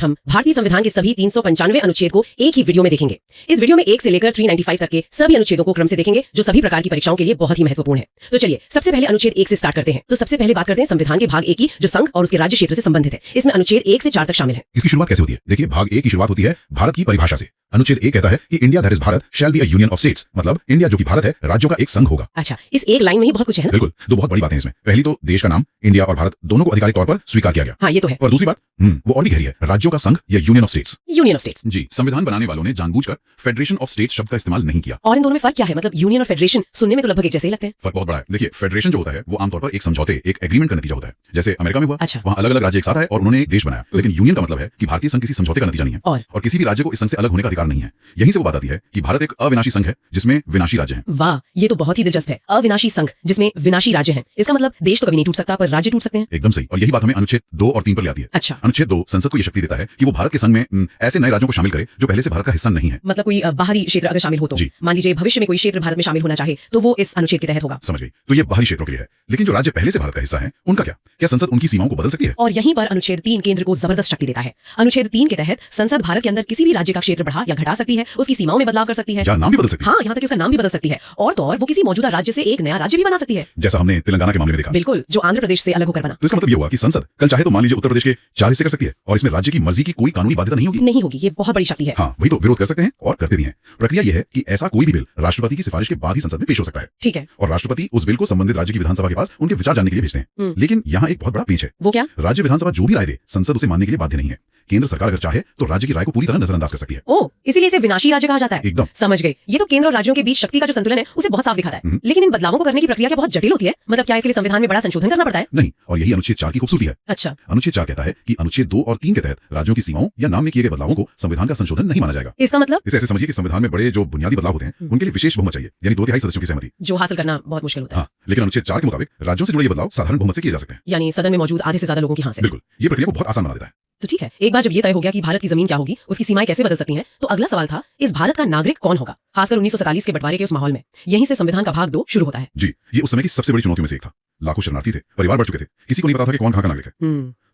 आज हम भारतीय संविधान के सभी 395 अनुच्छेद को एक ही वीडियो में देखेंगे। इस वीडियो में 1 से लेकर 395 तक के सभी अनुच्छेदों को क्रम से देखेंगे जो सभी प्रकार की परीक्षाओं के लिए बहुत ही महत्वपूर्ण है। तो चलिए सबसे पहले अनुच्छेद 1 से स्टार्ट करते हैं। तो सबसे पहले बात करते हैं संविधान के भाग 1 की, जो संघ और उसके राज्य क्षेत्र से संबंधित है। इसमें अनुच्छेद 1 से 4 तक शामिल है। इसकी शुरुआत कैसे होती है? देखिए, भाग 1 की शुरुआत होती है भारत की परिभाषा से। अनुच्छेद 1 कहता है कि India that is Bharat shall be a union of states, मतलब इंडिया जो कि भारत है राज्यों का एक संघ होगा। अच्छा, इस एक लाइन में ही बहुत कुछ है ना? बिल्कुल, दो बहुत बड़ी बातें हैं इसमें। पहली तो देश का नाम इंडिया और भारत दोनों को आधिकारिक तौर पर स्वीकार किया गया। हाँ, ये तो है। और दूसरी बात वो और भी गहरी है, राज्यों का संघ या union of states. Union of states जी, संविधान बनाने वालों ने जानबूझकर फेडरेशन ऑफ स्टेट्स शब्द का इस्तेमाल नहीं किया। और इन दोनों में फर्क क्या है? मतलब यूनियन और फेडरेशन सुनने में तो लगभग एक जैसे ही लगते हैं। फर्क बहुत बड़ा है। देखिए, फेडरेशन जो होता है वो आमतौर पर एक समझौते, एक एग्रीमेंट का नतीजा होता है। जैसे अमेरिका में हुआ, अच्छा। वहाँ अलग अलग राज्य एक साथ आए और उन्होंने एक देश बनाया। लेकिन यूनियन का मतलब है कि भारतीय संघ किसी समझौते का नतीजा नहीं है और किसी भी राज्य को इस संघ से अलग होने का अधिकार नहीं है। यहीं से वो बात आती है कि भारत एक अविनाशी संघ है जिसमें विनाशी राज्य हैं। वाह, ये तो बहुत ही दिलचस्प है। अविनाशी संघ जिसमें विनाशी राज्य हैं। इसका मतलब देश तो कभी नहीं टूट सकता पर राज्य टूट सकते हैं। एकदम सही। और यही बात हमें अनुच्छेद 2 और 3 पर ले आती है। अच्छा। अनुच्छेद 2 संसद को यह शक्ति देता है कि वो भारत के संघ में ऐसे नए राज्यों को शामिल करे जो पहले से भारत का हिस्सा नहीं है। मतलब कोई बाहरी क्षेत्र अगर शामिल हो तो, मान लीजिए भविष्य में कोई क्षेत्र भारत में शामिल होना चाहे तो वो इस अनुच्छेद के तहत होगा। समझ गई। तो ये बाहरी क्षेत्रों के लिए है, लेकिन जो राज्य पहले से भारत का हिस्सा है उनका क्या संसद उनकी सीमाओं को बदल सकती है? और यहीं पर अनुच्छेद 3 केंद्र को जबरदस्त शक्ति देता है। अनुच्छेद 3 के तहत संसद भारत के अंदर किसी भी राज्य का क्षेत्र बढ़ा या घटा सकती है, उसकी सीमाओं में बदलाव कर सकती है या नाम भी बदल सकती है। हाँ, यहाँ तक कि उसका नाम भी बदल सकती है। और तो और वो किसी मौजूदा राज्य से एक नया राज्य भी बना सकती है, जैसा हमने तेलंगाना के मामले में देखा। बिल्कुल, जो आंध्र प्रदेश से अलग होकर बना। तो इसका मतलब ये हुआ कि संसद कल चाहे तो मान लीजिए उत्तर प्रदेश के 4 हिस्से कर सकती है और इसमें राज्य की मर्जी की कोई कानूनी बाध्यता नहीं होगी। ये बहुत बड़ी शक्ति है। हाँ, वही तो, विरोध कर सकते हैं और करते भी हैं। प्रक्रिया यह है कि ऐसा कोई भी बिल राष्ट्रपति की सिफारिश के बाद ही संसद में पेश हो सकता है। ठीक है। और राष्ट्रपति उस बिल को संबंधित राज्य की विधानसभा के पास उनके विचार जानने के लिए भेजते हैं। लेकिन यहाँ एक बहुत बड़ा पेच है। वो क्या? राज्य विधानसभा जो भी राय दे संसद उसे मानने के लिए बाध्य नहीं है। केंद्र सरकार अगर चाहे तो राज्य की राय को पूरी तरह नजरअंदाज कर सकती है। ओह, इसीलिए इसे विनाशी राज्य कहा जाता है। एकदम समझ गई। ये तो केंद्र और राज्यों के बीच शक्ति का जो संतुलन है उसे बहुत साफ दिखाता है। लेकिन इन बदलावों को करने की प्रक्रिया क्या बहुत जटिल होती है? मतलब क्या इसके लिए संविधान में बड़ा संशोधन करना पड़ता है? नहीं, और यही अनुच्छेद 4 की खूबसूरती है। अच्छा। अनुच्छेद 4 कहता है कि अनुच्छेद 2 और 3 के तहत राज्यों की सीमाओं या नाम में किए गए बदलावों को संविधान का संशोधन नहीं माना जाएगा। इसका मतलब? इसे ऐसे समझिए कि संविधान में बड़े जो बुनियादी बदलाव होते हैं उनके लिए विशेष बहुमत चाहिए, यानी 2/3 सदस्यों की सहमति, जो हासिल करना बहुत मुश्किल होता है। हाँ, लेकिन अनुच्छेद 4 के मुताबिक राज्यों से जुड़े ये बदलाव साधारण बहुमत से किए जा सकते हैं, यानी सदन में मौजूद आधे से ज्यादा लोगों की हाँ से। बिल्कुल, ये प्रक्रिया को बहुत आसान बना देता है। तो ठीक है, एक बार जब ये तय हो गया कि भारत की जमीन क्या होगी, उसकी सीमाएं कैसे बदल सकती हैं, तो अगला सवाल था इस भारत का नागरिक कौन होगा? खासकर 1947 के बंटवारे के उस माहौल में यहीं से संविधान का भाग 2 शुरू होता है। जी, ये उस समय की सबसे बड़ी चुनौतियों में से एक था। लाखों शरणार्थी थे, परिवार बढ़ चुके थे, किसी को नहीं पता था कि कौन कहाँ का नागरिक है।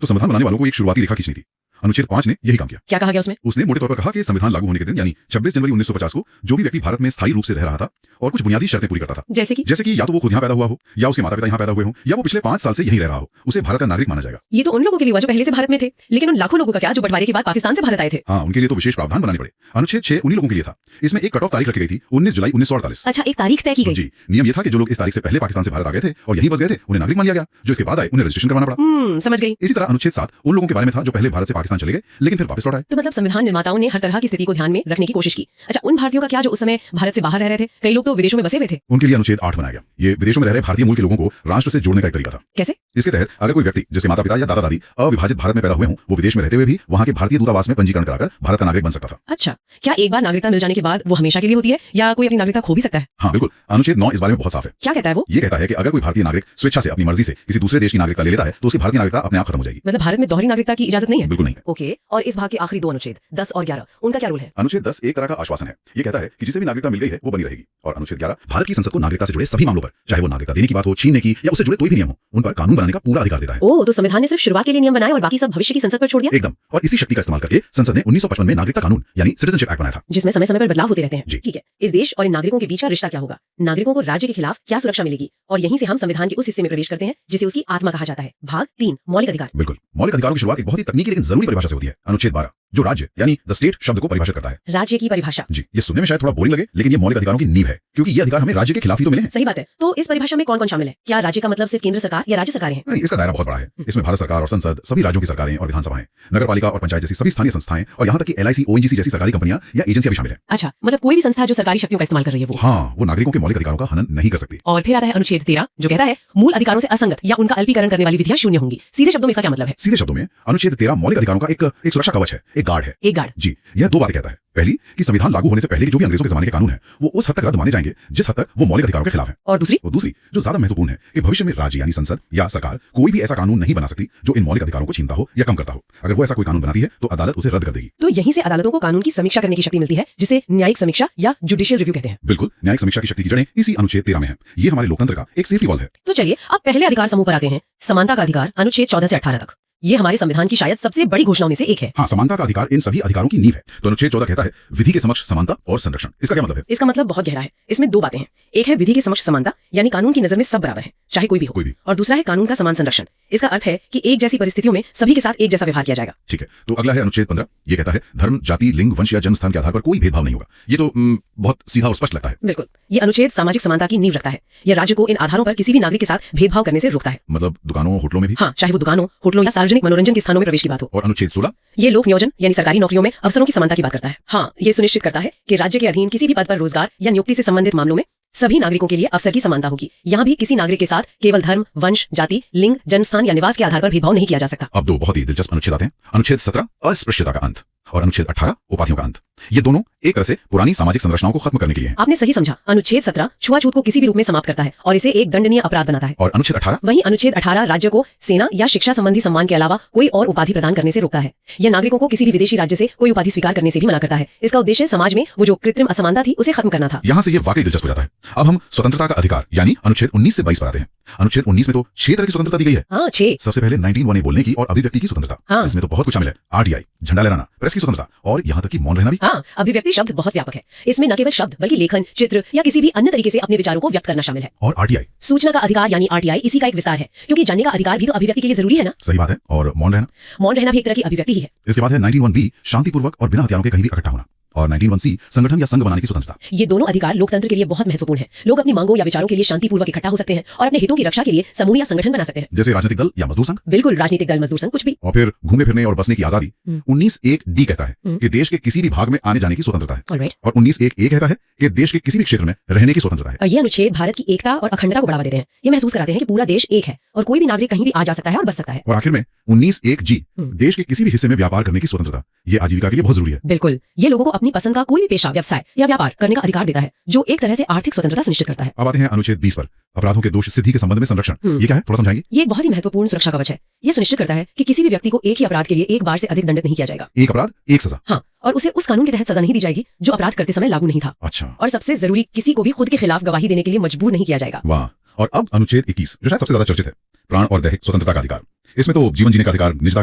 तो संविधान बनाने वालों को एक शुरुआती रेखा खींचनी थी। अनुच्छेद 5 ने यही काम किया। क्या कहा गया उसमें? उसने मोटे तौर पर कहा कि संविधान लागू होने के दिन यानी 26 जनवरी 1950 को जो भी व्यक्ति भारत में स्थायी रूप से रह रहा था और कुछ बुनियादी शर्तें पूरी करता था, जैसे कि या तो वो खुद यहाँ पैदा हुआ हो, या उसके माता पिता यहाँ पैदा हुए हो, या वो पिछले 5 साल से यहीं रह रहा हो, उसे भारत का नागरिक माना जाएगा। ये तो उन लोगों के लिए हुआ जो पहले से भारत में थे, लेकिन उन लाखों लोगों का क्या जो बंटवारे के बाद पाकिस्तान से भारत आए थे? हाँ, उनके लिए तो विशेष प्रावधान बनाने पड़े। अनुच्छेद 6 उन्हीं लोगों के लिए था। इसमें एक कट ऑफ तारीख रखी गई थी, 19 जुलाई 1948। अच्छा, एक तारीख तय की गई। जी, नियम ये था कि जो लोग इस तारीख से पहले पाकिस्तान से भारत आ गए थे और यहीं बस गए थे उन्हें नागरिक मान लिया गया, जो इसके बाद आए उन्हें रजिस्ट्रेशन करवाना पड़ा। समझ गई। इसी तरह अनुच्छेद 7 उन लोगों के बारे में था जो पहले भारत से पाकिस्तान चले गए लेकिन फिर वापस लौट आए। तो मतलब संविधान निर्माताओं ने हर तरह की स्थिति को ध्यान में रखने की कोशिश की। अच्छा, उन भारतीयों का क्या जो उस समय भारत से बाहर रह रहे थे? कई लोग तो विदेशों में बसे हुए थे। उनके लिए अनुच्छेद 8 बनाया गया। ये विदेशों में रह रहे भारतीय मूल के लोगों को राष्ट्र से जोड़ने का एक तरीका था। कैसे? इसके तहत अगर कोई व्यक्ति जिसके माता पिता या दादा दादी अविभाजित भारत में पैदा हुए हों, वो विदेश में रहते हुए भी वहाँ के भारतीय दूतावास में पंजीकरण कराकर भारत का नागरिक बन सकता था। अच्छा, क्या एक बार नागरिकता मिल जाने के बाद वो हमेशा के लिए होती है या कोई अपनी नागरिकता खो भी सकता है? हाँ बिल्कुल, अनुच्छेद 9 इस बारे में बहुत साफ है। क्या कहता है वो? ये कहता है कि अगर कोई भारतीय नागरिक स्वेच्छा से अपनी मर्जी से किसी दूसरे देश की नागरिकता ले लेता है तो उसकी भारतीय नागरिकता अपने आप खत्म हो जाएगी। मतलब भारत में दोहरी नागरिकता की इजाजत नहीं है? बिल्कुल नहीं। ओके, और इस भाग के आखिरी 2 अनुच्छेद 10 और 11 उनका क्या रूल है? अनुच्छेद 10 एक तरह का आश्वासन है। ये कहता है कि जिसे भी नागरिकता मिल गई है वो बनी रहेगी। और अनुच्छेद 11 भारत की संसद को नागरिकता से जुड़े सभी मामलों पर, चाहे वो नागरिकता देने की बात हो, छीनने की या उससे जुड़े कोई भी नियम हो, उन पर कानून बनाने का पूरा अधिकार देता है। ओह, तो संविधान ने सिर्फ शुरुआत के लिए नियम बनाए और बाकी सब भविष्य की संसद पर छोड़ दिया? एकदम। और इसी शक्ति का इस्तेमाल करके संसद ने 1955 में नागरिकता कानून यानी सिटीजनशिप एक्ट बनाया था, जिसमें समय समय पर बदलाव होते रहते हैं। जी। ठीक है, इस देश और इन नागरिकों के बीच का रिश्ता क्या होगा? नागरिकों को राज्य के खिलाफ क्या सुरक्षा मिलेगी? और यहीं से हम संविधान के उस हिस्से में प्रवेश करते हैं जिसे उसकी आत्मा कहा जाता है। भाग 3, मौलिक अधिकार। बिल्कुल, मौलिक अधिकारों की शुरुआत एक बहुत ही तकनीकी लेकिन जरूरी परिभाषा से होती है। अनुच्छेद 12 जो राज्य यानी द स्टेट शब्द को परिभाषित करता है। राज्य की परिभाषा। जी, ये सुनने में शायद थोड़ा बोरिंग लगे लेकिन ये मौलिक अधिकारों की नींव है, क्योंकि ये अधिकार हमें राज्य के खिलाफ ही तो मिले हैं। सही बात है। तो इस परिभाषा में कौन कौन शामिल है? क्या राज्य का मतलब सिर्फ केंद्र सरकार या राज्य सरकारें हैं? नहीं, इसका दायरा बहुत बड़ा है। इसमें भारत सरकार और संसद, सभी राज्यों की सरकारें और विधानसभाएं, नगरपालिका और पंचायत जैसी सभी स्थानीय संस्थाएं और यहाँ तक कि LIC, ONGC जैसी सरकारी कंपनियां या एजेंसियां भी शामिल है। अच्छा, मतलब कोई भी संस्था जो सरकारी शक्तियों का इस्तेमाल कर रही है वो? हाँ, वो नागरिकों के मौलिक अधिकारों का हनन नहीं कर सकती। और फिर आता है अनुच्छेद 13 जो कहता है मूल अधिकारों से असंगत या उनका अल्पीकरण करने वाली विधियां शून्य होंगी। सीधे शब्दों में इसका क्या मतलब है? सीधे शब्दों में अनुच्छेद 13 मौलिक अधिकारों का एक सुरक्षा कवच है, एक गार्ड है। एक गार्ड? जी, यह 2 बातें कहता है। पहली कि संविधान लागू होने से पहले जो भी अंग्रेजों के जमाने के कानून है वो उस हद तक रद्द माने जाएंगे जिस हद तक वो मौलिक अधिकारों के खिलाफ है। और दूसरी जो ज्यादा महत्वपूर्ण है कि भविष्य में राज्य यानी संसद या सरकार कोई भी ऐसा कानून नहीं बना सकती जो इन मौलिक अधिकारों को छीनता हो या कम करता हो। अगर वो ऐसा कोई कानून बनाती है तो अदालत उसे रद्द कर देगी। तो यहीं से अदालतों को कानून की समीक्षा करने की शक्ति मिलती है जिसे न्यायिक समीक्षा या जुडिशियल रिव्यू कहते हैं। बिल्कुल, न्यायिक समीक्षा की शक्ति की जड़ें इसी अनुच्छेद 13 में है। ये हमारे लोकतंत्र का एक सेफ्टी वॉल्व है। तो चलिए अब पहले अधिकार समूह पर आते हैं। समानता का अधिकार अनुच्छेद 14 से 18 तक। ये हमारे संविधान की शायद सबसे बड़ी घोषणाओं में से एक है। हाँ, समानता का अधिकार इन सभी अधिकारों की नींव है। तो अनुच्छेद 14 कहता है विधि के समक्ष समानता और संरक्षण। इसका क्या मतलब है? इसका मतलब बहुत गहरा है। इसमें दो बातें हैं। एक है विधि के समक्ष समानता, यानी कानून की नजर में सब बराबर है, चाहे कोई भी हो। और दूसरा है कानून का समान संरक्षण। इसका अर्थ है कि एक जैसी परिस्थितियों में सभी के साथ एक जैसा व्यवहार किया जाएगा। ठीक है, तो अगला है अनुच्छेद 15। ये कहता है धर्म, जाति, लिंग, वंश या जन्म स्थान के आधार पर कोई भेदभाव नहीं होगा। ये तो बहुत सीधा और स्पष्ट लगता है। बिल्कुल, ये अनुच्छेद सामाजिक समानता की नींव रखता है। यह राज्य को इन आधारों पर किसी भी नागरिक के साथ भेदभाव करने से रोकता है। मतलब दुकानों, होटलों में भी? हाँ, चाहे वो दुकानों, होटलों या सार्वजनिक मनोरंजन के स्थानों में प्रवेश की बात हो। और अनुच्छेद 16? ये लोक नियोजन यानी सरकारी नौकरियों में अवसरों की समानता की बात करता है। हाँ, ये सुनिश्चित करता है कि राज्य के अधीन किसी भी पद पर रोजगार या नियुक्ति से संबंधित मामलों में सभी नागरिकों के लिए अवसर की समानता होगी। यहाँ भी किसी नागरिक के साथ केवल धर्म, वंश, जाति, लिंग, जन्मस्थान या निवास के आधार पर भेदभाव नहीं किया जा सकता। अब दो बहुत ही दिलचस्प अनुच्छेद आते हैं। अनुच्छेद 17 अस्पृश्यता का अंत और अनुच्छेद 18 उपाधियों का अंत। ये दोनों एक तरह से पुरानी सामाजिक संरचनाओं को खत्म करने के लिए हैं। आपने सही समझा। अनुच्छेद 17 छुआछूत को किसी भी रूप में समाप्त करता है और इसे एक दंडनीय अपराध बनाता है। और अनुच्छेद 18? वहीं अनुच्छेद 18 राज्य को सेना या शिक्षा संबंधी सम्मान के अलावा कोई और उपाधि प्रदान करने से रोकता है। यह नागरिकों को किसी भी विदेशी राज्य से कोई उपाधि स्वीकार करने से भी मना करता है। इसका उद्देश्य समाज में वो जो कृत्रिम असमानता थी उसे खत्म करना था। यहाँ से ये वाकई दिलचस्प हो जाता है। अब हम स्वतंत्रता का अधिकार यानी अनुच्छेद 19 से 22 पर आते हैं। अनुच्छेद 19 में तो 6 तरह की स्वतंत्रता दी गई है। हाँ, 6। सबसे पहले 19(1) बोलने की और अभिव्यक्ति की स्वतंत्रता। हाँ। इसमें तो बहुत कुछ शामिल है। RTI, झंडा लहराना, प्रेस की स्वतंत्रता और यहाँ तक कि मौन रहना भी। हाँ, अभिव्यक्ति शब्द बहुत व्यापक है। इसमें न केवल शब्द बल्कि लेखन, चित्र या किसी भी अन्य तरीके से अपने विचारों को व्यक्त करना शामिल है। और RTI? सूचना का अधिकार यानी RTI इसी का एक विस्तार है, क्योंकि जानने का अधिकार भी तो अभिव्यक्ति के लिए जरूरी है ना। सही बात है। और मौन रहना? मौन रहना भी एक तरह की अभिव्यक्ति ही है। इसके बाद है 19(1)(b) शांतिपूर्वक और बिना हथियारों के कहीं भी इकट्ठा होना। और 19(1)(c) संगठन या संघ बनाने की स्वतंत्रता। ये दोनों अधिकार लोकतंत्र के लिए बहुत महत्वपूर्ण है। लोग अपनी मांगों या विचारों के लिए शांतिपूर्वक इकट्ठा हो सकते हैं और अपने हितों की रक्षा के लिए समूह या संगठन बना सकते हैं। जैसे राजनीतिक दल या मजदूर संघ? बिल्कुल, राजनीतिक दल, मजदूर संघ, कुछ भी। और फिर घूमने फिरने और बसने की आजादी। 19(1)(d) कहता है कि देश के किसी भी भाग में आने जाने की स्वतंत्रता है। ऑलराइट। और 19(1)(a) कहता है कि देश के किसी भी क्षेत्र में रहने की स्वतंत्रता है। और ये अनुच्छेद भारत की एकता और अखंडता को बढ़ावा देते हैं। ये महसूस कराते हैं कि पूरा देश एक है और कोई भी नागरिक कहीं भी आ जा सकता है और बस सकता है। और आखिर में 19(1)(g) देश के किसी भी हिस्से में व्यापार करने की स्वतंत्रता। ये आजीविका के लिए बहुत जरूरी है। बिल्कुल, ये लोगों को अपनी पसंद का कोई भी पेशा, व्यवसाय या व्यापार करने का अधिकार देता है, जो एक तरह से आर्थिक स्वतंत्रता सुनिश्चित करता है। अब आते हैं अनुच्छेद 20 पर, अपराधों के दोष सिद्धि के संबंध में संरक्षण। ये क्या है, थोड़ा समझाएंगे? ये एक बहुत ही महत्वपूर्ण सुरक्षा कवच है। ये सुनिश्चित करता है कि किसी भी व्यक्ति को एक ही अपराध के लिए एक बार से अधिक दंडित नहीं किया जाएगा। एक अपराध एक सजा। हाँ, और उसे उस कानून के तहत सजा नहीं दी जाएगी जो अपराध करते समय लागू नहीं था। अच्छा। और सबसे जरूरी, किसी को भी खुद के खिलाफ गवाही देने के लिए मजबूर नहीं किया जाएगा। वाह। और अब अनुच्छेद 21 जो शायद सबसे ज्यादा चर्चित है, प्राण और दैहिक स्वतंत्रता का अधिकार। इसमें तो जीवन जीने का अधिकार, निजता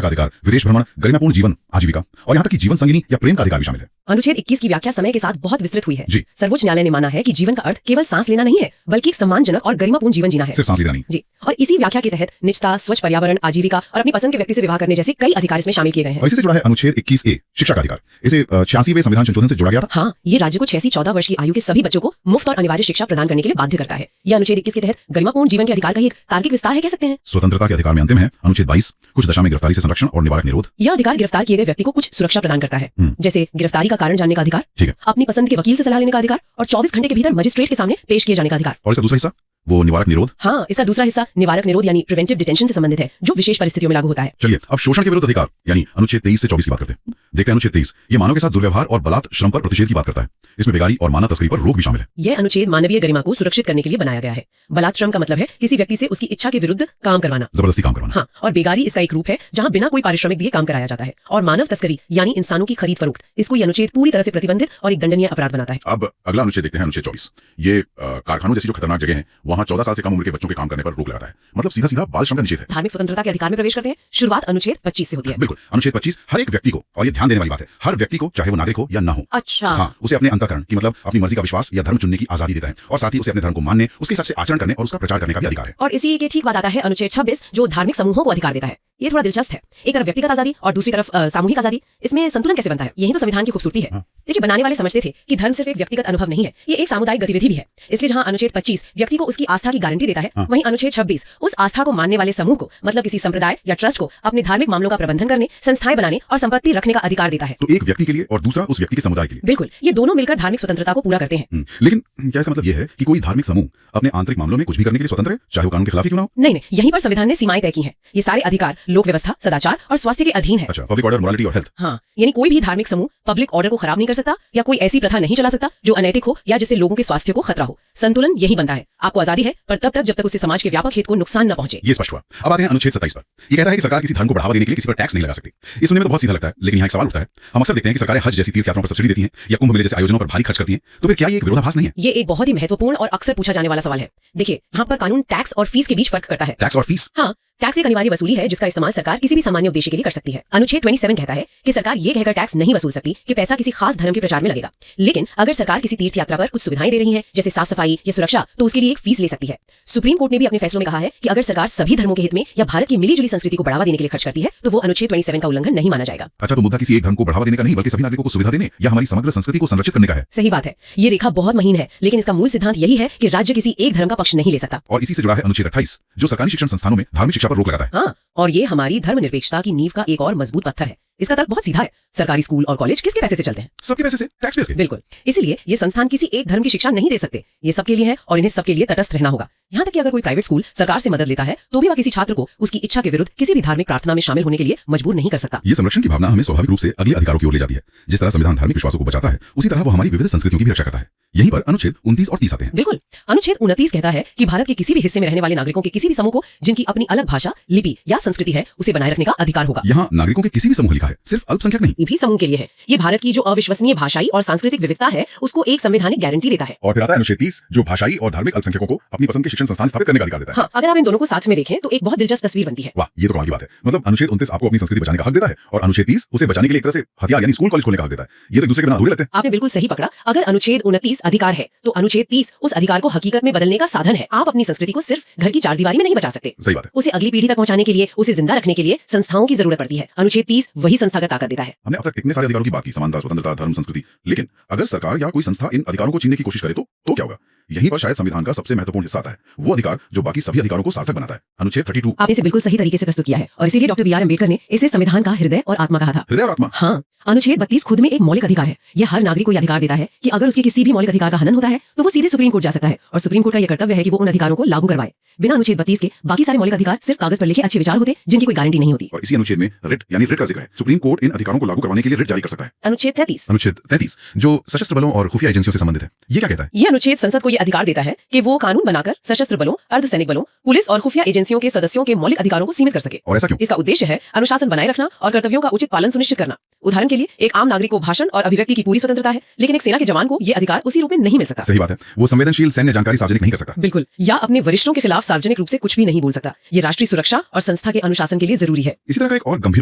का अधिकार, विदेश भ्रमण, गरिमापूर्ण जीवन, आजीविका और यहाँ तक कि जीवन संगिनी या प्रेम का अधिकार भी शामिल है। अनुच्छेद 21 की व्याख्या समय के साथ बहुत विस्तृत हुई है। जी। सर्वोच्च न्यायालय ने माना है कि जीवन का अर्थ केवल सांस लेना नहीं है, बल्कि एक सम्मानजनक और गरिमापूर्ण जीवन जीना है। सिर्फ सांस लेना नहीं। जी। और इसी व्याख्या के तहत निजता, स्वच्छ पर्यावरण, आजीविका और अपनी पसंद के व्यक्ति से विवाह करने जैसे कई अधिकार इसमें शामिल किए गए हैं। और इसी से जुड़ा है अनुच्छेद 21(a) शिक्षा का अधिकार। इसे 86वें संविधान संशोधन से जोड़ा गया था। हाँ, ये राज्य को 6 से 14 वर्ष की आयु के सभी बच्चों को मुफ्त और अनिवार्य शिक्षा प्रदान करने के लिए बाध्य करता है। यह अनुच्छेद 21 के तहत गरिमापूर्ण जीवन के अधिकार का एक तार्किक विस्तार है, कह सकते हैं। स्वतंत्रता के अधिकार में अंतिम है अनुच्छेद 22, कुछ दशा में गिरफ्तारी से संरक्षण और निवारक निरोध। यह अधिकार गिरफ्तार किए गए व्यक्ति को कुछ सुरक्षा प्रदान करता है, जैसे गिरफ्तारी का कारण जानने का अधिकार, ठीक है, अपनी पसंद के वकील से सलाह लेने का अधिकार और 24 घंटे के भीतर मजिस्ट्रेट के सामने पेश किए जाने का अधिकार। और इसका दूसरा हिस्सा वो निवारक निरोध। हाँ, इसका दूसरा हिस्सा निवारक निरोध यानी प्रिवेंटिव डिटेंशन से संबंधित है, जो विशेष परिस्थितियों में लागू होता है। चलिए अब शोषण के विरुद्ध अधिकार यानी अनुच्छेद 23 से 24 की बात करते हैं। देखते हैं अनुच्छेद 23, ये मानव के साथ दुर्व्यवहार और बलात् श्रम पर प्रतिषेध की बात करता है। इसमें बेगारी और मानव तस्करी पर रोक भी शामिल है। यह अनुच्छेद मानवीय गरिमा को सुरक्षित करने के लिए बनाया गया है। बलात् श्रम का मतलब है किसी व्यक्ति से उसकी इच्छा के विरुद्ध काम करवाना, जबरदस्ती काम करवाना। हाँ, और बेगारी इसका एक रूप है जहाँ बिना कोई पारिश्रमिक दिए काम कराया जाता है। और मानव तस्करी यानी इंसानों की खरीद फरोख्त, इसको यह अनुच्छेद पूरी तरह से प्रतिबंधित और एक दंडनीय अपराध बनाता है। अब अगला अनुच्छेद देखते हैं, अनुच्छेद 24। ये कारखानों जैसी जो खतरनाक जगह है वहाँ 14 साल से कम उम्र के बच्चों के काम करने पर रोक लगाता है। मतलब सीधा सीधा बाल श्रम का निषेध है। धार्मिक स्वतंत्रता के अधिकार में प्रवेश करते हैं। शुरुआत अनुच्छेद 25 से होती है। बिल्कुल, अनुच्छेद 25 हर एक व्यक्ति को, और ये ध्यान देने वाली बात है, हर व्यक्ति को चाहे वो नागरिक हो या ना हो, अच्छा, हाँ, उसे अपने अंतःकरण की मतलब अपनी मर्जी का विश्वास या धर्म चुनने की आजादी देता है और साथ ही उसे अपने धर्म को मानने, उसके हिसाब से आचरण करने और उसका प्रचार करने का भी अधिकार है। और इसी के ठीक बाद आता है अनुच्छेद 26 जो धार्मिक समूहों को अधिकार देता है। ये थोड़ा दिलचस्प है, एक तरफ व्यक्तिगत आजादी और दूसरी तरफ सामूहिक आजादी। इसमें संतुलन कैसे बनता है? यही तो संविधान की खूबसूरती है। देखिए, बनाने वाले समझते थे कि धर्म सिर्फ एक व्यक्तिगत अनुभव नहीं है, ये एक सामुदायिक गतिविधि भी है। इसलिए जहां अनुच्छेद 25 व्यक्ति को उसकी आस्था की गारंटी देता है, वहीं अनुच्छेद 26 उस आस्था को मानने वाले समूह को, मतलब किसी संप्रदाय या ट्रस्ट को, अपने धार्मिक मामलों का प्रबंधन करने, संस्थाएं बनाने और संपत्ति रखने का अधिकार देता है। तो एक व्यक्ति के लिए और दूसरा उस व्यक्ति के समुदाय के लिए। बिल्कुल, ये दोनों मिलकर धार्मिक स्वतंत्रता को पूरा करते हैं। लेकिन क्या इसका मतलब ये है कि कोई धार्मिक समूह अपने आंतरिक मामलों में कुछ भी करने के लिए स्वतंत्र है, चाहे वो कानून के खिलाफ ही क्यों ना हो? नहीं, यहीं पर संविधान ने सीमाएं तय की हैं। ये सारे अधिकार लोक व्यवस्था, सदाचार और स्वास्थ्य के अधीन है। अच्छा, पब्लिक ऑर्डर, मोरालिटी और हेल्थ। हाँ, यानी कोई भी धार्मिक समूह पब्लिक ऑर्डर को खराब नहीं कर सकता या कोई ऐसी प्रथा नहीं चला सकता जो अनैतिक हो या जिससे लोगों के स्वास्थ्य को खतरा हो। संतुलन यही बनता है। आपको आजादी है, पर तब तक जब तक उससे समाज के व्यापक हित को नुकसान न पहुंचे। ये स्पष्ट हुआ। अब आते हैं अनुच्छेद 27 पर। ये कहता है कि सरकार किसी धर्म को बढ़ावा देने के लिए किसी पर टैक्स नहीं लगा सकती। इस सुनने में तो बहुत सीधा लगता है, लेकिन यहाँ एक सवाल उठता है। हम अक्सर देखते हैं कि सरकारें हज जैसी तीर्थ यात्राओं पर सब्सिडी देती हैं या कुंभ मेले जैसे आयोजनों पर भारी खर्च करती हैं, तो फिर क्या ये एक विरोधाभास नहीं है? ये एक बहुत ही महत्वपूर्ण और अक्सर पूछा जाने वाला सवाल है। देखिए, यहाँ पर कानून टैक्स और फीस के बीच फर्क करता है। टैक्स और फीस? हाँ, टैक्स एक अनिवार्य वसूली है जिसका इस्तेमाल सरकार किसी भी सामान्य उद्देश्य के लिए कर सकती है। अनुच्छेद 27 कहता है कि सरकार ये कहकर टैक्स नहीं वसूल सकती कि पैसा किसी खास धर्म के प्रचार में लगेगा, लेकिन अगर सरकार किसी तीर्थ यात्रा पर कुछ सुविधाएं दे रही है जैसे साफ सफाई या सुरक्षा तो उसके लिए एक फीस ले सकती है। सुप्रीम कोर्ट ने भी अपने फैसलों में कहा है कि अगर सरकार सभी धर्मों के हित में या भारत की मिली जुली संस्कृति को बढ़ावा देने के लिए खर्च करती है तो वो अनुच्छेद 27 का उल्लंघन नहीं माना जाएगा। अच्छा, तो मुद्दा किसी एक धर्म को बढ़ावा देने का नहीं बल्कि सभी नागरिकों को सुविधा देने या हमारी समग्र संस्कृति को संरक्षित करने का है। सही बात है, ये रेखा बहुत महीन है, लेकिन इसका मूल सिद्धांत यही है कि राज्य किसी एक धर्म का पक्ष नहीं ले सकता। और इसी से जुड़ा है अनुच्छेद 28 जो सरकारी शिक्षण संस्थानों में धार्मिक शिक्षा पर रोक लगाता है। हाँ, और ये हमारी धर्मनिरपेक्षता की नींव का एक और मजबूत पत्थर है। इसका तर्क बहुत सीधा है, सरकारी स्कूल और कॉलेज किसके पैसे से चलते हैं? सबके पैसे से, टैक्स पेयर्स के। बिल्कुल, इसीलिए ये संस्थान किसी एक धर्म की शिक्षा नहीं दे सकते। ये सबके लिए है और इन्हें सबके लिए तटस्थ रहना होगा। यहाँ तक कि अगर कोई प्राइवेट स्कूल सरकार से मदद लेता है तो भी वह किसी छात्र को उसकी इच्छा के विरुद्ध किसी भी धार्मिक प्रार्थना में शामिल होने के लिए मजबूर नहीं कर सकता। ये संरक्षण की भावना हमें स्वाभाविक रूप से अगले अधिकारों की ओर ले जाती है। जिस तरह संविधान धार्मिक विश्वासों को बचाता है उसी तरह वो हमारी विविध संस्कृतियों की भी रक्षा करता है। यहीं पर अनुच्छेद 29 और 30 आते हैं। बिल्कुल, अनुच्छेद 29 कहता है कि भारत के किसी भी हिस्से में रहने वाले नागरिकों के किसी भी समूह को जिनकी अपनी अलग भाषा, लिपि या संस्कृति है उसे बनाए रखने का अधिकार होगा। यहाँ नागरिकों के किसी भी समूह लिखा है, सिर्फ अल्पसंख्यक नहीं। ये भी समूह के लिए है। ये भारत की जो अविश्वसनीय भाषाई और सांस्कृतिक विविधता है उसको एक संवैधानिक गारंटी देता है। और फिर आता है अनुच्छेद 30 जो भाषाई और धार्मिक अल्पसंख्यकों को अपनी पसंद के शिक्षण संस्थान स्थापित करने का अधिकार देता है। हाँ, अगर आप इन दोनों को साथ में देखें तो एक बहुत दिलचस्प तस्वीर बनती है। वाह, ये तो कमाल की बात है। मतलब अनुच्छेद 29 आपको अपनी संस्कृति बचाने का हक देता है और अनुच्छेद 30 उसे बचाने के लिए एक तरह से हथियार यानी स्कूल कॉलेज खोलने का हक देता है। ये तो एक दूसरे के बिना अधूरे लगते हैं। आपने बिल्कुल सही पकड़ा। अगर अनुच्छेद 29 अधिकार है तो अनुच्छेद 30 उस अधिकार को हकीकत में बदलने का साधन है। आप अपनी संस्कृति को सिर्फ घर की चारदीवारी में नहीं बचा सकते। सही बात है। उसे अगली पीढ़ी तक पहुंचाने के लिए, उसे जिंदा रखने के लिए संस्थाओं की जरूरत पड़ती है। अनुच्छेद 30 वही संस्थागत ताकत देता है। हमने अब तक इतने सारे अधिकारों की बात की, समानता, स्वतंत्रता, धर्म, संस्कृति, लेकिन अगर सरकार या कोई संस्था इन अधिकारों को छीनने की कोशिश करे तो क्या होगा? यहीं पर शायद संविधान का सबसे महत्वपूर्ण हिस्सा आता है, वो अधिकार जो बाकी सभी अधिकारों को सार्थक बनाता है, अनुच्छेद 32। आपने इसे बिल्कुल सही तरीके से प्रस्तुत किया है और इसीलिए डॉक्टर बी.आर. अम्बेडकर ने इसे संविधान का हृदय और आत्मा कहा था। हृदय और आत्मा? हाँ, अनुच्छेद 32 खुद में एक मौलिक अधिकार है। यह हर नागरिक को यह अधिकार देता है कि अगर उसके किसी भी मौलिक अधिकार का हनन होता है तो वो सीधे सुप्रीम कोर्ट जा सकता है और सुप्रीम कोर्ट का यह कर्तव्य है कि वो उन अधिकारों को लागू करवाए। बिना अनुच्छेद 32 के बाकी सारे मौलिक अधिकार सिर्फ कागज पर लिखे अच्छे विचार होते जिनकी कोई गारंटी नहीं होती। और इसी अनुच्छेद में रिट यानी रिट का जिक्र है। सुप्रीम कोर्ट इन अधिकारों को लागू करवाने के लिए रिट जारी कर सकता है। अनुच्छेद 33। अनुच्छेद 33 जो सशस्त्र बलों और खुफिया एजेंसियों से संबंधित है, ये क्या कहता है? यह अनुच्छेद संसद को यह अधिकार देता है कि वो कानून बनाकर सशस्त्र बलों, अर्धसैनिक बलों, पुलिस और खुफिया एजेंसियों के सदस्यों के मौलिक अधिकारों को सीमित कर सके। और ऐसा क्यों? इसका उद्देश्य है अनुशासन बनाए रखना और कर्तव्यों का उचित पालन सुनिश्चित करना। उदाहरण के लिए एक आम नागरिक को भाषण और अभिव्यक्ति की पूरी स्वतंत्रता है, लेकिन एक सेना के जवान को यह अधिकार उसी रूप में नहीं मिल सकता। सही बात है, वो संवेदनशील सैन्य जानकारी सार्वजनिक नहीं कर सकता। बिल्कुल, या अपने वरिष्ठों के खिलाफ सार्वजनिक रूप से कुछ भी नहीं बोल सकता। ये राष्ट्रीय सुरक्षा और संस्था के अनुशासन के लिए जरूरी है। इसी तरह का एक और गंभीर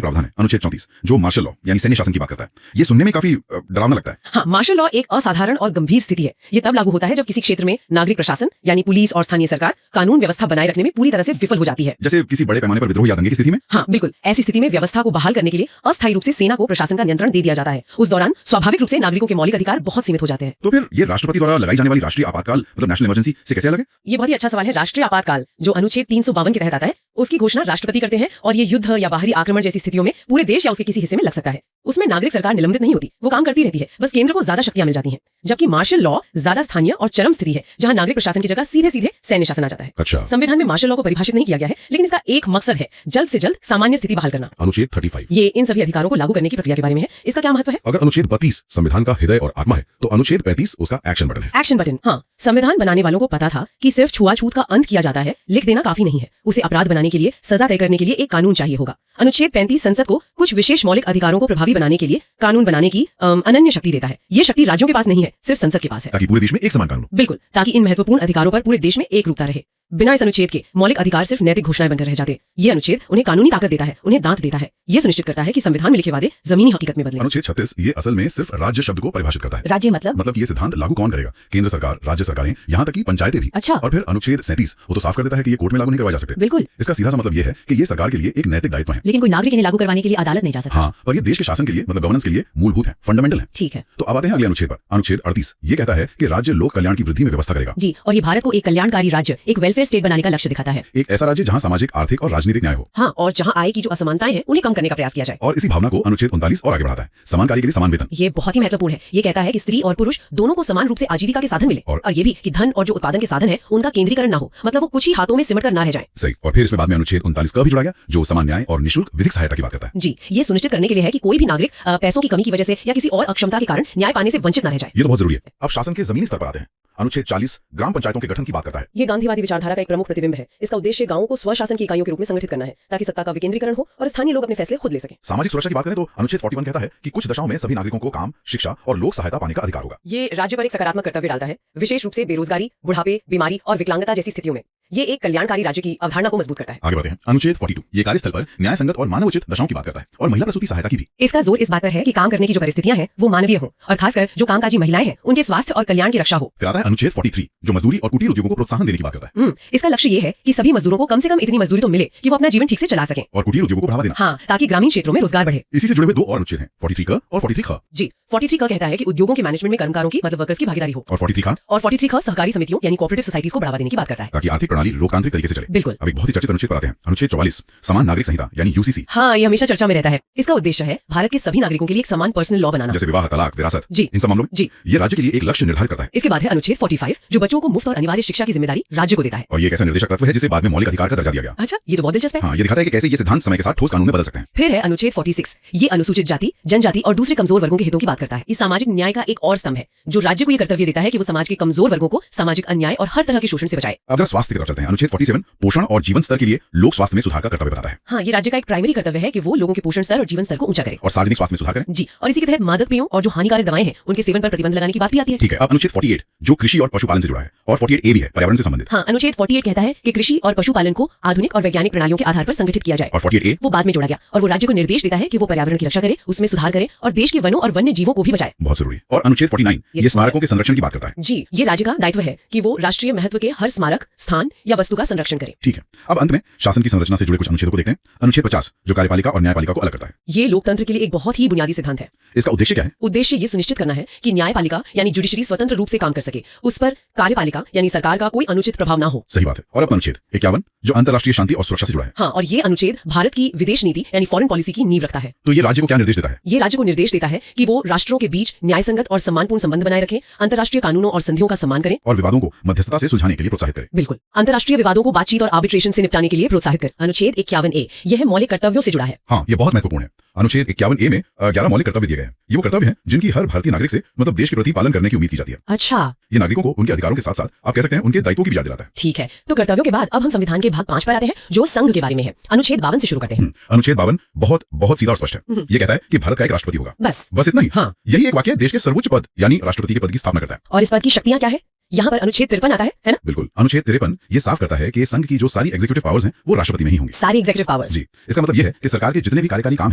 प्रावधान है अनुच्छेद 34 जो मार्शल लॉ यानी सैन्य शासन की बात करता है। ये सुनने में काफी डरावना लगता है। हाँ, मार्शल लॉ एक असाधारण और गंभीर स्थिति है। ये तब लागू होता है जब किसी क्षेत्र में नागरिक प्रशासन यानी पुलिस और स्थानीय सरकार कानून व्यवस्था बनाए रखने में पूरी तरह से विफल हो जाती है। जैसे किसी बड़े पैमाने पर विद्रोह या दंगे की स्थिति में। हाँ बिल्कुल, ऐसी स्थिति में व्यवस्था को बहाल करने के लिए अस्थायी रूप से सेना को प्रशासन का नियंत्रण दे दिया जाता है। उस दौरान स्वाभाविक रूप से नागरिकों के मौलिक अधिकार बहुत सीमित हो जाते हैं। तो फिर ये राष्ट्रपति द्वारा लगाई जाने वाली राष्ट्रीय आपातकाल मतलब नेशनल इमरजेंसी से कैसे अलग है? ये बहुत ही अच्छा सवाल है। राष्ट्रीय आपातकाल जो अनुच्छेद 352 के तहत आता है उसकी घोषणा राष्ट्रपति करते हैं और ये युद्ध या बाहरी आक्रमण जैसी स्थितियों में पूरे देश या उसके किसी हिस्से में लग सकता है। उसमें नागरिक सरकार निलंबित नहीं होती, वो काम करती रहती है, बस केंद्र को ज्यादा शक्तियां मिल जाती हैं। जबकि मार्शल लॉ ज्यादा स्थानीय और चरम स्थिति है जहां नागरिक प्रशासन की जगह सीधे सीधे सैन्य शासन आ जाता है। अच्छा। संविधान में मार्शल लॉ को परिभाषित नहीं किया गया है, लेकिन इसका एक मकसद है जल्द से जल्द सामान्य स्थिति बहाल करना। अनुच्छेद 35 ये इन सभी अधिकारों को लागू करने की प्रक्रिया के बारे में है। इसका क्या महत्व है? अगर अनुच्छेद 32 संविधान का हृदय और आत्मा है तो अनुच्छेद 35 उसका एक्शन बटन है। Action button. हाँ, संविधान बनाने वालों को पता था कि सिर्फ छुआछूत का अंत किया जाता है, लिख देना काफी नहीं है। उसे अपराध बनाने के लिए, सजा तय करने के लिए एक कानून चाहिए होगा। अनुच्छेद 35 संसद को कुछ विशेष मौलिक अधिकारों को प्रभावी बनाने के लिए कानून बनाने की अनन्य शक्ति देता है। ये शक्ति राज्यों के पास नहीं है, सिर्फ संसद के पास है। ताकि पूरे देश में एक समान कानून। बिल्कुल, ताकि इन महत्वपूर्ण अधिकारों पर पूरे देश में एक रूपता रहे। बिना इस अनुच्छेद के मौलिक अधिकार सिर्फ नैतिक घोषणाएं बनकर रह जाते। ये अनुच्छेद उन्हें कानूनी ताकत देता है, उन्हें दांत देता है। ये सुनिश्चित करता है कि संविधान में लिखे वादे जमीनी हकीकत में बदले। अनुच्छेद 36 ये असल में सिर्फ राज्य शब्द को परिभाषित करता है। राज्य मतलब ये सिद्धांत लागू कौन करेगा? केंद्र सरकार, राज्य सरकारें, यहाँ तक कि पंचायतें भी। अच्छा। और फिर अनुच्छेद 37 वो तो साफ कर देता है कि ये कोर्ट में लागू नहीं करवाए जा सकते। बिल्कुल। इसका सीधा सा मतलब ये है कि ये सरकार के लिए एक नैतिक दायित्व है, लेकिन कोई नागरिक इन्हें लागू करवाने के लिए अदालत नहीं जा सकता। हाँ, पर ये देश के शासन के लिए मतलब गवर्नेंस के लिए मूलभूत है, फंडामेंटल है। ठीक है। तो अब आते हैं अगले अनुच्छेद पर। अनुच्छेद 38 ये कहता है कि राज्य लोक कल्याण की वृद्धि में व्यवस्था करेगा। जी, और ये भारत को एक कल्याणकारी राज्य, एक वेलफेयर स्टेट बनाने का लक्ष्य दिखाता है। एक ऐसा राज्य जहाँ सामाजिक, आर्थिक और राजनीतिक न्याय हो। हाँ, और जहाँ आय की जो असमानताएं हैं उन्हें कम करने का प्रयास किया जाए। और इसी भावना को अनुच्छेद 39 और आगे बढ़ाता है। समान कार्य के लिए समान वेतन। ये बहुत ही महत्वपूर्ण है। ये कहता है कि स्त्री और पुरुष दोनों को समान रूप से आजीविका के साधन मिले, और ये भी कि धन और जो उत्पादन के साधन है उनका केंद्रीकरण ना हो, मतलब वो कुछ ही हाथों में सिमट कर ना रह जाए। सही। और फिर इसमें बाद में अनुच्छेद 39 का भी जुड़ा गया जो समान न्याय और निःशुल्क विधिक सहायता की बात करता है। जी, ये सुनिश्चित करने के लिए है कि कोई भी नागरिक पैसों की कमी की वजह से या किसी और अक्षमता के कारण न्याय पाने से वंचित न रह जाए। ये तो बहुत जरूरी है। अब शासन के जमीनी स्तर पर आते हैं। अनुच्छेद 40 ग्राम पंचायतों के गठन की बात करता है। ये गांधीवादी विचारधारा का एक प्रमुख प्रतिबिंब है। इसका उद्देश्य गांवों को स्वशासन की इकाइयों के रूप में संगठित करना है ताकि सत्ता का विकेंद्रीकरण हो और स्थानीय लोग अपने फैसले खुद ले सकें। सामाजिक सुरक्षा की बात करें तो अनुच्छेद 41 कहता है कि कुछ दशाओं में सभी नागरिकों को काम, शिक्षा और लोक सहायता पाने का अधिकार होगा। ये राज्य पर एक सकारात्मक कर्तव्य डालता है, विशेष रूप से बेरोजगारी, बुढ़ापे, बीमारी और विकलांगता जैसी स्थितियों में। ये एक कल्याणकारी राज्य की अवधारणा को मजबूत करता है। आगे बढ़ते हैं। अनुच्छेद 42 ये कार्यस्थल पर न्याय संगत और मानवोचित दशाओं की बात करता है और महिला प्रसूति सहायता की भी। इसका जोर इस बात पर है कि काम करने की जो परिस्थितियां हैं वो मानवीय हों और खासकर जो कामकाजी महिलाएं हैं उनके स्वास्थ्य और कल्याण की रक्षा हो। फिर आता है अनुच्छेद 43 जो मजदूरी और कुटीर उद्योगों को प्रोत्साहन देने की बात करता है। इसका लक्ष्य ये है कि सभी मजदूरों को कम से कम इतनी मजदूरी तो मिले कि वो अपना जीवन ठीक से चला सकें और कुटीर उद्योगों को बढ़ावा देना। हाँ, ताकि ग्रामीण क्षेत्रों में रोजगार बढ़े। इसी से जुड़े हुए दो और अनुच्छेद हैं 43 क और 43 ख। जी, 43 का कहता है कि उद्योगों के मैनेजमेंट में कर्मकारों की मतलब वर्कर्स की भागीदारी हो। और 43 ख और 43 ख सहकारी समितियों यानी कोऑपरेटिव सोसाइटीज को बढ़ावा देने की बात करता है ताकि आर्थिक प्रणाली लोकतांत्रिक तरीके से चले। बिल्कुल। अब एक बहुत ही चर्चित अनुच्छेद पर आते हैं। अनुच्छेद 44 समान नागरिक संहिता यानी यूसीसी। हाँ, ये हमेशा चर्चा में रहता है। इसका उद्देश्य है भारत के सभी नागरिकों के लिए एक समान पर्सनल लॉ बनाना, जैसे विवाह, तलाक, विरासत। जी, इन सब मामलों में जी, ये राज्य के लिए एक लक्ष्य निर्धारित करता है। इसके बाद है अनुच्छेद 45 जो बच्चों को मुफ्त और अनिवार्य शिक्षा की जिम्मेदारी राज्य को देता है। और ये एक ऐसा निर्देशक तत्व है जिसे बाद में मौलिक अधिकार का दर्जा दिया गया। अच्छा, ये तो बहुत दिलचस्प है। हाँ, ये दिखाता है कि कैसे ये सिद्धांत समय के साथ ठोस कानून में बदल सकते हैं। फिर है अनुच्छेद 46 ये अनुसूचित जाति, जनजाति और दूसरे कमजोर वर्गों के हितों की बात करता है। इस सामाजिक न्याय का एक और स्तंभ है जो राज्य को ये कर्तव्य देता है कि वो समाज के कमजोर वर्गों को सामाजिक अन्याय और हर तरह के शोषण से बचाए। अब जरा स्वास्थ्य की तरफ चलते हैं। अनुच्छेद 47 पोषण और जीवन स्तर के लिए लोक स्वास्थ्य में सुधार का कर्तव्य बताता है। हाँ, ये राज्य का एक प्राइमरी कर्तव्य है कि वो लोगों के पोषण स्तर और जीवन स्तर को ऊंचा करे और सार्वजनिक स्वास्थ्य में सुधार करें। जी, और इसी के तहत मादक पेयों और जो हानिकारक दवाएं हैं उनके सेवन पर प्रतिबंध लगाने की बात भी आती है। ठीक है। अब अनुच्छेद 48 जो कृषि और पशुपालन से जुड़ा है और 48A भी है पर्यावरण से संबंधित। हाँ, अनुच्छेद 48 कहता है कि कृषि और पशुपालन को आधुनिक और वैज्ञानिक प्रणालियों के आधार पर संगठित किया जाए। और 48A वो बाद में जोड़ा गया और वो राज्य को निर्देश देता है कि वो पर्यावरण की रक्षा करे, उसमें सुधार करे और देश के वनों और वन्य जीवों को भी बचाए। बहुत जरूरी। और अनुच्छेद 49 ये स्मारकों के संरक्षण की बात करता है। जी, ये राज्य का दायित्व है कि वो राष्ट्रीय महत्व के हर स्मारक, स्थान या वस्तु का संरक्षण करे। ठीक है। अब अंत में शासन की संरचना से जुड़े कुछ अनुच्छेदों को देखते हैं। अनुच्छेद 50 जो कार्यपालिका और न्यायपालिका को अलग करता है। ये लोकतंत्र के लिए एक बहुत ही बुनियादी सिद्धांत है। इसका उद्देश्य क्या है? उद्देश्य ये सुनिश्चित करना है कि न्यायपालिका यानी जुडिशरी स्वतंत्र रूप से काम कर सके, उस पर कार्यपालिका यानी सरकार का कोई अनुचित प्रभाव ना हो। सही बात है। और अब अनुच्छेद 51 जो अंतर्राष्ट्रीय शांति और सुरक्षा से जुड़ा है। हाँ, और ये अनुच्छेद भारत की विदेश नीति यानी फॉरेन पॉलिसी की नींव रखता है। तो ये राज्य को क्या निर्देश देता है? ये राज्य को निर्देश देता है कि वो राष्ट्रों के बीच न्यायसंगत और सम्मानपूर्ण संबंध बनाए रखें, अंतर्राष्ट्रीय कानूनों और संधियों का सम्मान करें और विवादों को मध्यस्थता से सुलझाने के लिए प्रोत्साहित करें। बिल्कुल, अंतर्राष्ट्रीय विवादों को बातचीत और आर्बिट्रेशन से निपटाने के लिए प्रोत्साहित करें। अनुच्छेद 51A यह मौलिक कर्तव्यों से जुड़ा है। हाँ, ये बहुत महत्वपूर्ण है। अनुच्छेद 51A में 11 मौलिक कर्तव्य दिए गए हैं। ये वो कर्तव्य हैं जिनकी हर भारतीय नागरिक से मतलब देश के प्रति पालन करने की उम्मीद की जाती है। अच्छा, ये नागरिकों को उनके अधिकारों के साथ साथ आप कह सकते हैं उनके दायित्वों की भी याद दिलाता है। ठीक है, तो कर्तव्यों के बाद अब हम संविधान के भाग 5 पर आते हैं जो संघ के बारे में है। अनुच्छेद 52 से शुरू करते हैं। अनुच्छेद 52 बहुत सीधा और स्पष्ट है। ये कहता है कि भारत का एक राष्ट्रपति होगा। बस इतना ही। हाँ, यही एक वाक्य देश के सर्वोच्च पद यानी राष्ट्रपति के पद की स्थापना करता है। और इस पद की शक्तियां क्या है? यहाँ पर अनुच्छेद 53 आता है ना? बिल्कुल। अनुच्छेद 53 ये साफ करता है कि संघ की जो सारी एग्जीक्यूटिव पावर्स हैं वो राष्ट्रपति में ही होंगी। सारी एग्जीक्यूटिव पावर्स? जी। इसका मतलब ये है कि सरकार के जितने भी कार्यकारी काम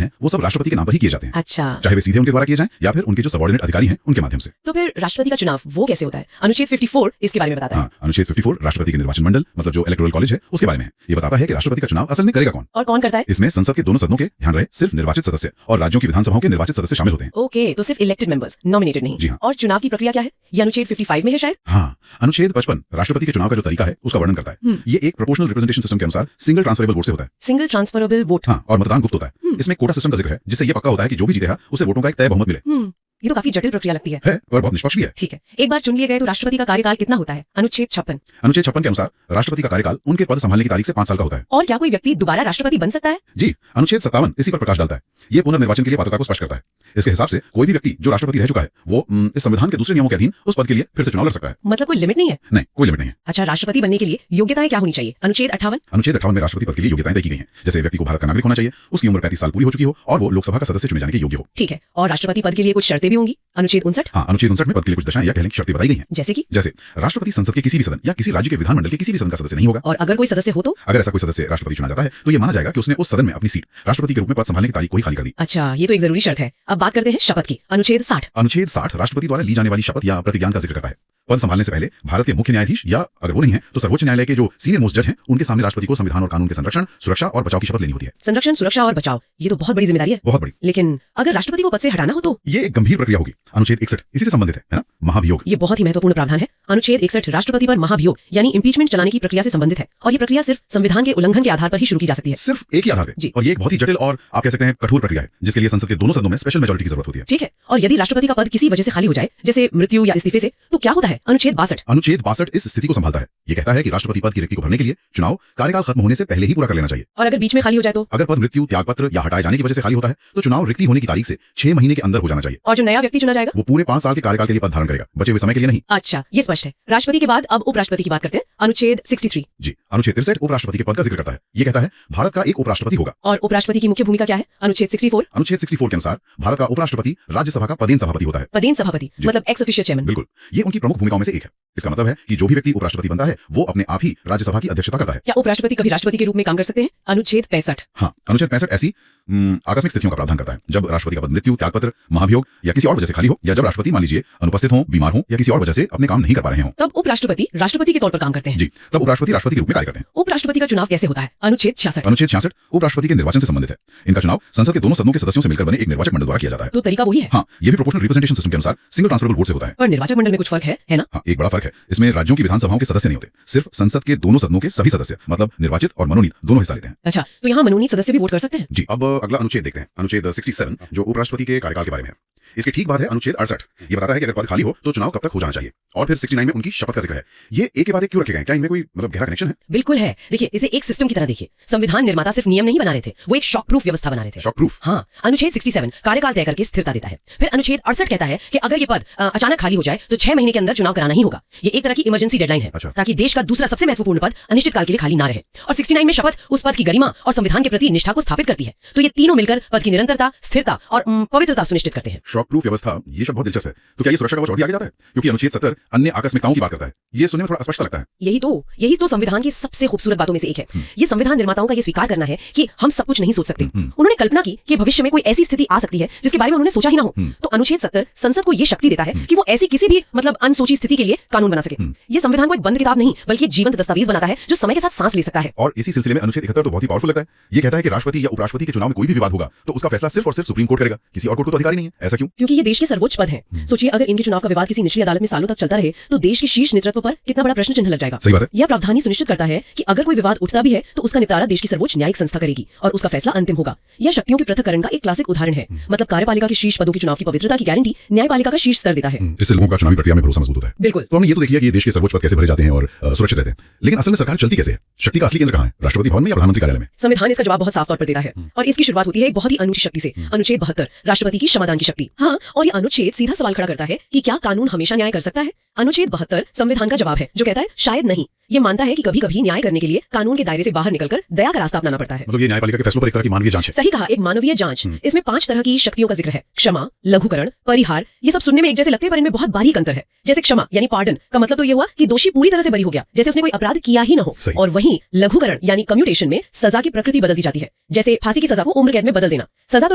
हैं वो सब राष्ट्रपति के नाम पर ही किए जाते हैं। अच्छा, चाहे वे सीधे उनके द्वारा किए जाएं या फिर उनके जो सबऑर्डिनेट अधिकारी हैं उनके माध्यम से। तो फिर राष्ट्रपति का चुनाव वो कैसे होता है? अनुच्छेद 54 इसके बारे में बताता है। अनुच्छेद 54 राष्ट्रपति के निर्वाचन मंडल मतलब जो इलेक्टोरल कॉलेज है उसके बारे में है। ये बताता है कि राष्ट्रपति का चुनाव असल में करेगा कौन और कौन करता है। इसमें संसद के दोनों सदनों के ध्यान रहे सिर्फ निर्वाचित सदस्य और राज्यों की विधानसभाओं के निर्वाचित सदस्य शामिल होते हैं। ओके, तो सिर्फ इलेक्टेड मेंबर्स, नॉमिनेटेड नहीं। जी हाँ। और चुनाव की प्रक्रिया क्या है? ये अनुच्छेद 55 में है शायद। हाँ, अनुच्छेद 55 राष्ट्रपति के चुनाव का जो तरीका है उसका वर्णन करता है। ये एक प्रोपोर्शनल रिप्रेजेंटेशन सिस्टम के अनुसार सिंगल ट्रांसफरेबल वोट से होता है। Single transferable vote. हाँ, और मतदान गुप्त होता है। इसमें कोटा सिस्टम का जिक्र है जिससे ये पक्का होता है कि जो भी जीतेगा उसे वोटों का एक तय बहुमत मिले। ये तो काफी जटिल प्रक्रिया लगती है और बहुत निष्पक्ष भी है। ठीक है, एक बार चुन लिए गए तो राष्ट्रपति का कार्यकाल कितना होता है? अनुच्छेद 56। अनुच्छेद 56 के अनुसार राष्ट्रपति का कार्यकाल उनके पद संभालने की तारीख से 5 साल का होता है। और क्या कोई व्यक्ति दोबारा राष्ट्रपति बन सकता है? जी, अनुच्छेद 57 इसी पर प्रकाश डालता है। ये पुनर्निर्वाचन के लिए पात्रता को स्पष्ट करता है। इसके हिसाब से कोई भी व्यक्ति जो राष्ट्रपति रह चुका है वो इस संविधान के दूसरे नियमों के अधीन उस पद के लिए फिर से चुनाव लड़ सकता है। मतलब कोई लिमिट नहीं है? नहीं, कोई लिमिट नहीं है। अच्छा, राष्ट्रपति बनने के लिए योग्यताएं क्या होनी चाहिए? अनुच्छेद 58। अनुच्छेद 58 में राष्ट्रपति पद के लिए योग्यताएं तय की गई हैं। जैसे व्यक्ति को भारत का नागरिक होना चाहिए, उसकी उम्र 35 साल पूरी हो चुकी हो और वो लोकसभा का सदस्य चुने जाने के योग्य हो। ठीक है, और राष्ट्रपति पद के लिए कुछ शर्तें भी होंगी। अनुच्छेद 59। हाँ, अनुच्छेद 59 में पद के लिए कुछ दशाएं या कह लें कि शर्तें बताई गई हैं। जैसे राष्ट्रपति संसद के किसी भी सदन या किसी राज्य के विधानमंडल के किसी भी सदन का सदस्य नहीं होगा। और अगर कोई सदस्य हो तो? अगर ऐसा कोई सदस्य राष्ट्रपति चुना जाता है तो ये माना जाएगा कि उसने उस सदन में अपनी सीट राष्ट्रपति के रूप में पद संभालने की तारीख को ही खाली कर दी। अच्छा, ये तो एक जरूरी शर्त है। अब बात करते हैं शपथ की। अनुच्छेद 60। अनुच्छेद 60 राष्ट्रपति द्वारा ली जाने वाली शपथ या प्रतिज्ञान का जिक्र करता है। पद संभालने से पहले भारत के मुख्य न्यायाधीश या अगर वो नहीं है तो सर्वोच्च न्यायालय के जो सीनियर मोस्ट जज हैं उनके सामने राष्ट्रपति को संविधान और कानून के संरक्षण, सुरक्षा और बचाव की शपथ लेनी होती है। संरक्षण, सुरक्षा और बचाव, ये तो बहुत बड़ी जिम्मेदारी है। बहुत बड़ी। लेकिन अगर राष्ट्रपति को पद से हटाना हो तो? ये एक गंभीर प्रक्रिया होगी। अनुच्छेद 61 इसी से संबंधित है ना, महाभियोग। ये बहुत ही महत्वपूर्ण प्रावधान है। अनुच्छेद 61 राष्ट्रपति पर महाभियोग यानी इम्पीचमेंट चलाने की प्रक्रिया से संबंधित है और ये प्रक्रिया सिर्फ संविधान के उल्लंघन के आधार पर ही शुरू की जा सकती है। सिर्फ एक ही आधार पे। जी। और ये एक बहुत ही जटिल और आप कह सकते हैं कठोर प्रक्रिया है जिसके लिए संसद के दोनों सदनों में स्पेशल मेजॉरिटी की जरूरत होती है। ठीक है, और यदि राष्ट्रपति का पद किसी वजह से खाली हो जाए जैसे मृत्यु या इस्तीफे से, तो क्या होता है? अनुच्छेद 62। अनुच्छेद 62 इस स्थिति को संभालता है। ये कहता है कि राष्ट्रपति पद की रिक्ति को भरने के लिए चुनाव कार्यकाल खत्म होने से पहले ही पूरा कर लेना चाहिए। और अगर बीच में खाली हो जाए तो? अगर पद मृत्यु, त्यागपत्र या हटाए जाने की वजह से खाली होता है तो चुनाव रिक्ति होने की तारीख से 6 महीने के अंदर हो जाना चाहिए। और जो नया व्यक्ति चुना जाएगा वो पूरे 5 साल के कार्यकाल के लिए पद धारण करेगा, बचे हुए समय के लिए नहीं। अच्छा, ये स्पष्ट है। राष्ट्रपति के बाद अब उपराष्ट्रपति की बात करते हैं। अनुच्छेद 63। जी, अनुच्छेद 63 उपराष्ट्रपति के पद का जिक्र करता है। ये कहता है भारत का एक उपराष्ट्रपति होगा। और उपराष्ट्रपति की मुख्य भूमिका क्या है? अनुच्छेद 64। अनुच्छेद 64 के अनुसार भारत का उपराष्ट्रपति राज्यसभा का पदेन सभापति होता है। पदेन सभापति मतलब एक्स ऑफिशियो चेयरमैन। बिल्कुल, ये उनकी प्रमुख भूमिकाओं में से एक है। इसका मतलब है कि जो भी व्यक्ति उपराष्ट्रपति बनता है वो अपने आप ही राज्यसभा की अध्यक्षता करता है। क्या उपराष्ट्रपति कभी राष्ट्रपति के रूप में काम कर सकते हैं? अनुच्छेद 65। हाँ, अनुच्छेद 65 ऐसी आकस्मिक स्थितियों का प्रावधान करता है जब राष्ट्रपति का पद मृत्यु, त्यागपत्र, महाभियोग या किसी और वजह से खाली हो, या जब राष्ट्रपति मान लीजिए अनुपस्थित हो, बीमार हो या किसी और वजह से अपने काम नहीं कर पा रहे हो, तब उपराष्ट्रपति राष्ट्रपति के तौर पर काम करते हैं। जी, तब उपराष्ट्रपति राष्ट्रपति के रूप में कार्य करते हैं। उपराष्ट्रपति का चुनाव कैसे होता है? अनुच्छेद 66। अनुच्छेद 66 उपराष्ट्रपति के निर्वाचन से संबंधित है। इनका चुनाव संसद के दोनों सदनों के सदस्यों से मिलकर बने एक निर्वाचक मंडल द्वारा किया जाता है। तो तरीका वही है। हाँ, ये भी प्रोपोर्शनल रिप्रेजेंटेशन सिस्टम के अनुसार सिंगल ट्रांसफरेबल वोट से होता है। पर निर्वाचक मंडल में कुछ फर्क है ना? हाँ, एक बड़ा फर्क है। इसमें राज्यों की विधानसभाओं के सदस्य नहीं होते, सिर्फ संसद के दोनों सदनों के सभी सदस्य मतलब निर्वाचित और मनोनीत दोनों हिस्सा लेते हैं। अच्छा, तो यहाँ मनोनीत सदस्य भी वोट कर सकते हैं? जी। अब अगला अनुच्छेद देखते हैं, अनुच्छेद 67 जो उपराष्ट्रपति के कार्यकाल के बारे में है। इसके ठीक बाद है अनुच्छेद 68। ये बताता है कि अगर पद खाली हो तो चुनाव कब तक हो जाना चाहिए। और फिर 69 में उनकी शपथ का जिक्र है। ये एक के बाद एक क्यों रखे गए? क्या इनमें कोई गहरा कनेक्शन है? बिल्कुल है। देखिए, इसे एक सिस्टम की तरह देखिए। संविधान निर्माता सिर्फ नियम नहीं बना रहे थे, वो एक शॉक प्रूफ व्यवस्था बना रहे थे। Shock proof? हाँ। अनुच्छेद 67 कार्यकाल तय करके स्थिरता देता है। फिर अनुच्छेद 68 कहता है कि अगर ये पद अचानक खाली हो जाए तो 6 महीने के अंदर चुनाव कराना ही होगा। ये एक तरह की इमरजेंसी डेडलाइन है। अच्छा। ताकि देश का दूसरा सबसे महत्वपूर्ण पद अनिश्चित काल के लिए खाली ना रहे। और 69 में शपथ उस पद की गरिमा और संविधान के प्रति निष्ठा को स्थापित करती है। तो ये तीनों मिलकर पद की निरंतरता, स्थिरता और पवित्रता सुनिश्चित करते हैं। शॉक प्रूफ व्यवस्था, ये शब्द बहुत दिलचस्प है। तो क्या ये सुरक्षा कवच और भी आगे जाता है? क्योंकि अनुच्छेद 70 अन्य आकस्मिकताओं की बात करता है। ये सुनने में थोड़ा अस्पष्ट लगता है। यही तो संविधान की सबसे खूबसूरत बातों में से एक है। ये संविधान निर्माताओं का ये स्वीकार करना है कि हम सब कुछ नहीं सोच सकते। उन्होंने कल्पना की कि भविष्य में कोई ऐसी स्थिति आ सकती है जिसके बारे में उन्होंने सोचा ही ना हो। तो अनुच्छेद 70 संसद को ये शक्ति देता है कि वो ऐसी किसी भी अनसोची स्थिति के लिए कानून बना सके। ये संविधान को एक बंद किताब नहीं बल्कि एक जीवंत दस्तावेज बनाता है जो समय के साथ सांस ले सकता है। और इसी सिलसिले में अनुच्छेद 71 तो बहुत ही पावरफुल लगता है। ये कहता है कि राष्ट्रपति या उपराष्ट्रपति के चुनाव में कोई भी विवाद होगा तो उसका फैसला सिर्फ और सिर्फ सुप्रीम कोर्ट करेगा, किसी और कोर्ट को तो अधिकार नहीं है। ऐसा क्यों? क्योंकि ये देश के सर्वोच्च पद है। सोचिए, अगर इनके चुनाव का विवाद किसी निचली अदालत में सालों तक चलता रहे तो देश के शीर्ष नेतृत्व पर कितना बड़ा प्रश्न चिन्ह लग जाएगा। सही बात है। यह प्रावधान ही सुनिश्चित करता है कि अगर कोई विवाद उठता भी है तो उसका निपटारा देश की सर्वोच्च न्यायिक संस्था करेगी और उसका फैसला अंतिम होगा। यह शक्तियों के पृथक्करण का एक क्लासिक उदाहरण है। मतलब कार्यपालिका के शीर्ष पदों के चुनाव की पवित्रता की गारंटी न्यायपालिका का शीर्ष स्तर देता है। इससे लोगों का चुनावी प्रक्रिया में भरोसा मजबूत होता है। बिल्कुल। तो हमने ये तो देखिए कि देश के सर्वोच्च पद कैसे भरे जाते हैं और सुरक्षित रहते हैं, लेकिन असल में सरकार चलती कैसे है? शक्ति का असली केंद्र कहाँ है? राष्ट्रपति भवन में या प्रधानमंत्री कार्यालय में? संविधान इसका जवाब बहुत साफ तौर पर देता है और इसकी शुरुआत होती है एक बहुत ही अनूठी शक्ति से, अनुच्छेद 72 राष्ट्रपति की क्षमादान की शक्ति। हाँ, और ये अनुच्छेद सीधा सवाल खड़ा करता है कि क्या कानून हमेशा न्याय कर सकता है? अनुच्छेद 72 संविधान का जवाब है जो कहता है शायद नहीं। ये मानता है कि कभी कभी न्याय करने के लिए कानून के दायरे से बाहर निकलकर दया का रास्ता अपनाना पड़ता है। मतलब ये न्यायपालिका के फैसलों पर एक तरह की मानवीय जांच है। सही कहा, एक मानवीय जांच। इसमें 5 तरह की शक्तियों का जिक्र है। क्षमा, लघुकरण, परिहार। ये सब सुनने में एक जैसे लगते हैं पर इनमें बहुत बारीक अंतर है। जैसे क्षमा यानी पार्डन का मतलब तो ये हुआ कि दोषी पूरी तरह से बरी हो गया, जैसे उसने कोई अपराध किया ही न हो। और वहीं लघुकरण यानी कम्यूटेशन में सजा की प्रकृति बदल दी जाती है, जैसे फांसी की सजा को उम्र कैद में बदल देना। सजा तो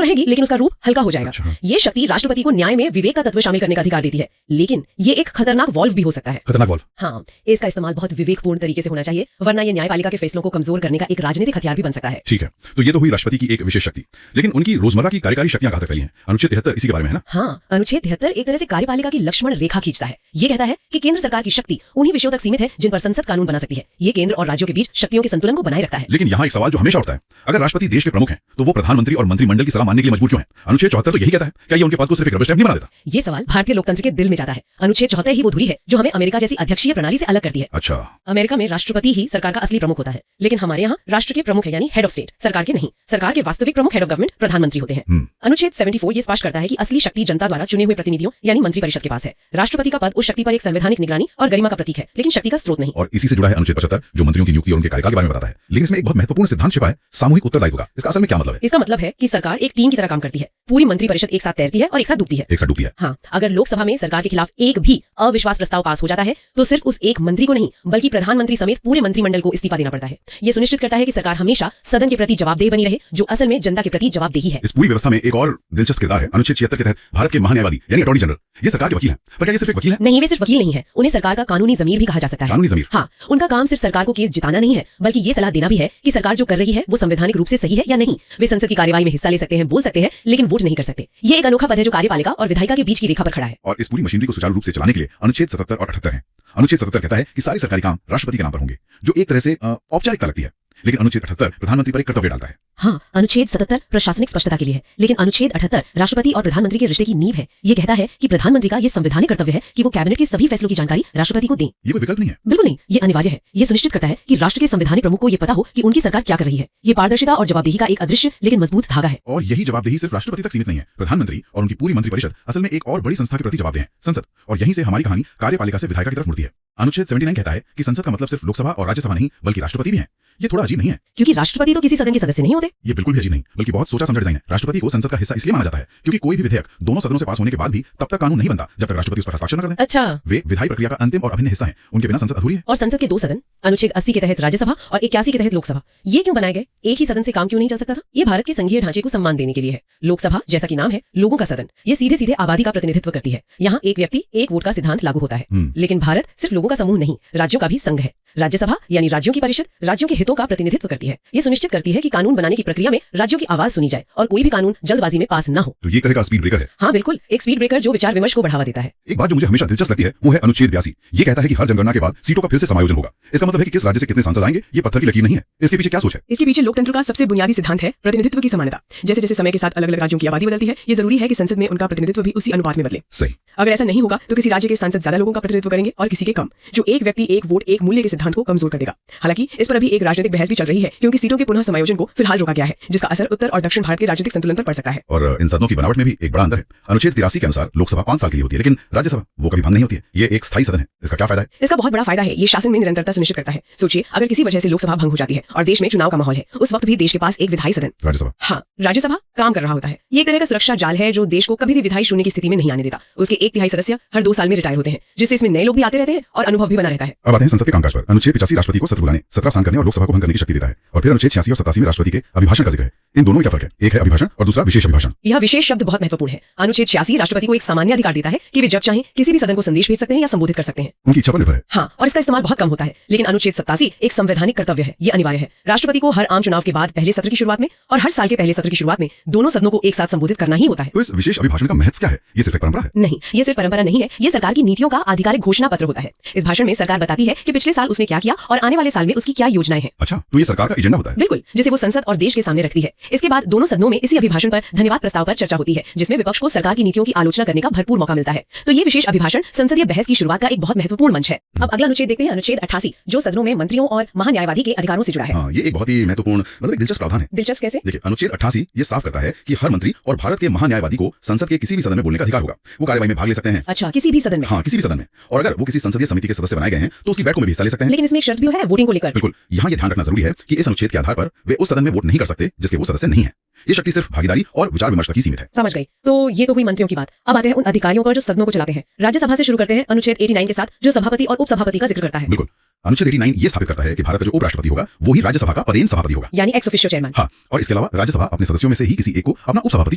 रहेगी लेकिन उसका रूप हल्का हो जाएगा। अच्छा। ये शक्ति राष्ट्रपति को न्याय में विवेक का तत्व शामिल करने का अधिकार देती है, लेकिन ये एक खतरनाक वॉल्व भी हो सकता है। खतरनाक वॉल्व? हाँ, इसका इस्तेमाल बहुत विवेकपूर्ण तरीके से होना चाहिए, वरना ये न्यायपालिका के फैसलों को कमजोर करने का एक राजनीतिक हथियार भी बन सकता है। ठीक है, तो ये तो हुई राष्ट्रपति की एक विशेष शक्ति, लेकिन उनकी रोजमर्रा की कार्यकारी शक्तियां कहां तक फैली हैं? अनुच्छेद 73 इसी के बारे में है ना? हाँ, अनुच्छेद 73 एक तरह से कार्यपालिका की लक्ष्मण रेखा खींचता है। ये कहता है कि केंद्र सरकार की शक्ति उन्हीं विषयों तक सीमित है जिन पर संसद कानून बना सकती है। ये केंद्र और राज्यों के बीच शक्तियों के संतुलन को बनाए रखता है। लेकिन यहाँ एक सवाल जो हमेशा उठता है, अगर राष्ट्रपति देश के प्रमुख हैं तो वो प्रधानमंत्री और मंत्रिमंडल की सलाह मानने के लिए मजबूर क्यों है? अनुच्छेद 74 तो यही कहता है। क्या ये उनके पद को सिर्फ एक रबर स्टैंप नहीं बना देता? ये सवाल भारतीय लोकतंत्र के दिल में जाता है। अनुच्छेद 74 ही वो धुरी है जो हमें अमेरिका जैसी अध्यक्षीय प्रणाली से अलग करती है। अच्छा। अमेरिका में राष्ट्रपति ही सरकार का असली प्रमुख होता है, लेकिन हमारे यहाँ राष्ट्र के प्रमुख है यानी हेड ऑफ स्टेट, सरकार के नहीं। सरकार के वास्तविक प्रमुख हेड ऑफ गवर्नमेंट प्रधानमंत्री होते हैं। अनुच्छेद 74 ये स्पष्ट करता है कि असली शक्ति जनता द्वारा चुने हुए प्रतिनिधियों यानी मंत्रिपरिषद के पास है। राष्ट्रपति का पद उस शक्ति पर एक संवैधानिक निगरानी और गरिमा का प्रतीक है, लेकिन शक्ति का स्रोत नहीं। और इसी से जुड़ा है अनुच्छेद 75 जो मंत्रियों की नियुक्ति और उनके कार्यकाल के बारे में बताता है। लेकिन इसमें एक बहुत महत्वपूर्ण सिद्धांत छिपा है, सामूहिक उत्तरदायित्व का। इसका असल में क्या मतलब है? इसका मतलब है कि सरकार एक टीम की तरह काम करती है। पूरी मंत्रिपरिषद एक साथ तैरती है और एक साथ डूबती है। एक साथ डूबती है। हाँ, अगर लोकसभा में सरकार के खिलाफ एक भी अविश्वास प्रस्ताव पास हो जाता है तो सिर्फ उस एक मंत्री को नहीं बल्कि प्रधानमंत्री समेत पूरे मंत्रिमंडल को इस्तीफा देना पड़ता है। ये सुनिश्चित करता है कि सरकार हमेशा सदन के प्रति जवाबदेह बनी रहे, जो असल में जनता के प्रति जवाबदेही है। इस पूरी व्यवस्था में एक और दिलचस्प किरदार है अनुच्छेद 76 के तहत भारत के महान्यायवादी यानी अटॉर्नी जनरल। ये सरकार के वकील हैं, पर क्या ये सिर्फ एक वकील है? नहीं, वे सिर्फ वकील नहीं है, उन्हें सरकार का कानूनी जमीर भी कहा जा सकता है। कानूनी जमीर? हाँ, उनका काम सिर्फ सरकार को केस जिताना नहीं है बल्कि ये सलाह देना भी है कि सरकार जो कर रही है वो संवैधानिक रूप से सही है या नहीं। वे संसद की कार्यवाही में हिस्सा ले सकते हैं, बोल सकते हैं, लेकिन वोट नहीं कर सकते। ये एक अनोखा पद है जो कार्यपालिका और विधायिका के बीच की रेखा पर खड़ा है। और इस पूरी मशीनरी को सुचारू रूप से चलाने के लिए अनुच्छेद 77 और 78 है। अनुच्छेद 77 कहता है कि सारे सरकारी काम राष्ट्रपति के नाम पर होंगे, जो एक तरह से औपचारिकता लगती है, लेकिन अनुच्छेद 78 प्रधानमंत्री पर एक कर्तव्य डालता है। हाँ, अनुच्छेद 77 प्रशासनिक स्पष्टता के लिए है, लेकिन अनुच्छेद 78 राष्ट्रपति और प्रधानमंत्री के रिश्ते की नींव है। ये कहता है कि प्रधानमंत्री का ये संवैधानिक कर्तव्य है कि वो कैबिनेट के सभी फैसलों की जानकारी राष्ट्रपति को दें। ये कोई विकल्प नहीं है? बिल्कुल नहीं, ये अनिवार्य है। ये सुनिश्चित करता है कि राष्ट्र के संवैधानिक प्रमुख को ये पता हो कि उनकी सरकार क्या कर रही है। ये पारदर्शिता और जवाबदेही का एक अदृश्य लेकिन मजबूत धागा है। और यही जवाबदेही सिर्फ राष्ट्रपति तक सीमित नहीं है। प्रधानमंत्री और उनकी पूरी मंत्रिपरिषद असल में एक और बड़ी संस्था के प्रति जवाबदेह है, संसद। और यहीं से हमारी कहानी कार्यपालिका से विधायिका की तरफ मुड़ती है। अनुच्छेद 79 कहता है कि संसद का मतलब सिर्फ लोकसभा और राज्यसभा नहीं बल्कि राष्ट्रपति भी है। ये थोड़ा अजीब नहीं है? क्योंकि राष्ट्रपति तो किसी सदन के सदस्य नहीं होते। ये बिल्कुल भी अजीब नहीं, बल्कि बहुत सोचा समझा डिजाइन है। राष्ट्रपति को संसद का हिस्सा इसलिए माना जाता है क्योंकि कोई भी विधेयक दोनों सदनों से पास होने के बाद भी तब तक कानून नहीं बनता जब तक राष्ट्रपति उस पर हस्ताक्षर न कर दें। अच्छा, वे विधायी प्रक्रिया का अंतिम और अभिन्न हिस्सा हैं। उनके बिना संसद अधूरी है। और संसद के दो सदन, अनुच्छेद 80 के तहत राज्यसभा और 81 के तहत लोकसभा, ये क्यों बनाए गए? एक ही सदन से काम क्यों नहीं चल सकता था? ये भारत के संघीय ढांचे को सम्मान देने के लिए है। लोकसभा, जैसा कि नाम है, लोगों का सदन, ये सीधे सीधे आबादी का प्रतिनिधित्व करती है। यहाँ एक व्यक्ति एक वोट का सिद्धांत लागू होता है। लेकिन भारत सिर्फ लोगों का समूह नहीं, राज्यों का भी संघ है। राज्यसभा यानी राज्यों की परिषद राज्यों के हितों का प्रतिनिधित्व करती है। ये सुनिश्चित करती है कि कानून बनाने की प्रक्रिया में राज्यों की आवाज सुनी जाए और कोई भी कानून जल्दबाजी में पास न हो। तो ये तरह का स्पीड ब्रेकर है। हाँ बिल्कुल, एक स्पीड ब्रेकर जो विचार विमर्श को बढ़ावा देता है। एक बात जो मुझे हमेशा दिलचस्प लगती है वो है अनुच्छेद 82। ये कहता है कि हर जनगणना के बाद सीटों का फिर से समायोजन होगा। इसका मतलब है कि किस राज्य से कितने सांसद आएंगे ये पत्थर की लकीर नहीं है। इसके पीछे क्या सोच है? इसके पीछे लोकतंत्र का सबसे बुनियादी सिद्धांत है प्रतिनिधित्व की समानता। जैसे जैसे समय के साथ अलग अलग राज्यों की आबादी बदलती है, ये जरूरी है कि संसद में उनका प्रतिनिधित्व भी उसी अनुपात में बदले। सही। अगर ऐसा नहीं होगा तो किसी राज्य के सांसद ज्यादा लोगों का प्रतिनिधित्व करेंगे और किसी के कम, जो एक व्यक्ति एक वोट एक मूल्य के सिद्धांत को कमजोर कर देगा। हालांकि इस पर अभी एक राजनीतिक बहस भी चल रही है क्योंकि सीटों के पुनः समायोजन को फिलहाल रोका गया है, जिसका असर उत्तर और दक्षिण भारत के राजनीतिक संतुलन पर पड़ सकता है। और इन सदनों की बनावट में भी एक बड़ा अंतर है। अनुच्छेद 83 के अनुसार लोकसभा 5 साल के लिए होती है, लेकिन राज्यसभा वो कभी भंग नहीं होती है। ये एक स्थायी सदन है। इसका क्या फायदा है? इसका बहुत बड़ा फायदा है, ये शासन में निरंतरता सुनिश्चित करता है। सोचिए, अगर किसी वजह से लोकसभा भंग हो जाती है और देश में चुनाव का माहौल है, उस वक्त भी देश के पास एक विधायी सदन राज्यसभा, हाँ राज्यसभा काम कर रहा होता है। ये एक तरह का सुरक्षा जाल है जो देश को कभी भी विधायी शून्य की स्थिति में नहीं आने देता। उसके 1/3 सदस्य हर 2 साल में रिटायर होते हैं, जिससे इसमें नए लोग भी आते रहते हैं और अनुभव भी बना रहता है। अब आते हैं संसद के कामकाज पर। अनुच्छेद 85 राष्ट्रपति को सत्र बुलाने, सत्र साइन करने और लोकसभा को भंग करने की शक्ति देता है। और फिर अनुच्छेद 86 और 87 में राष्ट्रपति के अभिभाषण का जिक्र है। इन दोनों में क्या फर्क है? एक है अभिभाषण और दूसरा विशेष अभिभाषण। यह विशेष शब्द बहुत महत्वपूर्ण है। अनुच्छेद 86 राष्ट्रपति को एक सामान्य अधिकार देता है कि वे जब चाहें किसी भी सदन को संदेश भेज सकते हैं या संबोधित कर सकते हैं। उनकी इच्छा पर निर्भर है। हाँ, और इसका इस्तेमाल बहुत कम होता है। लेकिन अनुच्छेद 87 एक संवैधानिक कर्तव्य है, ये अनिवार्य है। राष्ट्रपति को हर आम चुनाव के बाद पहले सत्र की शुरुआत में और हर साल के पहले सत्र की शुरुआत में दोनों सदनों को एक साथ संबोधित करना ही होता है। तो इस विशेष अभिभाषण का महत्व क्या है? ये सिर्फ एक परंपरा है? नहीं, ये सिर्फ परंपरा नहीं है, ये सरकार की नीतियों का आधिकारिक घोषणा पत्र होता है। इस भाषण में सरकार बताती है कि पिछले साल उसने क्या किया और आने वाले साल में उसकी क्या योजनाएं हैं। अच्छा, तो ये सरकार का एजेंडा होता है? बिल्कुल, जिसे वो संसद और देश के सामने रखती है। इसके बाद दोनों सदनों में इसी अभिभाषण पर धन्यवाद प्रस्ताव पर चर्चा होती है, जिसमें विपक्ष को सरकार की नीतियों की आलोचना करने का भरपूर मौका मिलता है। तो ये विशेष अभिभाषण संसदीय बहस की शुरुआत का एक बहुत महत्वपूर्ण मंच है। अब अगला अनुच्छेद देखते हैं, अनुच्छेद 88, जो सदनों में मंत्रियों और महान्यायवादी के अधिकारों से जुड़ा है। हाँ, ये एक बहुत ही महत्वपूर्ण मतलब एक दिलचस्प प्रावधान है। दिलचस्प कैसे? देखिए, अनुच्छेद 88 ये साफ करता है कि हर मंत्री और भारत के महान्यायवादी को संसद के किसी भी सदन में बोलने का अधिकार होगा। वो कार्यवाही में भाग ले सकते हैं। अच्छा, किसी भी सदन में? हाँ, किसी भी सदन में। और अगर वो किसी संसदीय समिति के सदस्य बनाए गए हैं तो उसकी बैठकों में भी हिस्सा ले सकते हैं। लेकिन इसमें एक शर्त भी है, वोटिंग को लेकर। बिल्कुल, यहाँ ये ध्यान रखना जरूरी है कि इस अनुच्छेद के आधार पर वे उस सदन में वोट नहीं कर सकते जिसके वो सदस्य नहीं है। ये शक्ति सिर्फ भागीदारी और विचार विमर्श तक ही सीमित है। समझ गई। तो ये तो हुई मंत्रियों की बात। अब आते हैं उन अधिकारियों पर जो सदनों को चलाते हैं। राज्यसभा से शुरू करते हैं अनुच्छेद 89 के साथ, जो सभापति और उपसभापति का जिक्र करता है। बिल्कुल, अनुच्छेद 89 ये स्थापित करता है कि भारत का जो उपराष्ट्रपति होगा वो ही राज्यसभा का पदेन सभापति होगा, यानी एक्स ऑफिशियो चेयरमैन। हाँ, और इसके अलावा राज्यसभा अपने सदस्यों में से ही किसी एक को अपना उपसभापति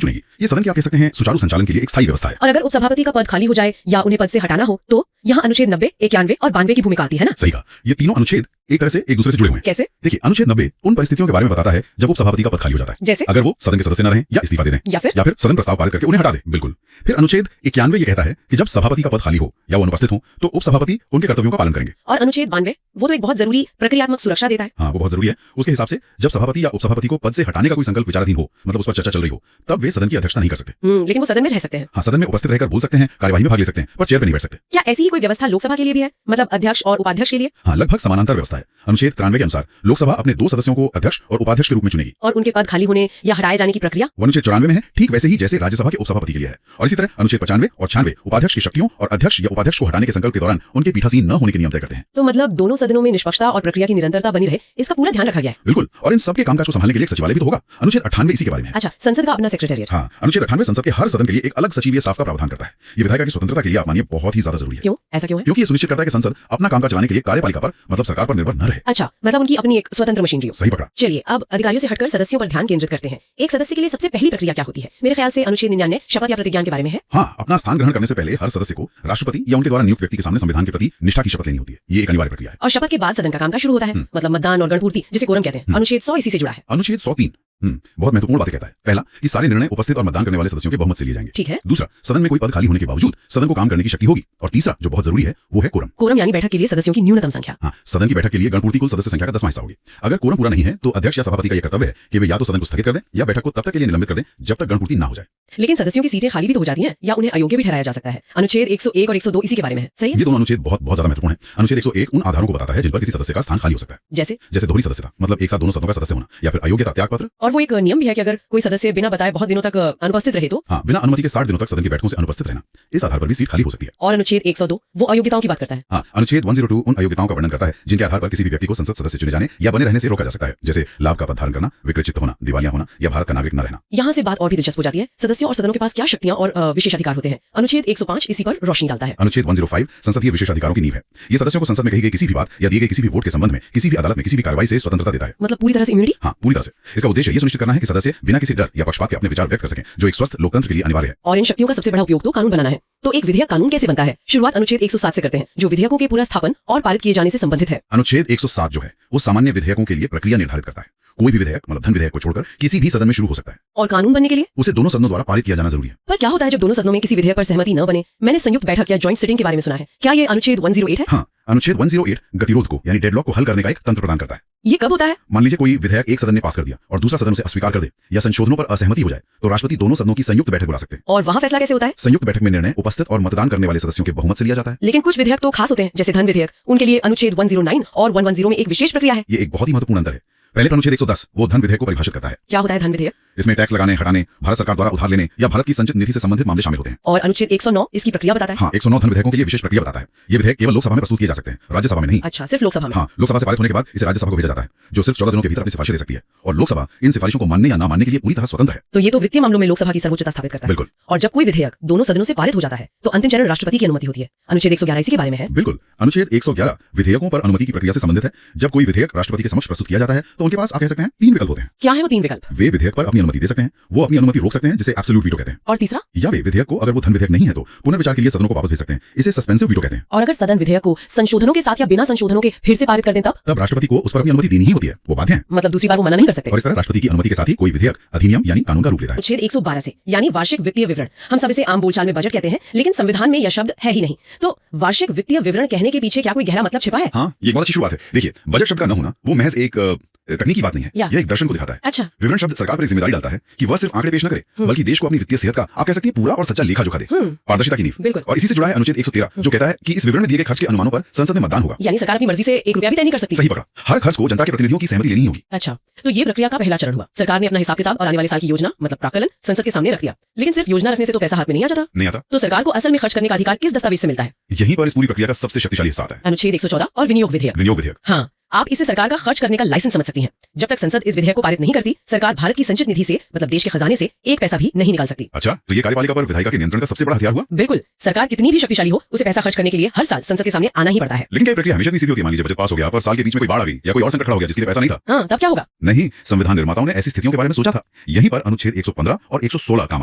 चुनेगी। ये सदन क्या कह सकते हैं, सुचारू संचालन के लिए एक स्थायी व्यवस्था है। और अगर उपसभापति का पद खाली हो जाए या उन्हें पद से हटाना हो तो यहाँ अनुच्छेद 90, 91 और 92 की भूमिका आती है ना? सही कहा। ये तीनों अनुच्छेद एक तरह से एक दूसरे से जुड़े हुए हैं। कैसे? देखिए, अनुच्छेद 90 उन परिस्थितियों के बारे में बताता है जब उपसभापति का पद खाली हो जाता है, जैसे अगर वो सदन के सदस्य न रहें या इस्तीफा दे दें या फिर सदन प्रस्ताव पारित करके उन्हें हटा दे। बिल्कुल। फिर अनुच्छेद 91 ये कहता है कि जब सभापति का पद खाली हो या वो अनुपस्थित हो तो उपसभापति उनके कर्तव्यों का पालन करेंगे। और अनुच्छेद 92 वो तो एक बहुत जरूरी प्रक्रियात्मक सुरक्षा देता है। हाँ, वो बहुत जरूरी है। उसके हिसाब से जब सभापति या उपसभापति को पद से हटाने का कोई संकल्प विचाराधीन हो, मतलब उस पर चर्चा चल रही हो, तब वे सदन की अध्यक्षता नहीं कर सकते। लेकिन वो सदन में रह सकते हैं। हाँ, सदन में उपस्थित रहकर बोल सकते हैं, कार्यवाही में भाग ले सकते हैं, पर चेयर पर नहीं बैठ सकते। क्या ऐसी ही कोई व्यवस्था लोकसभा के लिए भी है, मतलब अध्यक्ष और उपाध्यक्ष के लिए? हाँ, लगभग समानांतर व्यवस्था है। अनुच्छेद 93 के अनुसार लोकसभा अपने 2 सदस्यों को अध्यक्ष और उपाध्यक्ष के रूप में चुनेगी। और उनके पद खाली होने या हटाए जाने की प्रक्रिया अनुच्छेद 94 में है, ठीक वैसे ही जैसे राज्यसभा के उपसभापति के लिए है। और इसी तरह अनुच्छेद 95 और 96 उपाध्यक्ष की शक्तियों और अध्यक्ष या उपाध्यक्ष को हटाने के संकल्प के दौरान उनके पीठासीन न होने के नियम तय करते हैं। तो मतलब दोनों सदनों में निष्पक्षता और प्रक्रिया की निरंतरता बनी रहे, इसका पूरा ध्यान रखा गया है। बिल्कुल, और इन सबके कामकाज को संभालने के लिए एक सचिवालय भी तो होगा। अनुच्छेद 98 इसी के बारे में है। अच्छा, संसद का अपना सेक्रेटेरिएट। हाँ, अनुच्छेद 98 संसद के हर सदन के लिए एक अलग सचिवीय स्टाफ का प्रावधान करता है। ये विधायिका की स्वतंत्रता के लिए आप मानिए बहुत ही ज्यादा जरूरी है। क्यों? ऐसा क्यों है? क्योंकि ये सुनिश्चित करता है कि संसद अपना कामकाज चलाने के लिए कार्यपालिका पर मतलब सरकार पर निर्भर न रहे। अच्छा, मतलब उनकी अपनी एक स्वतंत्र मशीनरी हो। सही पकड़ा। चलिए अब अधिकारियों से हटकर सदस्यों पर ध्यान केंद्रित करते हैं। एक सदस्य के लिए सबसे पहली प्रक्रिया क्या होती है? मेरे ख्याल से अनुच्छेद 99 शपथ या प्रतिज्ञा के बारे में है। हाँ, अपना स्थान ग्रहण करने से पहले हर सदस्य को राष्ट्रपति या उनके द्वारा नियुक्त व्यक्ति के सामने संविधान के प्रति निष्ठा की शपथ लेनी होती है। ये एक अनिवार्य प्रक्रिया है। और शपथ के बाद सदन का कामकाज शुरू होता है, मतलब मतदान और गणपूर्ति, जिसे कोरम कहते हैं। अनुच्छेद 100 इसी से जुड़ा है। अनुच्छेद 103 बहुत महत्वपूर्ण बातें कहता है। पहला, कि सारे निर्णय उपस्थित और मतदान करने वाले सदस्यों के बहुमत से लिए जाएंगे। ठीक है। दूसरा, सदन में कोई पद खाली होने के बावजूद सदन को काम करने की शक्ति होगी। और तीसरा, जो बहुत जरूरी है, वो है कोरम। कोरम यानी बैठक के लिए सदस्यों की न्यूनतम संख्या। हाँ, सदन की बैठक के लिए गणपूर्ति कुल सदस्य संख्या का 10वां हिस्सा होगी। अगर कोरम पूरा नहीं है तो अध्यक्ष या सभापति का यह कर्तव्य है कि वे या तो सदन को स्थगित कर दें या बैठक को तब तक के लिए निलंबित कर दें जब तक गणपूर्ति ना हो जाए। लेकिन सदस्यों की सीटें खाली भी तो हो जाती हैं या उन्हें अयोग्य भी ठहराया जा सकता है। अनुच्छेद 101 और 102 इसी के बारे में है। सही है? ये दोनों अनुच्छेद बहुत ज्यादा महत्वपूर्ण है। अनुच्छेद 101 उन आधारों को बताता है जिन पर किसी सदस्य का स्थान खाली हो सकता है, जैसे दोहरी सदस्यता, मतलब एक साथ दोनों सदनों का सदस्य होना, या फिर अयोग्यता, त्यागपत्र। और वो एक नियम भी है कि अगर कोई सदस्य बिना बताए बहुत दिनों तक अनुपस्थित रहे तो हाँ, बिना अनुमति के 60 दिनों तक सदन की बैठकों से अनुपस्थित रहना, इस आधार पर भी सीट खाली हो सकती है। और अनुच्छेद 102 वो अयोग्यताओं की बात करता है। हाँ, अनुच्छेद 102 उन अयोग्यताओं का वर्णन करता है जिनके आधार पर किसी भी व्यक्ति को संसद सदस्य चुने जाने या बने रहने से रोका जा सकता है, जैसे लाभ का पद धारण करना, विकृत होना, दिवालिया होना या भारत का नागरिक न रहना। यहाँ से बात और भी दिलचस्प हो जाती है, सदस्यों और सदनों के पास क्या शक्तियां और विशेषाधिकार होते हैं। अनुच्छेद 105 इसी पर रोशनी डालता है। अनुच्छेद 105 संसदीय विशेषाधिकारों की नींव है। ये सदस्यों को संसद में कही गई किसी भी बात या दिए गए किसी भी वोट के संबंध में किसी भी अदालत में किसी भी कार्रवाई से स्वतंत्रता देता है। मतलब पूरी तरह से इम्यूनिटी। हाँ, पूरी तरह से। इसका उद्देश्य ये सुनिश्चित करना है कि सदस्य बिना किसी डर या पक्षपात के अपने विचार व्यक्त कर सकें, जो एक स्वस्थ लोकतंत्र के लिए अनिवार्य है। और इन शक्तियों का सबसे बड़ा उपयोग तो कानून बनाना है। तो एक विधेयक कानून कैसे बनता है? शुरुआत अनुच्छेद 107 से करते हैं, जो विधेयकों के पूरा स्थापन और पारित किए जाने से संबंधित है। अनुच्छेद 107 जो है वो सामान्य विधेयकों के लिए प्रक्रिया निर्धारित करता है। कोई भी विधेयक मतलब धन विधेयक को छोड़कर किसी भी सदन में शुरू हो सकता है। और कानून बनने के लिए उसे दोनों सदनों द्वारा पारित किया जाना जरूरी है। पर क्या होता है जब दोनों सदनों में किसी विधेयक पर सहमति न बने? मैंने संयुक्त बैठक या जॉइंट सिटिंग के बारे में सुना है, क्या ये अनुच्छेद 108 है? हाँ, अनुच्छेद 108 गतिरोध को यानी डेडलॉक को हल करने का एक तंत्र प्रदान करता है। ये कब होता है? मान लीजिए कोई विधेयक एक सदन ने पास कर दिया और दूसरा सदन उसे अस्वीकार कर दे या संशोधनों पर असहमति हो जाए, तो राष्ट्रपति दोनों सदनों की संयुक्त बैठक बुला सकते हैं। और वहाँ फैसला कैसे होता है? संयुक्त बैठक में निर्णय उपस्थित और मतदान करने वाले सदस्यों के बहुमत से लिया जाता है। लेकिन कुछ विधेयक तो खास होते हैं, जैसे धन विधेयक, उनके लिए अनुच्छेद 109 और 110 में एक विशेष प्रक्रिया है। ये एक बहुत ही महत्वपूर्ण अंतर है। पहले पर अनुच्छेद 110 वो धन विधेयक को परिभाषित करता है। क्या होता है धन विधेयक? इसमें टैक्स लगाने, हटाने, भारत सरकार द्वारा उधार लेने या भारत की संचित निधि से संबंधित मामले शामिल होते हैं। और अनुच्छेद 109 इसकी प्रक्रिया बताता है। हाँ, 109 धन विधेयकों के लिए विशेष प्रक्रिया बताता है। ये विधेयक केवल लोकसभा में प्रस्तुत किए जा सकते हैं, राज्यसभा में नहीं। अच्छा, सिर्फ लोकसभा में? हाँ, लोकसभा से पारित होने के बाद इसे राज्यसभा को भेजा जाता है, जो सिर्फ 14 दिनों के भीतर अपनी सिफारिशें दे सकती है। और लोकसभा इन सिफारिशों को मानने या ना मानने के लिए पूरी तरह स्वतंत्र है। तो ये तो वित्तीय मामलों में लोकसभा की सर्वोच्चता स्थापित करता है। बिल्कुल। और जब कोई विधेयक दोनों सदनों से पारित हो जाता है तो अंतिम चरण राष्ट्रपति की अनुमति होती है। अनुच्छेद 111 इसी के बारे में है। बिल्कुल। अनुच्छेद 111 विधेयकों पर अनुमति की प्रक्रिया से संबंधित है। जब कोई विधेयक राष्ट्रपति के समक्ष प्रस्तुत किया जाता है तो उनके पास आप कह सकते हैं 3 विकल्प होते हैं। क्या है वो 3 विकल्प? वे विधेयक पर अपनी अनुमति दे सकते हैं, वो अपनी अनुमति रोक सकते हैं जिसे एब्सोल्यूट वीटो कहते हैं। और तीसरा? या वे विधेयक को अगर वो धन विधेयक नहीं है तो पुनर्विचार के लिए सदनों को वापस भेज सकते हैं, इसे सस्पेंसिव वीटो कहते हैं। और अगर सदन विधेयक को संशोधनों के साथ या बिना संशोधनों के फिर से पारित कर दें तब राष्ट्रपति को उस पर अपनी अनुमति देनी ही होती है, वो बाध्य है। मतलब दूसरी बार वो मना नहीं कर सकते। और इस तरह राष्ट्रपति की अनुमति के साथ ही कोई विधेयक अधिनियम यानी कानून का रूप लेता है। अनुच्छेद 112 से यानी वार्षिक वित्तीय विवरण, हम सब इसे आम बोलचाल में बजट कहते हैं, लेकिन संविधान में यह शब्द है ही नहीं। तो वार्षिक वित्तीय विवरण कहने के पीछे क्या कोई गहरा मतलब छिपा है? हाँ, ये बहुत अच्छी शुरुआत है। देखिए, बजट शब्द का न होना वो महज एक तकनीकी बात नहीं है, यह एक दर्शन को दिखाता है। अच्छा। विवरण शब्द सरकार पर एक जिम्मेदारी डालता है कि वह सिर्फ आंकड़े पेश न करे, बल्कि देश को अपनी वित्तीय सेहत का आप कह सकती हैं पूरा और सच्चा लेखा जोखा दे, पारदर्शिता की नींव। बिल्कुल। और इसी से जुड़ा है अनुच्छेद 113 जो कहता है कि इस विवरण में दिए गए खर्च के अनुमानों पर संसद में मतदान होगा। यानी सरकार अपनी मर्जी से 1 रुपया भी तय नहीं कर सकती। सही पकड़ा। हर खर्च को जनता के प्रतिनिधियों की सहमति लेनी होगी। अच्छा, तो ये प्रक्रिया का पहला चरण हुआ। सरकार ने अपना हिसाब किताब और आने वाले साल की योजना मतलब प्राक्कलन संसद के सामने रख दिया। लेकिन सिर्फ योजना रखने से तो पैसा हाथ में नहीं आ जाता। नहीं आता। तो सरकार को असल में खर्च करने का अधिकार किस दस्तावेज से मिलता है? यहीं पर इस पूरी प्रक्रिया का सबसे शक्तिशाली हिस्सा आता है। अनुच्छेद 114 और विनियोग विधेयक। विनियोग विधेयक। हाँ, आप इसे सरकार का खर्च करने का लाइसेंस समझ सकती हैं। जब तक संसद इस विधेयक को पारित नहीं करती, सरकार भारत की संचित निधि से मतलब देश के खजाने से एक पैसा भी नहीं निकाल सकती। अच्छा, तो ये कार्यपालिका पर विधायिका के नियंत्रण का सबसे बड़ा हथियार हुआ। बिल्कुल। सरकार कितनी भी शक्तिशाली हो, उसे पैसा खर्च करने के लिए हर साल संसद के सामने आना ही पड़ता है। लेकिन क्या प्रक्रिया हमेशा इतनी सीधी होती है? मान लीजिए बजट पास हो गया पर साल के बीच में कोई बाढ़ आ गई या कोई और संकट खड़ा हो गया जिसके लिए पैसा नहीं था। हाँ, तब क्या होगा? नहीं, संविधान निर्माताओं ने ऐसी स्थितियों के बारे में सोचा था। यहीं पर अनुच्छेद 115 और 116 काम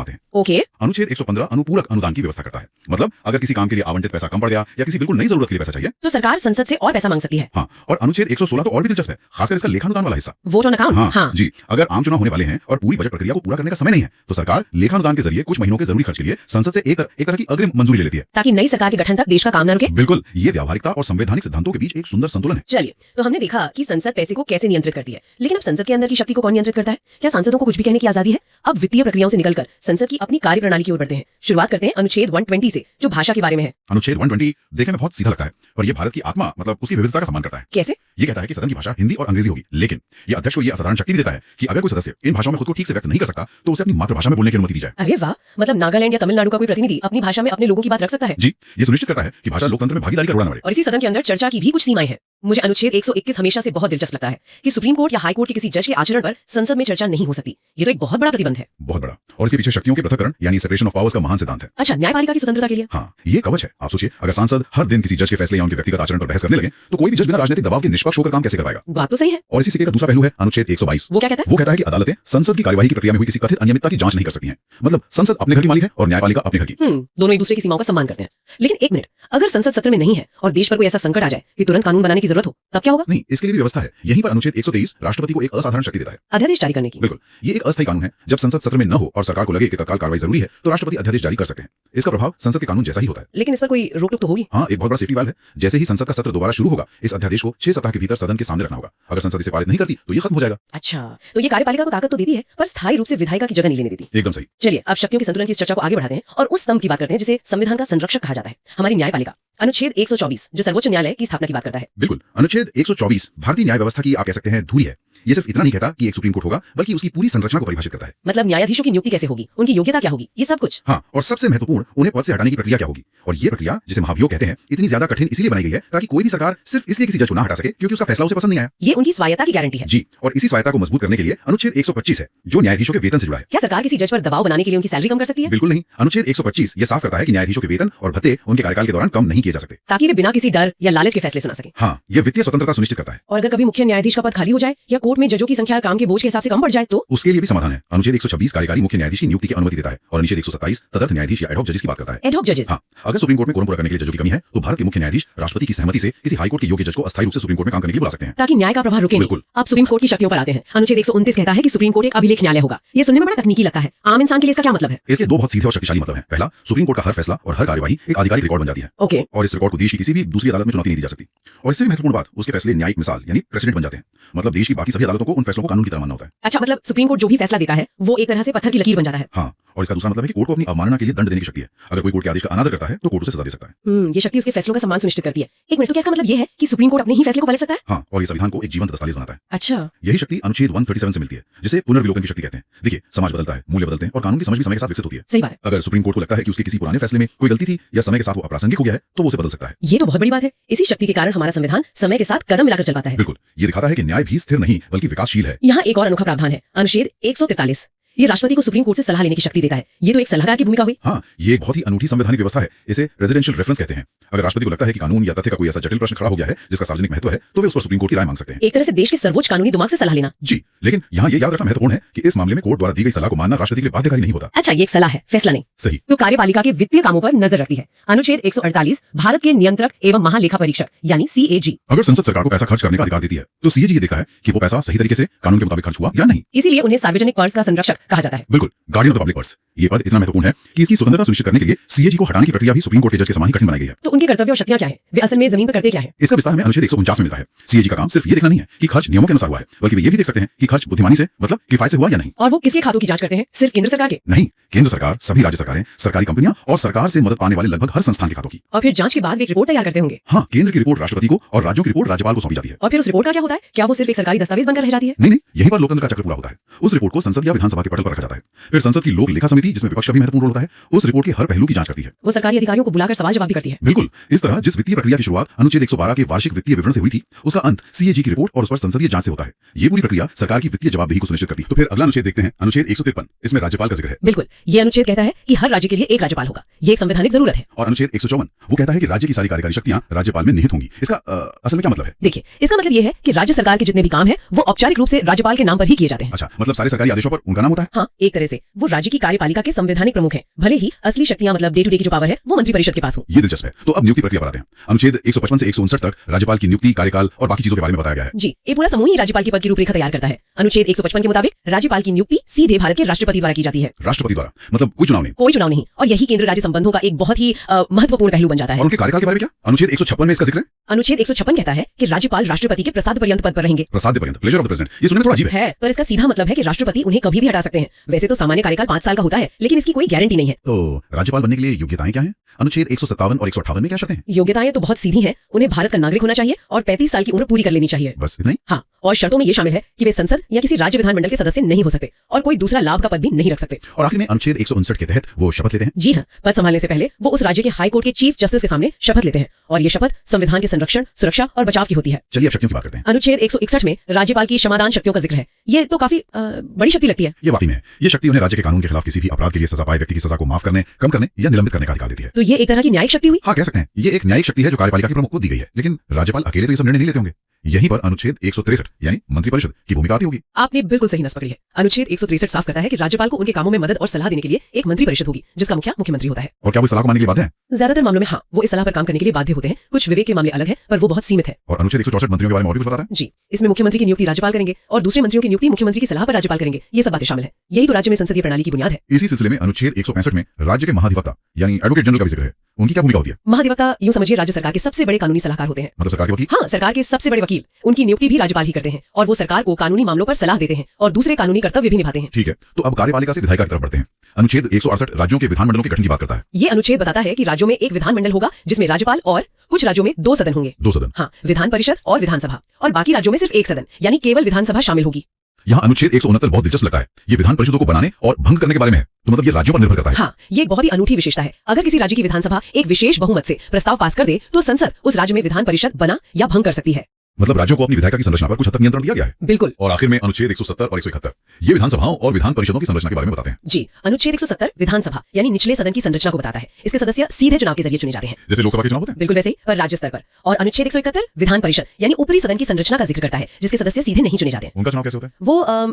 आते हैं। ओके। अनुच्छेद 115 अनुपूरक अनुदान की व्यवस्था करता है। मतलब अगर किसी काम के लिए आवंटित पैसा कम पड़ गया या किसी बिल्कुल नई जरूरत के लिए पैसा चाहिए तो सरकार संसद से और पैसा मांग सकती है। हाँ, और अनुच्छेद 116 तो और भी दिलचस्प है, खासकर इसका लेखानुदान वाला हिस्सा। Vote on account. हाँ, जी। अगर आम चुनाव होने वाले हैं और पूरी बजट प्रक्रिया को पूरा करने का समय नहीं है तो सरकार लेखानुदान के जरिए कुछ महीनों के जरूरी खर्च के लिए संसद से एक तरह की अग्रिम मंजूरी ले लेती है, ताकि नई सरकार के गठन तक देश का काम न रुके। बिल्कुल। ये व्यावहारिकता और संवैधानिक सिद्धांतों के बीच एक सुंदर संतुलन है। चलिए, तो हमने देखा कि संसद पैसे को कैसे नियंत्रित करती है, लेकिन अब संसद के अंदर की शक्ति को कौन नियंत्रित करता है? क्या सांसदों को कुछ भी कहने की आजादी है? अब वित्तीय प्रक्रियाओं से निकलकर संसद की अपनी कार्यप्रणाली की ओर बढ़ते हैं। शुरुआत करते हैं अनुच्छेद 120 से, जो भाषा के बारे में है। अनुच्छेद 120 देखने में बहुत सीधा लगता है, पर यह भारत की आत्मा मतलब उसकी विविधता का सम्मान करता है। कैसे? ये कहता है कि सदन की भाषा हिंदी और अंग्रेजी होगी, लेकिन यह अध्यक्ष को यह असाधारण शक्ति भी देता है कि अगर कोई सदस्य इन भाषाओं में खुद को ठीक से व्यक्त नहीं कर सकता तो उसे अपनी मातृभाषा में बोलने की अनुमति दी जाए। अरे वाह, मतलब नागालैंड या तमिलनाडु का कोई प्रतिनिधि अपनी भाषा में अपने लोगों की बात रख सकता है। जी, ये सुनिश्चित करता है कि भाषा लोकतंत्र में भागीदारी का रोड़ा न बढ़े। और इसी सदन के अंदर चर्चा की भी कुछ सीमाएं हैं। मुझे अनुच्छेद 121 हमेशा से बहुत दिलचस्प लगता है कि सुप्रीम कोर्ट या हाई कोर्ट के किसी जज के आचरण पर संसद में चर्चा नहीं हो सकती। ये तो एक बहुत बड़ा प्रतिबंध है। बहुत बड़ा। और इसके पीछे शक्तियों के पृथक्करण यानी सेपरेशन ऑफ पावर्स का महान सिद्धांत है। अच्छा, न्यायपालिका की स्वतंत्रता के लिए? हाँ, ये कवच है। आप सोचिए, अगर सांसद हर दिन किसी जज के फैसले या उनके व्यक्तिगत आचरण पर बहस करने लगे तो कोई भी जज बिना राजनीतिक दबाव के निष्पक्ष होकर काम कैसे कर पाएगा? बात तो सही है। और इसी सिक्के का दूसरा पहलू है अनुच्छेद 122। वो क्या कहता है? वो कहता है कि अदालतें संसद की कार्यवाही की प्रक्रिया में हुई किसी कथित अनियमितता की जांच नहीं कर सकती हैं। मतलब संसद अपने घर की मालिक है और न्यायपालिका अपने घर की। दोनों एक दूसरे की सीमाओं का सम्मान करते हैं। लेकिन एक मिनट, अगर संसद सत्र में नहीं है और देश पर कोई ऐसा संकट आ जाए कि तुरंत कानून बनाने की जरूरत हो, तब क्या होगा? नहीं, इसके लिए भी व्यवस्था है। यहीं पर अनुच्छेद 123 राष्ट्रपति को एक असाधारण शक्ति देता है, अध्यादेश जारी करने की। बिल्कुल। ये एक अस्थायी कानून है। जब संसद सत्र में न हो और सरकार को लगे कि तत्काल कार्रवाई जरूरी है तो राष्ट्रपति अध्यादेश जारी कर सकते हैं। इसका प्रभाव संसद के कानून जैसा ही होता है। लेकिन इस पर कोई रोक टोक तो होगी? हाँ, एक बहुत बड़ा सेफ्टी वाल्व है। जैसे ही संसद का सत्र दोबारा शुरू होगा, इस अध्यादेश को 6 सप्ताह के भीतर सदन के सामने रखना होगा। अगर संसद इसे पारित नहीं करती तो ये खत्म हो जाएगा। अच्छा, तो ये कार्यपालिका को ताकत तो देती है पर स्थायी रूप से विधायिका की जगह नहीं लेने देती। एकदम सही। चलिए, अब शक्तियों के संतुलन की इस चर्चा को आगे बढ़ाते हैं और उस स्तंभ की बात करते हैं जिसे संविधान का संरक्षक कहा जाता है, हमारी न्यायपालिका। अनुच्छेद 124 जो सर्वोच्च न्यायालय की स्थापना की बात करता है। बिल्कुल। अनुच्छेद 124 भारतीय न्याय व्यवस्था की आप कह सकते हैं धुरी है। ये सिर्फ इतना नहीं कहता कि एक सुप्रीम कोर्ट होगा, बल्कि उसकी पूरी संरचना को परिभाषित करता है। मतलब न्यायाधीशों की नियुक्ति कैसे होगी, उनकी योग्यता क्या होगी, ये सब कुछ। हाँ, और सबसे महत्वपूर्ण, उन्हें पद से हटाने की प्रक्रिया क्या होगी। और ये प्रक्रिया, जिसे महाभियोग कहते हैं, इतनी ज्यादा कठिन इसलिए बनाई गई है ताकि कोई भी सरकार सिर्फ इसलिए किसी जज को ना हटा सके क्योंकि उसका फैसला उसे पसंद नहीं आया। ये उनकी स्वायत्ता की गारंटी है। जी, और इसी स्वायत्ता को मजबूत करने के लिए अनुच्छेद 125 है, जो न्यायाधीशों के वेतन से जुड़ा है। क्या सरकार किसी जज पर दबाव बनाने के लिए उनकी सैलरी कम कर सकती है? बिल्कुल नहीं। अनुच्छेद 125 ये साफ करता है कि न्यायाधीशों के वेतन और भत्ते उनके कार्यकाल के दौरान कम नहीं किए जा सकते, ताकि वे बिना किसी डर या लालच के फैसले सुना सके। हाँ, ये वित्तीय स्वतंत्रता सुनिश्चित करता है। और अगर कभी मुख्य न्यायाधीश का पद खाली हो जाए या कोर्ट में जजों की संख्या काम के बोझ के हिसाब से कम बढ़ जाए तो उसके लिए भी समाधान है। अनुच्छेद 126 कार्यकारी मुख्य न्यायाधीश की नियुक्ति की अनुमति देता है और अनुच्छेद 127 तदर्थ न्यायाधीश या एडहॉक जजेस की बात करता है। एडहॉक जजेस। हाँ, अगर सुप्रीम कोर्ट में कोरम पूरा करने के लिए जजों की कमी है तो भारत के मुख्य न्यायाधीश राष्ट्रपति की सहमति से किसी हाईकोर्ट के योग्य जज को अस्थायी रूप से सुप्रीम कोर्ट में काम करने के लिए बुला सकते हैं, ताकि न्याय का प्रभाव रुके नहीं। बिल्कुल। अब सुप्रीम कोर्ट की शक्तियों पर आते हैं। अनुच्छेद 129 कहता है कि सुप्रीम कोर्ट एक अभिलेख न्यायालय होगा। ये सुनने में बड़ा तकनीकी लगता है, आम इंसान के लिए इसका क्या मतलब है? इसके दो बहुत सीधे और शक्तिशाली मतलब हैं। पहला, सुप्रीम कोर्ट का हर फैसला और हर कार्यवाही एक आधिकारिक रिकॉर्ड बन जाती है। ओके। और इस रिकॉर्ड को देश की किसी भी दूसरी अदालत में चुनौती नहीं दी जा सकती। और इससे भी महत्वपूर्ण बात, उसके फैसले न्यायिक मिसाल यानी प्रेसिडेंट बन जाते हैं। मतलब देश की बाकी सभी अदालतों को उन फैसलों को कानून की तरह मानना होता है। अच्छा, मतलब सुप्रीम कोर्ट जो भी फैसला देता है वो एक तरह से पत्थर की लकीर बन जाता है। हाँ, और इसका दूसरा मतलब है कि कोर्ट को अपनी अवमानना के लिए दंड देने की शक्ति है। अगर कोई कोर्ट के आदेश का अनादर करता है तो कोर्ट उसे सजा दे सकता है। ये शक्ति उसके फैसलों का सम्मान सुनिश्चित करती है। एक मिनट, तो क्या इसका मतलब ये है कि सुप्रीम कोर्ट अपने ही फैसले को पलट सकता है? हाँ, और ये संविधान को एक जीवंत दस्तावेज बनाता है। अच्छा, यही शक्ति अनुच्छेद 137 से मिलती है, जिसे पुनर्विलोकन की शक्ति कहते हैं। देखिए, समाज बदलता है, मूल्य बदलते हैं और कानून की समझ भी समय के साथ विकसित होती है। सही बात है। अगर सुप्रीम कोर्ट को लगता है कि उसके किसी पुराने फैसले में कोई गलती थी या समय के साथ वो अप्रासंगिक हो गया है तो वो उसे बदल सकता है। ये तो बहुत बड़ी बात है। इसी शक्ति के कारण हमारा संविधान समय के साथ कदम मिलाकर चल पाता है। बिल्कुल, ये दिखाता है कि न्याय भी स्थिर नहीं बल्कि विकासशील है। यहाँ एक और अनोखा प्रावधान है, अनुच्छेद 143। ये राष्ट्रपति को सुप्रीम कोर्ट से सलाह लेने की शक्ति देता है। ये तो एक सलाहकार की भूमिका हुई। हाँ, ये एक बहुत ही अनूठी संवैधानिक व्यवस्था है। इसे रेजिडेंशियल रेफरेंस कहते हैं। अगर राष्ट्रपति को लगता है कि कानून या तथ्य का कोई ऐसा जटिल प्रश्न खड़ा हो गया है जिसका सार्वजनिक महत्व है तो वे उस पर सुप्रीम कोर्ट की राय मांग सकते हैं। एक तरह से देश के सर्वोच्च कानूनी दिमाग से सलाह लेना। जी, लेकिन यहाँ ये याद रखना महत्वपूर्ण है कि इस मामले में कोर्ट द्वारा दी गई सलाह को मानना राष्ट्रपति के लिए बाध्यकारी नहीं होता। अच्छा, ये एक सलाह है, फैसला नहीं। सही। तो कार्यपालिका के वित्तीय कामों पर नजर रखती है। अनुच्छेद 148 भारत के नियंत्रक एवं महालेखा परीक्षक यानी CAG। अगर संसद सरकार को पैसा खर्च करने का अधिकार देती है तो CAG ये देखता है कि वो पैसा सही तरीके से कानून के मुताबिक खर्च हुआ या नहीं। इसीलिए उन्हें सार्वजनिक पर्स का संरक्षक कहा जाता है। बिल्कुल, guardian of the public purse. ये पद इतना महत्वपूर्ण है कि इसकी स्वतंत्रता सुनिश्चित करने के लिए CAG को हटाने की प्रक्रिया भी सुप्रीम कोर्ट के जज के समान ही कठिन बनाई गई है। तो उनके कर्तव्य और शक्तियां क्या हैं? वे असल में जमीन पर करते क्या हैं? इसका विस्तार हमें अनुच्छेद 149 में मिलता है। CAG का काम सिर्फ ये देखना नहीं है कि खर्च नियमों के अनुसार हुआ है, बल्कि वे ये भी देख सकते हैं कि खर्च बुद्धिमानी से मतलब किफायत से हुआ या नहीं। और वो किसके खातों की जांच करते हैं? सिर्फ केंद्र सरकार के? नहीं, केंद्र सरकार, सभी राज्य सरकारें, सरकारी कंपनियां और सरकार से मदद पाने वाले लगभग हर संस्थान के खातों की। और फिर जांच के बाद वे एक रिपोर्ट तैयार करते होंगे। हाँ, केंद्र की रिपोर्ट राष्ट्रपति को और राज्यों की रिपोर्ट राज्यपाल को सौंपी जाती है। और फिर उस रिपोर्ट का क्या होता है? क्या वो सिर्फ एक सरकारी दस्तावेज बनकर रह जाती है? नहीं, यहीं पर लोकतंत्र का चक्र पूरा होता है। उस रिपोर्ट को संसद या विधानसभा के पटल पर रखा जाता है। फिर संसद की लोक लेखा समिति, जिसमें विपक्ष का भी महत्वपूर्ण रोल होता है, उस रिपोर्ट के हर पहलू की जांच करती है। वो सरकारी अधिकारियों को बुलाकर सवाल जवाब भी करती है। बिल्कुल, इस तरह जिस वित्तीय प्रक्रिया की शुरुआत अनुच्छेद 112 के वार्षिक वित्तीय विवरण से हुई थी, उसका अंत CAG की रिपोर्ट और उस पर संसदीय जांच से होता है। ये पूरी प्रक्रिया सरकार की वित्तीय जवाबदेही को सुनिश्चित करती है। तो फिर अगला अनुच्छेद देखते हैं, अनुच्छेद 153। इसमें राज्यपाल का जिक्र है। बिल्कुल, ये अनुच्छेद कहता है कि हर राज्य के लिए एक राज्यपाल होगा। ये एक संवैधानिक जरूरत है। और अनुच्छेद 154 वो कहता है कि राज्य की सारी कार्यकारी शक्तियां राज्यपाल में निहित होंगी। इसका असल में क्या मतलब है? देखिए, इसका मतलब ये है कि राज्य सरकार के जितने भी काम है वो औपचारिक रूप से राज्यपाल के नाम पर ही किए जाते हैं। अच्छा, मतलब सारे सरकारी आदेशों पर उनका नाम होता है? हाँ, एक तरह से वो राज्य की कार्यपालिका के संवैधानिक प्रमुख हैं, भले ही असली शक्तियां मतलब डे टू डे की जो पावर है वो मंत्रिपरिषद के पास हो। ये दिलचस्प है। तो अब नियुक्ति प्रक्रिया पर आते हैं। अनुच्छेद 155 से 159 तक राज्यपाल की नियुक्ति, कार्यकाल और बाकी चीजों के बारे में बताया गया है। जी, ये पूरा समूह ही राज्यपाल की पद की रूपरेखा तैयार करता है। अनुच्छेद 155 के मुताबिक राज्यपाल की नियुक्ति सीधे भारत के राष्ट्रपति द्वारा की जाती है। राष्ट्रपति द्वारा मतलब कोई चुनाव नहीं? कोई चुनाव नहीं। और यही केंद्र राज्य संबंधों का एक बहुत ही महत्वपूर्ण पहलू बन जाता है। और उनके कार्यकाल के बारे में क्या? अनुच्छेद 156 में इसका जिक्र है। अनुच्छेद 156 कहता है कि राज्यपाल राष्ट्रपति के प्रसाद पर्यंत पद पर रहेंगे। प्रसाद पर्यंत, प्लेजर ऑफ द प्रेसिडेंट। ये सुनने में थोड़ा अजीब है। पर इसका सीधा मतलब है कि राष्ट्रपति उन्हें कभी भी हटा सकते हैं। वैसे तो सामान्य कार्यकाल 5 साल का होता है, लेकिन इसकी कोई गारंटी नहीं है। तो राज्यपाल बनने के लिए योग्यताएं क्या हैं? अनुच्छेद 157 और 158 में क्या शर्तें हैं? योग्यताएं तो बहुत सीधी हैं। उन्हें भारत का नागरिक होना चाहिए और 35 साल की उम्र पूरी कर लेनी चाहिए। बस इतना ही? हाँ, और शर्तों में ये शामिल है कि वे संसद या किसी राज्य विधानमंडल के सदस्य नहीं हो सकते और कोई दूसरा लाभ का पद भी नहीं रख सकते। और आखिर में अनुच्छेद 159 के तहत वो शपथ लेते हैं। जी हाँ, पद संभालने से पहले वो उस राज्य के हाई कोर्ट के चीफ जस्टिस के सामने शपथ लेते हैं और ये शपथ संविधान के संरक्षण, सुरक्षा और बचाव की होती है। चलिए अब शक्तियों की बात करते हैं। अनुच्छेद 161 में राज्यपाल की क्षमादान शक्तियों का जिक्र है। ये तो काफी बड़ी शक्ति लगती है। ये वाकई में है। ये शक्ति उन्हें राज्य के कानून के खिलाफ किसी भी अपराध के लिए सजा पाए व्यक्ति की सजा को माफ करने, कम करने या निलंबित करने का अधिकार देती है। तो ये एक तरह की न्यायिक शक्ति हुई। हाँ, कह सकते हैं। ये एक न्यायिक शक्ति है जो कार्यपालिका के प्रमुख को दी गई है, लेकिन राज्यपाल अकेले तो ये सब निर्णय नहीं लेते होंगे। यहीं पर अनुच्छेद 163 यानी मंत्रिपरिषद की भूमिका आती होगी। आपने बिल्कुल सही नस पकड़ी है। अनुच्छेद 163 साफ करता है कि राज्यपाल को उनके कामों में मदद और सलाह देने के लिए एक मंत्रिपरिषद होगी जिसका मुखिया मुख्यमंत्री होता है। और क्या वो सलाह को मानने के लिए बाध्य है? ज्यादातर मामलों में हाँ, वो इस सलाह पर काम करने के लिए बाध्य होते हैं। कुछ विवेक के मामले अलग है, पर वो बहुत सीमित है। और अनुच्छेद 164 मंत्रियों के बारे में और भी कुछ बताता है? जी, इसमें मुख्यमंत्री की नियुक्ति राज्यपाल करेंगे और दूसरे मंत्रियों की नियुक्ति मुख्यमंत्री की सलाह पर राज्यपाल करेंगे। ये सब बातें शामिल है। यही तो राज्य में संसदीय प्रणाली की बुनियाद है। इसी सिलसिले में अनुच्छेद 165 में राज्य के महाधिवक्ता यानी एडवोकेट जनरल का भी जिक्र है। उनकी क्या भूमिका होती है? महाधिवक्ता यूं समझिए राज्य सरकार के सबसे बड़े कानूनी सलाहकार होते हैं। मतलब सरकार के वकील? हाँ, सरकार के सबसे बड़े वकील। उनकी नियुक्ति भी राज्यपाल ही करते हैं और वो सरकार को कानूनी मामलों पर सलाह देते हैं और दूसरे कानूनी कर्तव्य भी निभाते हैं। ठीक है, तो अब कार्यपालिका से विधायिका की तरफ बढ़ते हैं। अनुच्छेद 168 राज्यों के विधानमंडलों के गठन की बात करता है। ये अनुच्छेद बताता है कि राज्यों में एक विधानमंडल होगा जिसमें राज्यपाल और कुछ राज्यों में 2 सदन होंगे। 2 सदन? हाँ, विधान परिषद और विधानसभा, और बाकी राज्यों में सिर्फ 1 सदन यानी केवल विधानसभा शामिल होगी। यहाँ अनुच्छेद 169 बहुत दिलचस्प लगता है। ये विधान परिषदों को बनाने और भंग करने के बारे में है, तो मतलब ये राज्यों पर निर्भर करता है। हाँ, ये एक बहुत ही अनूठी विशेषता है। अगर किसी राज्य की विधानसभा एक विशेष बहुमत से प्रस्ताव पास कर दे तो संसद उस राज्य में विधान परिषद बना या भंग कर सकती है। मतलब राज्यों को अपनी विधायिका की संरचना पर कुछ हद तक नियंत्रण दिया गया है। बिल्कुल। और आखिर में अनुच्छेद 170 और 171 ये विधानसभाओं और विधान परिषदों की संरचना के बारे में बताते हैं। जी, अनुच्छेद 170 विधानसभा यानी निचले सदन की संरचना को बताता है। इसके सदस्य सीधे चुनाव के जरिए चुने जाते हैं, जैसे लोकसभा के चुनाव होते हैं। बिल्कुल वैसे ही, पर राज्य स्तर पर। और अनुच्छेद 171 विधान परिषद यानी ऊपरी सदन की संरचना का जिक्र करता है, जिसके सदस्य सीधे नहीं चुने जाते हैं। उनका चुनाव कैसे होता है?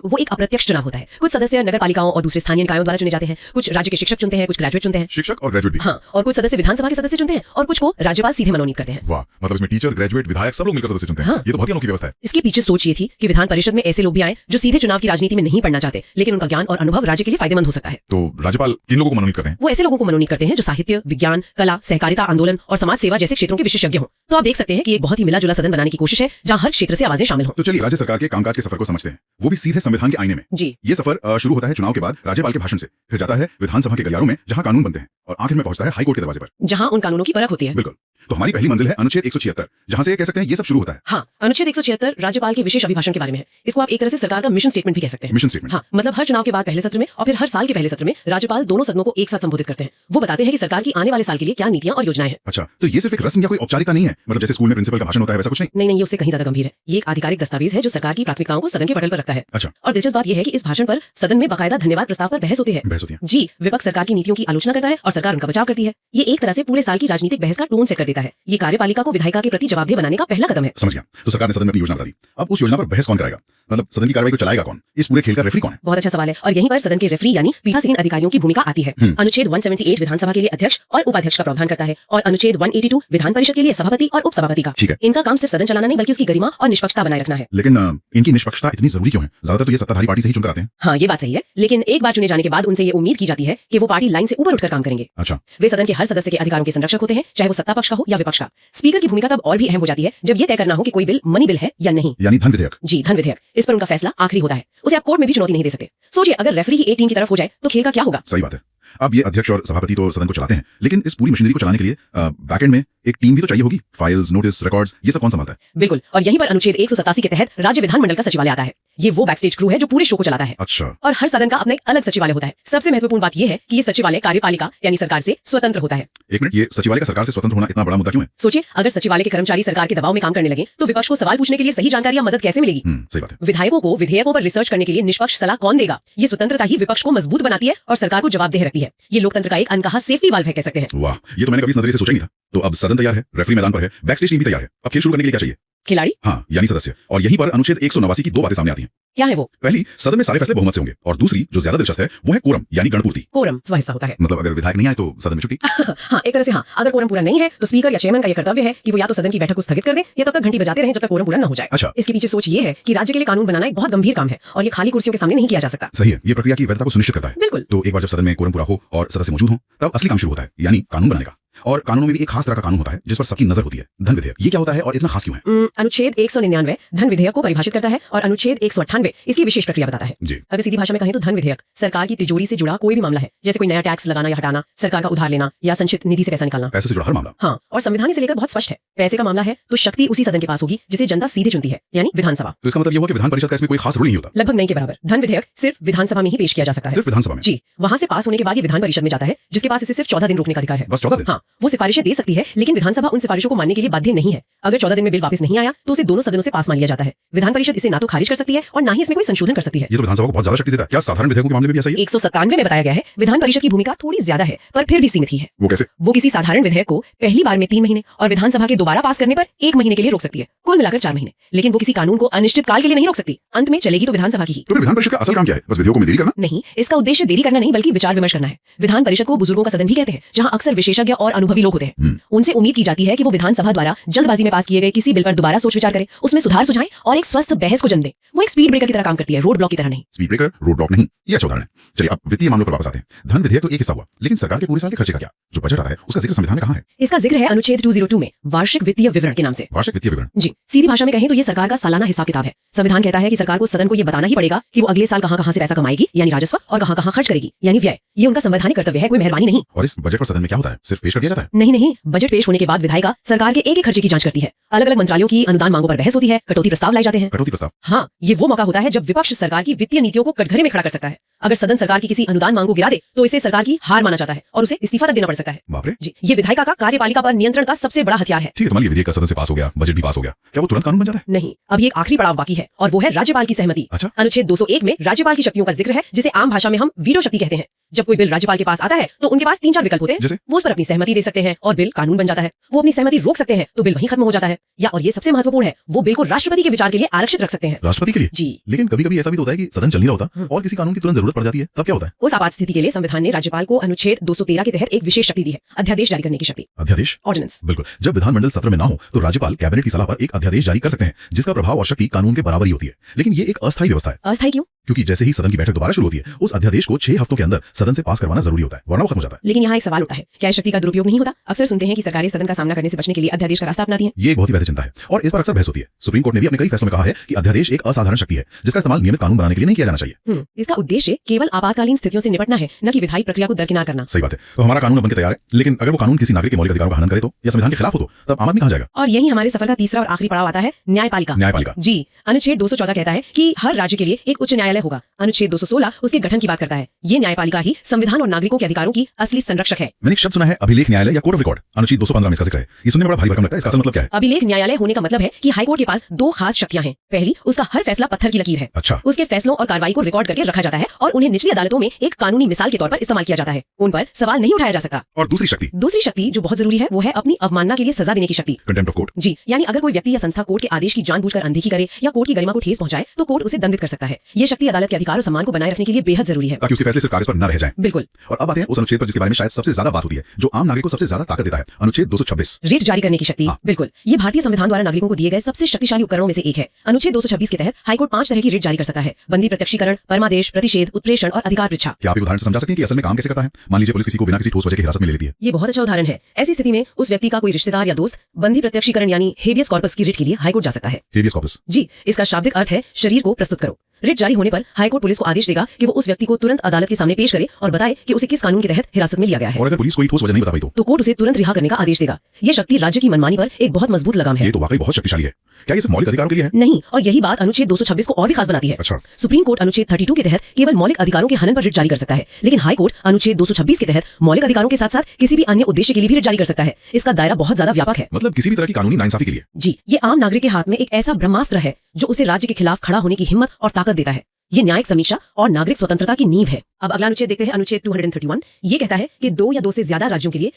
वो एक अप्रत्यक्ष चुनाव होता है। कुछ सदस्य नगर पालिकाओं और दूसरे स्थानीय निकायों द्वारा चुने जाते हैं। कुछ राज्य के शिक्षक चुनते हैं, कुछ ग्रेजुएट चुनते हैं। शिक्षक और ग्रेजुएट भी? हाँ, और कुछ सदस्य विधानसभा के सदस्य चुनते हैं और कुछ को राज्यपाल सीधे मनोनीत करते हैं। वाह, मतलब इसमें टीचर, ग्रेजुएट, विधायक सब लोग मिलकर सदस्य चुनते हैं। हाँ। ये तो बहुत ही अनोखी व्यवस्था है। इसके पीछे सोच ये थी कि विधान परिषद में ऐसे लोग भी आए जो सीधे चुनाव की राजनीति में नहीं पढ़ना चाहते, लेकिन उनका ज्ञान और अनुभव राज्य के लिए फायदेमंद हो सकता है। तो राज्यपाल किन लोगों को मनोनीत करते हैं? वो ऐसे लोगों को मनोनीत करते हैं जो साहित्य, विज्ञान, कला, सहकारिता आंदोलन और समाज सेवा जैसे क्षेत्रों के विशेषज्ञ हों। तो आप देख सकते हैं कि एक बहुत ही मिला जुला सदन बनाने की कोशिश है जहां हर क्षेत्र से आवाजें शामिल हों। तो चलिए राज्य सरकार के कामकाज के सफर को समझते हैं, वो भी सीधे संविधान के आईने में। जी, ये सफर शुरू होता है चुनाव के बाद राज्यपाल के भाषण से, फिर जाता है विधानसभा के गलियारों में जहां कानून बनते हैं, और आखिर में पहुंचता है हाईकोर्ट के दरवाजे पर, जहां उन कानूनों की परख होती है। बिल्कुल। तो हमारी पहली मंजिल है अनुच्छेद 176, जहां से कह सकते हैं ये सब शुरू होता है। हाँ, अनुच्छेद 176 राज्यपाल के विशेष अभिभाषण के बारे में है। इसको आप एक तरह से सरकार का मिशन स्टेटमेंट भी कह सकते हैं। Mission statement? हाँ, मतलब हर चुनाव के बाद पहले सत्र में और फिर हर साल के पहले सत्र में राज्यपाल दोनों सदनों को एक साथ संबोधित करते हैं। वो बताते हैं कि सरकार की आने वाले साल के लिए क्या नीतियां और योजनाएं हैं। अच्छा, तो ये सिर्फ एक रस्म या कोई औपचारिकता नहीं है, मतलब जैसे स्कूल में प्रिंसिपल का भाषण होता है वैसा कुछ नहीं? नहीं, ये उससे कहीं ज्यादा गंभीर है। ये एक आधिकारिक दस्तावेज है जो सरकार की प्राथमिकताओं को सदन के पटल पर रखता है। अच्छा। और दिलचस्प बात यह है कि इस भाषण पर सदन में बाकायदा धन्यवाद प्रस्ताव पर बहस होती है। बहस होती है? जी, विपक्ष सरकार की नीतियों की आलोचना करता है और सरकार उनका बचाव करती है। ये एक तरह से पूरे साल की राजनीतिक बहस का टोन सेट कर देता है। ये कार्यपालिका को विधायिका के प्रति जवाबदेह बनाने का पहला कदम है। समझ गया। तो सरकार ने सदन में अपनी योजना बता दी, अब उस योजना पर बहस कौन कराएगा? मतलब सदन की कार्रवाई को चलाएगा कौन? इस पूरे खेल का रेफरी कौन है? बहुत अच्छा सवाल है, और यहीं पर सदन के रेफरी यानी पीठासीन अधिकारियों की भूमिका आती है। अनुच्छेद 178 विधानसभा के लिए अध्यक्ष और उपाध्यक्ष का प्रावधान करता है, और अनुच्छेद 182 विधान परिषद के लिए सभापति और उपसभापति का। ठीक है। इनका काम सिर्फ सदन चलाना नहीं बल्कि उसकी गरिमा और निष्पक्षता बनाए रखना है। लेकिन इनकी निष्पक्षता इतनी जरूरी क्यों है? ज्यादातर तो ये सत्ताधारी पार्टी से ही चुनकर आते हैं। हाँ, ये बात सही है, लेकिन एक बार चुने जाने के बाद उनसे ये उम्मीद की जाती है कि वो पार्टी लाइन से ऊपर उठकर काम करेंगे। अच्छा। वे सदन के हर सदस्य के अधिकारों के संरक्षक होते हैं, चाहे वो सत्ता पक्ष का हो या विपक्ष का। स्पीकर की भूमिका तब और भी अहम हो जाती है जब ये तय करना हो कि कोई बिल मनी बिल है या नहीं, यानी धन विधेयक। जी, धन विधेयक। इस पर उनका फैसला आखिरी होता है, उसे आप कोर्ट में भी चुनौती नहीं दे सकते। सोचिए, अगर रेफरी ही एक टीम की तरफ हो जाए तो खेल का क्या होगा? सही बात है। अब ये अध्यक्ष और सभापति तो सदन को चलाते हैं, लेकिन इस पूरी मशीनरी को चलाने के लिए बैकएंड में एक टीम भी तो चाहिए होगी। फाइल्स, नोटिस, रिकॉर्ड्स, ये सब कौन संभालता है? बिल्कुल, और यहीं पर अनुच्छेद 187 के तहत राज्य विधानमंडल का सचिवालय आता है। ये वो बैकस्टेज क्रू है जो पूरे शो को चलाता है। अच्छा। और हर सदन का अपना एक अलग सचिवालय होता है। सबसे महत्वपूर्ण बात यह है कि ये सचिवालय कार्यपालिका यानी सरकार से स्वतंत्र होता है। एक मिनट, ये सचिवालय का सरकार से स्वतंत्र होना इतना बड़ा मुद्दा क्यों है? सोचिए, अगर सचिवालय के कर्मचारी सरकार के दबाव में काम करने लगे तो विपक्ष को सवाल पूछने के लिए सही जानकारी या मदद कैसे मिलेगी? सही बात है। विधायकों को विधेयकों पर रिसर्च करने के लिए निष्पक्ष सलाह कौन देगा? ये स्वतंत्रता ही विपक्ष को मजबूत बनाती है और सरकार को जवाबदेह रखती है। ये लोकतंत्र का एक अनकहा सेफ्टी वाल्व है, कह सकते हैं। वाह, ये तो मैंने कभी इस नजरिए से सोचा ही नहीं था। तो अब सदन तैयार है, रेफरी मैदान पर है, बैकस्टेज टीम भी तैयार है, अब खेल शुरू करने के लिए क्या चाहिए? खिलाड़ी? हाँ, यानी सदस्य। और यहीं पर अनुच्छेद 189 की 2 बातें सामने आती हैं। क्या है वो? पहली, सदन में सारे फैसले बहुमत से होंगे, और दूसरी जो ज्यादा दिलचस्प है वो है कोरम यानी गणपूर्ति। कोरम स्व हिस्सा होता है। मतलब अगर विधायक नहीं आए तो सदन में छुट्टी। हाँ, एक तरह से हाँ। अगर कोरम पूरा नहीं है तो स्पीकर या चेयरमैन का यह कर्तव्य है कि वो या तो सदन की बैठक को स्थगित कर दे या तब तक घंटी बजाते रहें जब तक कोरम पूरा न हो जाए। अच्छा। इसके पीछे सोच ये है कि राज्य के लिए कानून बनाना एक बहुत गंभीर काम है और ये खाली कुर्सियों के सामने नहीं किया जा सकता। सही है, ये प्रक्रिया की वैधता को सुनिश्चित करता है। बिल्कुल। तो एक बार जब सदन में कोरम पूरा हो और सदस्य मौजूद हो तब असली काम शुरू होता है, यानी कानून बनाने का। और कानूनों में भी एक खास तरह का कानून होता है जिस पर सबकी नजर होती है, धन विधेयक। ये क्या होता है और इतना खास क्यों है? अनुच्छेद 199 धन विधेयक को परिभाषित करता है और अनुच्छेद 198 इसकी विशेष प्रक्रिया बताता है। जी। अगर सीधी भाषा में कहें तो धन विधेयक सरकार की तिजोरी से जुड़ा कोई भी मामला है, जैसे कोई नया टैक्स लगाना या हटाना, सरकार का उधार लेना या संचित निधि से पैसा निकालना। पैसे से जुड़ा हर मामला। हाँ, और संविधान से लेकर बहुत स्पष्ट है, पैसे का मामला है तो शक्ति उसी सदन के पास होगी जिसे जनता सीधे चुनती है, यानी विधानसभा। तो इसका मतलब ये हुआ कि विधान परिषद का इसमें कोई खास रोल नहीं होता? लगभग नहीं के बराबर। धन विधेयक सिर्फ विधानसभा में ही पेश किया जा सकता है। सिर्फ विधानसभा में? जी, वहां से पास होने के बाद ये विधान परिषद में जाता है, जिसके पास इसे सिर्फ 14 दिन रोकने का अधिकार है। बस 14 दिन? हाँ, वो सिफारिशें दे सकती है, लेकिन विधानसभा उन सिफारिशों को मानने के लिए बाध्य नहीं है। अगर 14 दिन में बिल वापस नहीं आया तो उसे दोनों सदनों से पास मान लिया जाता है। विधान परिषद इसे ना तो खारिज कर सकती है और ना ही इसमें कोई संशोधन कर सकती है। ये तो विधानसभा को बहुत ज्यादा शक्ति देता है। क्या साधारण विधेयकों के मामले में भी ऐसा ही है? 197 में बताया गया है विधान परिषद की भूमिका थोड़ी ज्यादा है पर फिर भी सीमित ही है। वो कैसे? वो किसी साधारण विधेयक को पहली बार में 3 महीने और विधानसभा के दोबारा पास करने पर 1 महीने के लिए रोक सकती है, कुल मिलाकर 4 महीने। लेकिन वो किसी कानून को अनिश्चित काल के लिए नहीं रोक सकती, अंत में चलेगी तो विधानसभा की ही। तो विधान परिषद का असल काम क्या है? बस विधेयकों में देरी करना? नहीं, इसका उद्देश्य देरी करना नहीं बल्कि विचार विमर्श करना है। विधान परिषद को बुजुर्गों का सदन भी कहते हैं, जहां अक्सर विशेषज्ञ और अनुभवी लोग होते हैं। उनसे उम्मीद की जाती है कि वो विधानसभा द्वारा जल्दबाजी में पास किए गए किसी बिल पर दोबारा सोच विचार करें, उसमें सुधार सुझाएं और एक स्वस्थ बहस को जन्म दें। वो एक स्पीड ब्रेकर की तरह काम करती है, रोड ब्लॉक की तरह नहीं। स्पीड ब्रेकर, रोड ब्लॉक नहीं, ये अच्छा उदाहरण है। चलिए अब वित्तीय मामलों पर वापस आते हैं। धन विधेयक तो एक हिस्सा हुआ, लेकिन सरकार के पूरे साल के खर्चे का क्या? जो बजट आता है उसका जिक्र संविधान में कहाँ है? इसका जिक्र है अनुच्छेद 202 में वार्षिक वित्तीय विवरण के नाम से। वार्षिक वित्तीय विवरण? जी, सीधी भाषा में कहें तो ये सरकार का सालाना हिसाब किताब है। संविधान कहता है कि सरकार को सदन को ये बताना ही पड़ेगा कि वो अगले साल कहां-कहां से पैसा कमाएगी यानी राजस्व, और कहां-कहां खर्च करेगी यानी व्यय। ये उनका संवैधानिक कर्तव्य है, कोई मेहरबानी नहीं। और इस बजट पर सदन में क्या होता है? सिर्फ पेश कर दिया किया जाता है? नहीं, बजट पेश होने के बाद विधायिका सरकार के एक एक खर्चे की जांच करती है। अलग अलग मंत्रालयों की अनुदान मांगों पर बहस होती है, कटौती प्रस्ताव लाए जाते हैं। कटौती प्रस्ताव? हाँ, ये वो मौका होता है जब विपक्ष सरकार की वित्तीय नीतियों को कटघरे में खड़ा कर सकता है। अगर सदन सरकार की किसी अनुदान मांग को गिरा दे तो इसे सरकार की हार माना जाता है और उसे इस्तीफा तक देना पड़ सकता है। बाप रे। जी, ये विधायिका का कार्यपालिका पर नियंत्रण का सबसे बड़ा हथियार है। ठीक है, तुम्हारी विधेयक का सदन से पास हो गया, बजट भी पास हो गया, क्या वो तुरंत कानून बन जाता है? नहीं, अभी एक आखिरी पड़ाव बाकी है और वो है राज्यपाल की सहमति। अच्छा। अनुच्छेद 201 में राज्यपाल की शक्तियों का जिक्र है, जिसे आम भाषा में हम वीटो शक्ति कहते हैं। जब कोई बिल राज्यपाल के पास आता है तो उनके पास 3-4 विकल्प होते हैं। जैसे? वो उस पर अपनी सहमति दे सकते हैं और बिल कानून बन जाता है। वो अपनी सहमति रोक सकते हैं तो बिल वहीं खत्म हो जाता है, या और ये सबसे महत्वपूर्ण है, वो बिल को राष्ट्रपति के विचार के लिए आरक्षित रख सकते हैं। राष्ट्रपति के लिए? जी। लेकिन कभी कभी ऐसा भी होता है कि सदन चल नहीं रहा होता और किसी कानून की तुरंत जरूरत पड़ जाती है, तब क्या होता है? उस आपात स्थिति के लिए संविधान ने राज्यपाल को अनुच्छेद 213 के तहत एक विशेष शक्ति दी है, अध्यादेश जारी करने की शक्ति। अध्यादेश? ऑर्डिनेंस। बिल्कुल। जब विधानमंडल सत्र में ना हो तो राज्यपाल कैबिनेट की सलाह पर एक अध्यादेश जारी कर सकते हैं, जिसका प्रभाव और शक्ति कानून के बराबर ही होती है। लेकिन ये एक अस्थायी व्यवस्था है। अस्थायी क्यों? क्योंकि जैसे ही सदन की बैठक दोबारा शुरू होती है, उस अध्यादेश को 6 हफ्तों के अंदर सदन से पास करवाना जरूरी होता है, वरना वो खत्म हो जाता है। लेकिन यहाँ एक सवाल उठता है, क्या इस शक्ति का दुरुपयोग नहीं होता? अक्सर सुनते हैं कि सरकारें सदन का सामना करने से बचने के लिए अध्यादेश का रास्ता अपनाती हैं। ये एक बहुत ही वैध चिंता है और इस पर अक्सर बहस होती है। सुप्रीम कोर्ट ने भी अपने कई फैसलों में कहा है कि अध्यादेश एक असाधारण शक्ति है, जिसका इस्तेमाल नियमित कानून बनाने के लिए नहीं किया जाना चाहिए। इसका उद्देश्य केवल आपातकालीन स्थितियों से निपटना है, न कि विधायी प्रक्रिया को दरकिनार करना। सही बात है। तो हमारा कानून बनके तैयार है, लेकिन अगर वो कानून किसी नागरिक के मौलिक अधिकारों का हनन करे तो, या संविधान के खिलाफ हो तो, तब आम आदमी कहाँ जाएगा? और यही हमारे सफर का तीसरा और आखिरी पड़ाव आता है, न्यायपालिका। न्यायपालिका? जी। अनुच्छेद 214 कहता है कि हर राज्य के लिए एक उच्च न्यायालय होगा। अनुच्छेद 216 उसके गठन की बात करता है। ये न्यायपालिका ही संविधान और नागरिकों के अधिकारों की असली संरक्षक है। मैंने एक शब्द सुना है, अभिलेख न्यायालय या कोर्ट ऑफ रिकॉर्ड। अनुच्छेद 215 में इसका जिक्र है। ये सुनने में बड़ा भारी भरकम लगता है, इसका असल मतलब क्या है? अभिलेख न्यायालय होने का मतलब है कि हाईकोर्ट के पास 2 खास शक्तियां हैं। पहली, उसका हर फैसला पत्थर की लकीर है। अच्छा। उसके फैसलों और कार्रवाई को रिकॉर्ड करके रखा जाता है और उन्हें निचली अदालतों में एक कानूनी मिसाल के तौर पर इस्तेमाल किया जाता है। उन पर सवाल नहीं उठाया जा सकता। और दूसरी शक्ति जो बहुत जरूरी है, वो है अपनी अवमानना के लिए सजा देने की शक्ति, कंटेम्प्ट ऑफ कोर्ट। जी, यानी अगर कोई व्यक्ति या संस्था कोर्ट के आदेश की जानबूझकर अनदेखी करे या कोर्ट की गरिमा को ठेस पहुंचाए तो कोर्ट उसे दंडित कर सकता है। ये शक्ति अदालत के अधिकार और सम्मान को बनाए रखने के लिए बेहद जरूरी है, ताकि उसके फैसले सिर्फ कागज पर न रह जाएं। बिल्कुल। और अब आते हैं उस अनुच्छेद पर जिसके बारे में शायद सबसे ज्यादा बात होती है, जो आम नागरिक को सबसे ज्यादा ताकत देता है, अनुच्छेद 226, रिट जारी करने की शक्ति। बिल्कुल, ये भारतीय संविधान द्वारा नागरिकों को दिए गए सबसे शक्तिशाली उपकरणों में से एक है। अनुच्छेद 226 के तहत हाईकोर्ट 5 तरह की रिट जारी कर सकता है: बंदी प्रत्यक्षीकरण, परमादेश, प्रतिषेध, उत्प्रेषण और अधिकार पृच्छा। क्या आप एक उदाहरण से समझा सकते हैं कि असल में काम कैसे करता है? मान लीजिए पुलिस किसी को बिना किसी ठोस वजह के हिरासत में ले लेती है। ये बहुत अच्छा उदाहरण है। ऐसी स्थिति में उस व्यक्ति का कोई रिश्तेदार या दोस्त बंदी प्रत्यक्षीकरण यानी हेबियस कॉर्पस की रिट के लिए हाईकोर्ट जा सकता है। Habeas corpus? जी, इसका शाब्दिक अर्थ है शरीर को प्रस्तुत करो। रिट जारी होने पर हाईकोर्ट पुलिस को आदेश देगा कि वो उस व्यक्ति को तुरंत अदालत के सामने पेश करे और बताए कि उसे किस कानून के तहत हिरासत में लिया गया है। और अगर पुलिस कोई ठोस वजह नहीं बता पाई तो कोर्ट उसे तुरंत रिहा करने का आदेश देगा। ये शक्ति राज्य की मनमानी पर एक बहुत मजबूत लगाम है। ये तो वाकई बहुत शक्तिशाली है। क्या ये सिर्फ मौलिक अधिकारों के लिए है? नहीं, और यही बात अनुच्छेद 226 को और भी खास बनाती है। अच्छा। सुप्रीम कोर्ट अनुच्छेद 32 के तहत केवल मौलिक अधिकारों के हनन पर रिट जारी कर सकता है, लेकिन हाई कोर्ट अनुच्छेद 226 के तहत मौलिक अधिकारों के साथ साथ किसी भी अन्य उद्देश्य के लिए भी रिट जारी कर सकता है। इसका दायरा बहुत ज्यादा व्यापक है। मतलब किसी भी तरह की कानूनी नाइंसाफी के लिए? जी, ये आम नागरिक के हाथ में एक ऐसा ब्रह्मास्त्र है जो उसे राज्य के खिलाफ खड़ा होने की हिम्मत और ताकत देता है। ये न्यायिक समीक्षा और नागरिक स्वतंत्रता की नींव है। अब अगला अनुच्छेद देखते हैं, अनुच्छेद 231। ये कहता है कि 2 या 2 से ज्यादा राज्यों के लिए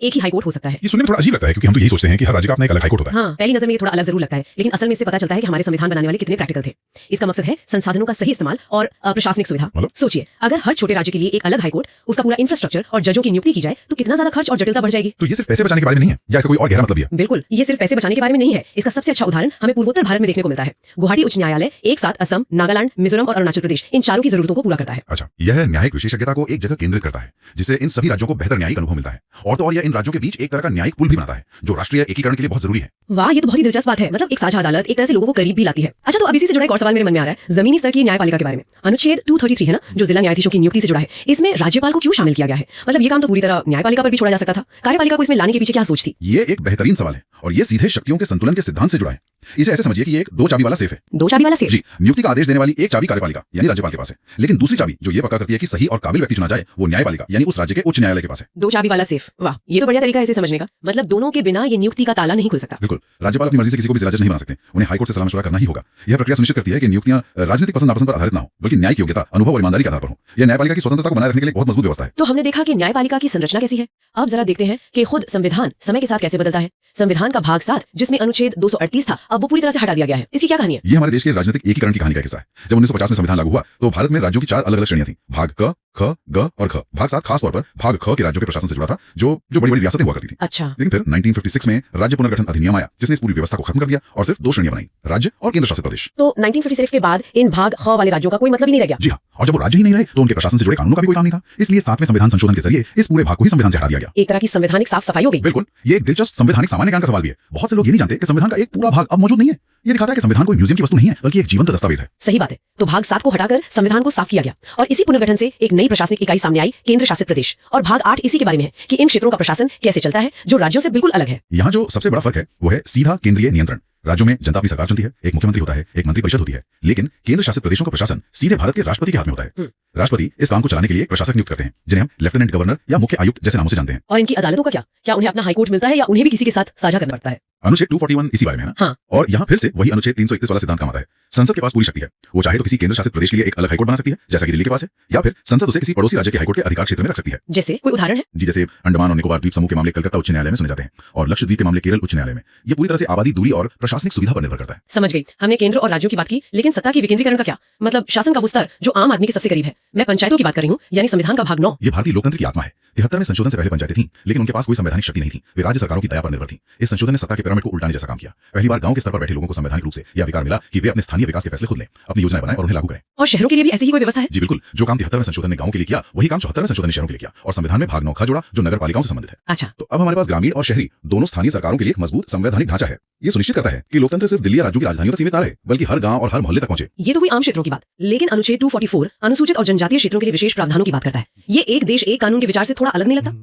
एक ही हाईकोर्ट हो सकता है। ये सुनने में थोड़ा अजीब लगता है, क्योंकि हम तो यही सोचते हैं कि हर राज्य का अपना एक अलग हाईकोर्ट होता है। हाँ, पहली नजर में ये थोड़ा अलग जरूर लगता है, लेकिन असल में इससे पता चलता है कि हमारे संविधान बनाने वाले कितने प्रैक्टिकल थे। इसका मकसद है संसाधनों का सही इस्तेमाल और प्रशासनिक सुविधा। सोचिए, अगर हर छोटे राज्य के लिए एक अलग हाईकोर्ट, उसका पूरा इंफ्रास्ट्रक्चर और जजों की नियुक्ति की जाए तो कितना ज्यादा खर्च और जटिलता बढ़ जाएगी। तो ये सिर्फ पैसे बचाने के बारे में नहीं है, या इसका कोई और गहरा मतलब है? बिल्कुल, ये सिर्फ पैसे बचाने के बारे में नहीं है। इसका सबसे अच्छा उदाहरण हमें पूर्वोत्तर भारत में देखने को मिलता है। गुवाहाटी उच्च न्यायालय एक साथ असम, नागालैंड, मिजोरम और अरुणाचल प्रदेश, इन चारों की जरूरतों को पूरा करता है। अच्छा, यह न्यायिक विशेषज्ञता को एक जगह केंद्रित करता है, जिससे इन सभी राज्यों को बेहतर न्यायिक अनुभव मिलता है। और तो और यह इन राज्यों के बीच एक तरह का न्यायिक पुल भी बनाता है, जो राष्ट्रीय एकीकरण के लिए बहुत जरूरी है। वाह, ये तो बहुत ही दिलचस्प बात है। मतलब एक साझा अदालत एक तरह से लोगों को करीब भी लाती है। अच्छा, तो अब इसी से जुड़ा एक और सवाल मेरे मन में आ रहा है, जमीनी स्तर की न्यायपालिका के बारे में। अनुच्छेद 233 है ना, जो जिला न्यायाधीशों की नियुक्ति से जुड़ा है। इसमें राज्यपाल को क्यों शामिल किया गया है? मतलब ये काम तो पूरी तरह न्यायपालिका पर भी छोड़ा जा सकता था। कार्यपालिका को इसमें लाने के पीछे क्या सोच थी? ये एक बेहतरीन सवाल है और ये सीधे शक्तियों के संतुलन के सिद्धांत से जुड़ा है। इसे ऐसे समझिए कि ये एक 2 चाबी वाला सेफ है। 2 चाबी वाला सेफ? जी, नियुक्ति का आदेश देने वाली एक चाबी कार्यपालिका यानी राज्यपाल के पास है, लेकिन दूसरी चाबी जो ये पक्का करती है कि सही और काबिल व्यक्ति चुना जाए, वो न्यायपालिका यानी उस राज्य के उच्च न्यायालय के पास है। 2 चाबी वाला सेफ, वाह, ये तो बढ़िया तरीका है इसे समझने का। मतलब दोनों के बिना ये नियुक्ति का ताला नहीं खुल सकता। बिल्कुल, राज्यपाल अपनी मर्जी से किसी को भी जिला जज नहीं बना सकते, उन्हें हाईकोर्ट से सलाह मशवरा करना ही होगा। यह प्रक्रिया सुनिश्चित करती है कि नियुक्तियां राजनीतिक पसंद नापसंद पर आधारित न हो, बल्कि न्यायिक योग्यता, अनुभव और ईमानदारी के आधार पर हो। यह न्यायपालिका की स्वतंत्रता को बनाए रखने के लिए बहुत मजबूत व्यवस्था है। तो हमने देखा कि न्यायपालिका की संरचना कैसी है। अब जरा देखते हैं कि खुद संविधान समय के साथ कैसे बदलता है। संविधान का भाग 7, जिसमें अनुच्छेद 238 था, अब वो पूरी तरह से हटा दिया गया है। इसकी क्या कहानी है? ये हमारे देश के राजनीतिक एकीकरण की कहानी का किस्सा है। जब 1950 में संविधान लागू हुआ तो भारत में राज्यों की 4 अलग अलग श्रेणियां थी, भाग क, ख, ग और ख। भाग 7 खास तौर पर भाग ख के राज्यों के प्रशासन से जुड़ा था, जो बड़ी बड़ी रियासतें हुआ करती थी। अच्छा। लेकिन फिर 1956 में राज्य पुनर्गठन अधिनियम आया, जिसने इस पूरी व्यवस्था को खत्म कर दिया और सिर्फ 2 श्रेणियां बनाई, राज्य और केंद्र शासित प्रदेश। तो 1956 के बाद इन भाग ख वाले राज्यों का कोई मतलब ही नहीं रह गया। जी हाँ, और जब वो राज्य ही नहीं रहे तो उनके प्रशासन से जुड़े कानूनों का भी कोई काम नहीं था। इसलिए 7वें संविधान संशोधन के जरिए इस पूरे भाग को ही संविधान से हटा दिया गया। एक तरह की संवैधानिक साफ सफाई हो गई। बिल्कुल, ये एक दिलचस्प संवैधानिक सामान्य ज्ञान का सवाल भी है। बहुत से लोग ये नहीं जानते कि संविधान का एक पूरा भाग अब मौजूद नहीं है। ये दिखाता है कि संविधान कोई म्यूजियम की वस्तु नहीं है, बल्कि एक जीवंत दस्तावेज है। सही बात है। तो भाग 7 को हटाकर संविधान को साफ किया गया और इसी पुनर्गठन से एक नई नई प्रशासनिक इकाई सामने आई, केंद्र शासित प्रदेश, और भाग 8 इसी के बारे में है कि इन क्षेत्रों का प्रशासन कैसे चलता है, जो राज्यों से बिल्कुल अलग है। यहाँ जो सबसे बड़ा फर्क है वो है सीधा केंद्रीय नियंत्रण। राज्यों में जनता अपनी सरकार चुनती है, एक मुख्यमंत्री होता है, एक मंत्री परिषद होती है, लेकिन केंद्र शासित प्रदेशों का प्रशासन सीधे भारत के राष्ट्रपति के हाथ में होता है। राष्ट्रपति इस काम को चलाने के लिए प्रशासक नियुक्त करते हैं, जिन्हें हम लेफ्टिनेंट गवर्नर या मुख्य आयुक्त जैसे नामों से जानते हैं। और इनकी अदालतों का क्या उन्हें अपना हाईकोर्ट मिलता है या उन्हें भी किसी के साथ साझा करना पड़ता है? अनुच्छेद 241 इसी बारे में है ना? हाँ। और यहाँ फिर से वही अनुच्छेद 331 वाला सिद्धांत काम आता है। संसद के पास पूरी शक्ति है, वो चाहे तो किसी केंद्र शासित प्रदेश के लिए एक अलग हाईकोर्ट बना सकती है, जैसा कि दिल्ली के पास है, या फिर संसद उसे किसी पड़ोसी राज्य के हाईकोर्ट के अधिकार क्षेत्र में रख सकती है। जैसे कोई उदाहरण है? जी, जैसे अंडमान और निकोबार द्वीप समूह के मामले कलकत्ता उच्च न्यायालय में सुने जाते हैं और लक्षद्वीप के मामले केरल उच्च न्यायालय में। ये पूरी तरह से आबादी, दूरी और प्रशासनिक सुविधा पर निर्भर करता है। समझ गई। हमने केंद्र और राज्यों की बात की, लेकिन सत्ता की विकेंद्रीकरण का क्या मतलब? शासन का वो स्तर जो आम आदमी के सबसे करीब है। मैं पंचायतों की बात कर रही हूँ, यानी संविधान का भाग 9। ये भारतीय लोकतंत्र की आत्मा है। 73 में संशोधन से पहले पंचायतें थीं, लेकिन उनके पास कोई संवैधानिक शक्ति नहीं थी, वे राज्य सरकारों की दया पर निर्भर थीं। इस संशोधन ने सत्ता के पिरामिड को उल्टाने जैसा काम किया। पहली बार गांव के स्तर पर बैठे लोगों को संवैधानिक रूप से यह अधिकार मिला कि वे अपने स्थानीय विकास के फैसले खुद लें, अपनी योजनाएं बनाएं और उन्हें लागू करें। और शहरों के लिए भी ऐसी ही कोई व्यवस्था है? जी बिल्कुल। जो काम 73 में संशोधन ने गांव के लिए किया, वही काम 74 में संशोधन ने शहरों के लिए किया, और संविधान में भाग 9 खा जोड़ा जो नगर पालिकाओं से संबंधित है। अच्छा, तो अब हमारे पास ग्रामीण और शहरी दोनों स्थानीय सरकारों के लिए एक मजबूत संवैधानिक ढांचा है। ये सुनिश्चित करता है कि लोकतंत्र सिर्फ दिल्ली या राज्यों की राजधानियों तक सीमित न रहे, बल्कि हर गांव और हर मोहल्ले तक पहुंचे। ये तो हुई आम क्षेत्रों की बात, लेकिन अनुच्छेद 244 अनुसूचित और जनजातीय क्षेत्रों के लिए विशेष प्रावधानों की बात करता है। ये एक देश एक कानून के विचार से थोड़ा अलग नहीं लगता?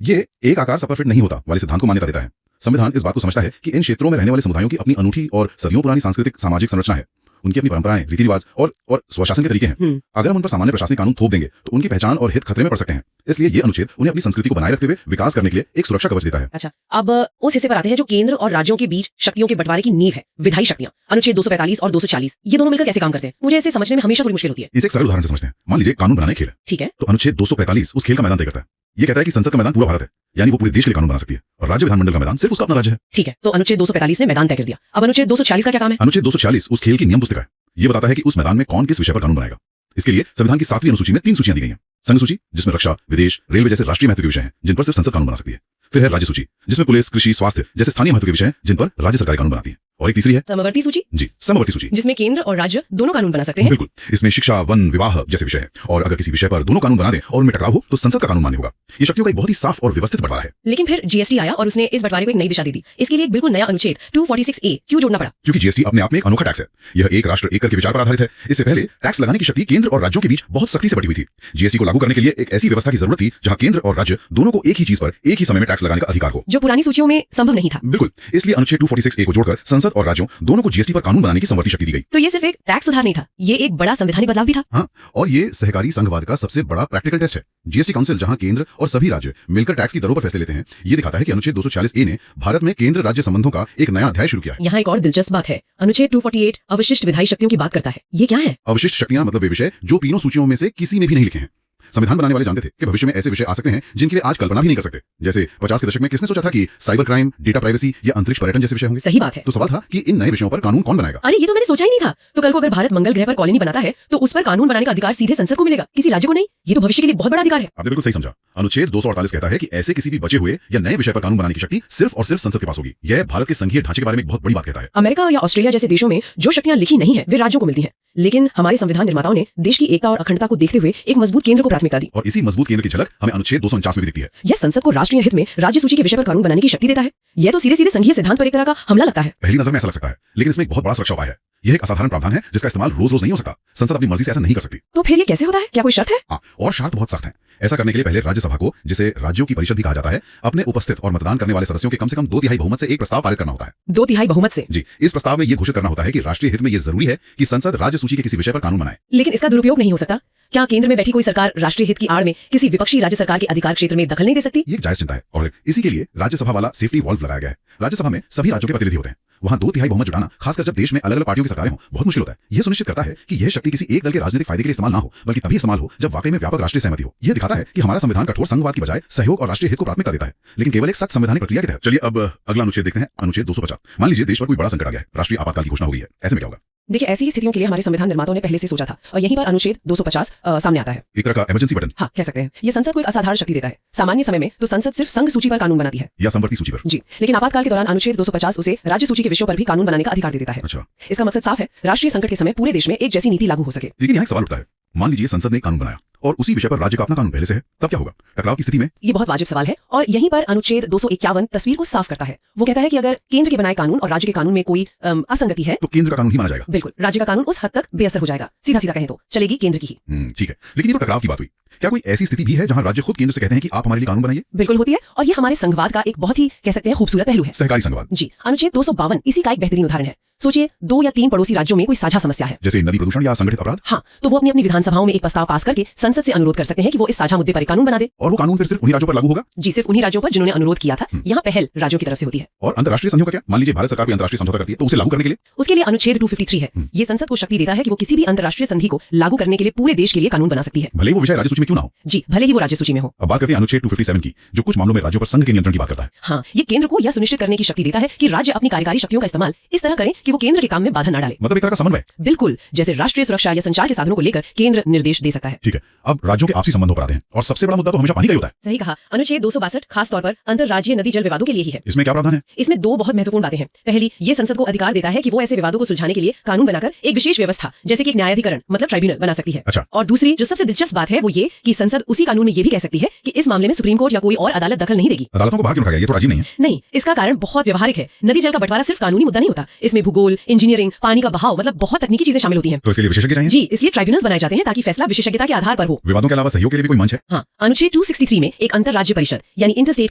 ये एक आकार सब पर फिट नहीं होता वाले सिद्धांत को मान्यता देता है। संविधान इस बात को समझता है कि इन क्षेत्रों में रहने वाले समुदायों की अपनी अनूठी और सदियों पुरानी सांस्कृतिक सामाजिक संरचना है, उनकी अपनी परंपराएं, रीति रिवाज और स्वशासन के तरीके हैं। अगर हम उन पर सामान्य प्रशासनिक कानून थोप देंगे तो उनकी पहचान और हित खतरे में पड़ सकते हैं। इसलिए ये अनुच्छेद उन्हें अपनी संस्कृति को बनाए रखते हुए विकास करने के लिए एक सुरक्षा कवच देता है। अच्छा, अब उस हिस्से पर आते हैं जो केंद्र और राज्यों के बीच शक्तियों के बंटवारे की नींव है, विधायी शक्तियां। अनुच्छेद 245 और 240 ये दोनों मिलकर कैसे काम करते हैं? मुझे इसे समझने में हमेशा थोड़ी मुश्किल होती है। इसे एक सरल उदाहरण से समझते हैं। मान लीजिए कानून बनाने खेल है, ठीक है? तो अनुच्छेद 245 उस खेल का मैदान तय करता है। ये कहता है कि संसद का मैदान पूरा भारत है, यानी वो पूरे देश के लिए कानून बना सकती है, और राज्य विधानमंडल का मैदान सिर्फ उसका अपना राज्य है। ठीक है, तो अनुच्छेद 245 ने मैदान तय कर दिया। अब अनुच्छेद 240 का क्या काम है? अनुच्छेद 240 उस खेल की नियम पुस्तिका है। ये बताता है कि उस मैदान में कौन किस विषय पर कानून बनाएगा। इसके लिए संविधान की 7वीं अनुसूची में 3 सूचियां दी गई हैं। संघ सूची, जिसमें रक्षा, विदेश, रेलवे जैसे राष्ट्रीय महत्व के विषय हैं, जिन पर सिर्फ संसद कानून बना सकती है। फिर है राज्य सूची, जिसमें पुलिस, कृषि, स्वास्थ्य जैसे स्थानीय महत्व के विषय हैं, जिन पर राज्य सरकार कानून बनाती है। और एक तीसरी है समवर्ती सूची। जी, समवर्ती सूची, जिसमें केंद्र और राज्य दोनों कानून बना सकते हैं। बिल्कुल। इसमें शिक्षा, वन, विवाह जैसे विषय है, और अगर किसी विषय पर दोनों कानून बना दें और उनमें टकराव हो तो संसद का कानून मान्य होगा। ये शक्तियों का एक बहुत ही साफ और व्यवस्थित बंटवारा है। लेकिन फिर जीएसटी आया और उसने इस बंटवारे को एक नई दिशा दे दी। इसके लिए एक बिल्कुल नया अनुच्छेद 246A क्यों जोड़ना पड़ा? क्योंकि जीएसटी अपने आप में एक अनोखा टैक्स है। यह एक राष्ट्र एक कर के विचार पर आधारित है। इससे पहले टैक्स लगाने की शक्ति केंद्र और राज्यों के बीच बहुत सख्ती से बटी हुई थी। जीएसटी को लागू करने के लिए एक ऐसी व्यवस्था की जरूरत थी जहां केंद्र और राज्य दोनों को एक ही चीज पर एक ही समय में टैक्स लगाने का अधिकार हो, जो पुरानी सूचियों में संभव नहीं था। बिल्कुल। इसलिए अनुच्छेद 246A को जोड़कर संसद और राज्यों दोनों को जीएसटी पर कानून बनाने की समवर्ती शक्ति दी गई। तो ये सिर्फ एक टैक्स सुधार नहीं था, ये एक बड़ा संवैधानिक बदलाव भी था। हाँ, और ये सहकारी संघवाद का सबसे बड़ा प्रैक्टिकल टेस्ट है। जीएसटी काउंसिल, जहां केंद्र और सभी राज्य मिलकर टैक्स की दरों पर फैसले लेते हैं, ये दिखाता है कि अनुच्छेद 246A ने भारत में केंद्र राज्य संबंधों का एक नया अध्याय शुरू किया है। यहाँ एक और दिलचस्प बात है, अनुच्छेद 248 अवशिष्ट विधायी शक्तियों की बात करता है। ये क्या है? अवशिष्ट शक्तियां मतलब वे विषय जो तीनों सूचियों में से किसी में भी नहीं लिखे हैं। संविधान बनाने वाले जानते थे कि भविष्य में ऐसे विषय आ सकते हैं जिनकी वे आज कल्पना भी नहीं कर सकते। जैसे 50 के दशक में किसने सोचा था कि साइबर क्राइम, डेटा प्राइवेसी या अंतरिक्ष पर्यटन जैसे विषय होंगे? सही बात है। तो सवाल था कि इन नए विषयों पर कानून कौन बनाएगा? अरे ये तो मैंने सोचा ही नहीं था। तो कल को अगर भारत मंगल ग्रह पर कॉलोनी बनाता है तो उस पर कानून बनाने का अधिकार सीधे संसद को मिलेगा, किसी राज्य को नहीं। ये तो भविष्य के लिए बहुत बड़ा अधिकार है। आपने बिल्कुल सही समझा। अनुच्छेद 248 कहता है कि ऐसे किसी भी बचे हुए या नए विषय पर कानून बनाने की शक्ति सिर्फ और सिर्फ संसद के पास होगी। यह भारत के संघीय ढांचे के बारे में एक बहुत बड़ी बात कहता है। अमेरिका या ऑस्ट्रेलिया जैसे देशों में जो शक्तियां लिखी नहीं है वे राज्यों को मिलती हैं, लेकिन हमारे संविधान निर्माताओं ने देश की एकता और अखंडता को देखते हुए एक मजबूत केंद्र को प्राथमिकता दी, और इसी मजबूत केंद्र की झलक हमें अनुच्छेद 249 में भी दिखती है। यह संसद को राष्ट्रीय हित में राज्य सूची के विषय पर कानून बनाने की शक्ति देता है। यह तो सीधे सीधे संघीय सिद्धांत पर एक तरह का हमला लगता है। पहली नजर में ऐसा लग सकता है, लेकिन इसमें एक बहुत बड़ा सुरक्षा उपाय है। यह एक असाधारण प्रावधान है जिसका इस्तेमाल रोज रोज नहीं हो सकता। संसद अपनी मर्जी से ऐसा नहीं कर सकती। तो फिर ये कैसे होता है? क्या कोई शर्त है? हाँ, और शर्त बहुत सख्त है। ऐसा करने के लिए पहले राज्यसभा को, जिसे राज्यों की परिषद भी कहा जाता है, अपने उपस्थित और मतदान करने वाले सदस्यों के कम से कम 2/3 बहुमत से एक प्रस्ताव पारित करना होता है। 2/3 बहुमत से? जी। इस प्रस्ताव में यह घोषित करना होता है कि राष्ट्रीय हित में यह जरूरी है कि संसद राज्य सूची के किसी विषय पर कानून बनाए। लेकिन इसका दुरुपयोग नहीं हो सकता? क्या केंद्र में बैठी कोई सरकार राष्ट्रीय हित की आड़ में किसी विपक्षी राज्य सरकार के अधिकार क्षेत्र में दखल नहीं दे सकती? ये एक जायज चिंता है, और इसी के लिए राज्यसभा वाला सेफ्टी वॉल्व लगाया गया है। राज्यसभा में सभी राज्यों के प्रतिनिधि होते हैं। वहां 2/3 बहुमत जुटाना, खासकर जब देश में अलग अलग पार्टियों की सरकारें हों, बहुत मुश्किल होता है। यह सुनिश्चित करता है कि यह शक्ति किसी एक दल के राजनीतिक फायदे के लिए इस्तेमाल ना हो, बल्कि तभी इस्तेमाल हो जब वाकई में व्यापक राष्ट्रीय सहमति हो। यह दिखाता है कि हमारा संविधान कठोर संघवाद की बजाय सहयोग और राष्ट्रीय हित को प्राथमिकता देता है, लेकिन केवल एक सख्त संवैधानिक प्रक्रिया के तहत। चलिए अब अगला अनुच्छेद देखते हैं, अनुच्छेद 250। मान लीजिए देश पर कोई बड़ा संकट आ गया है, राष्ट्रीय आपातकाल की घोषणा हो गई है, ऐसे में क्या होगा? देखिए, ऐसी ही स्थितियों के लिए हमारे संविधान निर्माताओं ने पहले से सोचा था, और यहीं पर अनुच्छेद 250 सामने आता है। एक तरह का इमरजेंसी बटन। हाँ, कह सकते हैं। ये संसद को एक असाधारण शक्ति देता है। सामान्य समय में तो संसद सिर्फ संघ सूची पर कानून बनाती है, या समवर्ती सूची पर। जी, लेकिन आपातकाल के दौरान अनुच्छेद 250 उसे राज्य सूची के विषयों पर भी कानून बनाने का अधिकार दे देता है। अच्छा। इसका मकसद साफ है, राष्ट्रीय संकट के समय पूरे देश में एक जैसी नीति लागू हो सके। लेकिन यहाँ एक सवाल उठता है। मान लीजिए संसद ने कानून बनाया और उसी विषय पर राज्य का अपना कानून पहले से है, तब क्या होगा? टकराव की स्थिति में ये बहुत वाजिब सवाल है और यहीं पर अनुच्छेद 251 तस्वीर को साफ करता है। वो कहता है कि अगर केंद्र के बनाए कानून और राज्य के कानून में कोई असंगति है तो केंद्र का कानून ही माना जाएगा। बिल्कुल, राज्य का कानून उस हद तक बेअसर हो जाएगा। सीधा सीधा कहें तो चलेगी केंद्र की ही। ठीक है, लेकिन ये तो टकराव की बात हुई। क्या कोई ऐसी स्थिति भी है जहां राज्य खुद केंद्र से कहते हैं कि आप हमारे लिए कानून बनाइए? बिल्कुल होती है और ये हमारे संघवाद का एक बहुत ही कह सकते हैं खूबसूरत पहलू है। सहकारी संघवाद। जी, अनुच्छेद 252 इसी का एक बेहतरीन उदाहरण है। सोचिए 2 या 3 पड़ोसी राज्यों में कोई साझा समस्या है, जैसे नदी प्रदूषण या संगठित अपराध। हाँ, तो वो अपनी अपनी विधानसभाओं में एक प्रस्ताव पास करके संसद से अनुरोध कर सकते हैं कि वो इस साझा मुद्दे पर एक कानून बना दे। और वो कानून फिर सिर्फ उन्हीं राज्यों पर लागू होगा? जी, सिर्फ उन्हीं राज्यों पर जिन्होंने अनुरोध किया था। यहाँ पहल राज्यों की तरफ से होती है। और अंतर्राष्ट्रीय संधियों का क्या? मान लीजिए भारत सरकार कोई अंतर्राष्ट्रीय समझौता करती है तो उसे लागू करने के लिए उसके लिए अनुच्छेद 253 है। ये संसद को शक्ति देता है कि वो किसी भी अंतर्राष्ट्रीय संधि को लागू करने के लिए पूरे देश के लिए कानून बना सकती है, भले वो विषय राज्य सूची में क्यों ना हो। जी, भले ही वो राज्य सूची में हो। अब बात करते हैं अनुच्छेद 257 की, जो कुछ मामलों में राज्यों पर संघ के नियंत्रण की बात करता है। हाँ, ये केंद्र को यह सुनिश्चित करने की शक्ति देता है कि राज्य अपनी कार्यकारी शक्तियों का इस्तेमाल इस तरह करें कि वो केंद्र के काम में बाधा न डाले। मतलब एक तरह का समन्वय। बिल्कुल, जैसे राष्ट्रीय सुरक्षा या संचार के साधनों को लेकर केंद्र निर्देश दे सकता है। ठीक है, अब राज्यों के आपसी संबंधों पर आते हैं और सबसे बड़ा मुद्दा तो हमेशा पानी का ही होता है। सही कहा। अनुच्छेद 262 खास तौर पर अंतरराज्यीय नदी जल विवादों के लिए ही है। इसमें क्या प्रावधान है? इसमें 2 बहुत महत्वपूर्ण बातें हैं। पहली, ये संसद को अधिकार देता है कि वो ऐसे विवादों को सुलझाने के लिए कानून बनाकर एक विशेष व्यवस्था जैसे कि एक न्यायाधिकरण मतलब ट्राइब्यूनल बना सकती है। अच्छा। और दूसरी जो सबसे दिलचस्प बात है वो ये कि संसद उसी कानून में ये भी कह सकती है कि इस मामले में सुप्रीम कोर्ट या कोई और अदालत दखल नहीं देगी। अदालतों को बाहर क्यों रखा गया? ये तो राजीव नहीं है। नहीं, इसका कारण बहुत व्यवहारिक है। नदी जल का बंटवारा सिर्फ कानूनी मुद्दा नहीं होता, इसमें भूगोल, इंजीनियरिंग, पानी का बहाव मतलब बहुत तकनीकी चीजें शामिल होती हैं। तो इसके लिए विशेषज्ञ चाहिए? जी, इसलिए ट्राइब्यूनल्स बनाए जाते हैं ताकि फैसला विशेषज्ञता के आधार पर हो। विवादों के अलावा सहयोग के लिए भी कोई मंच है? हाँ, अनुच्छेद 263 में एक अंतरराज्य परिषद यानी इंटरस्टेट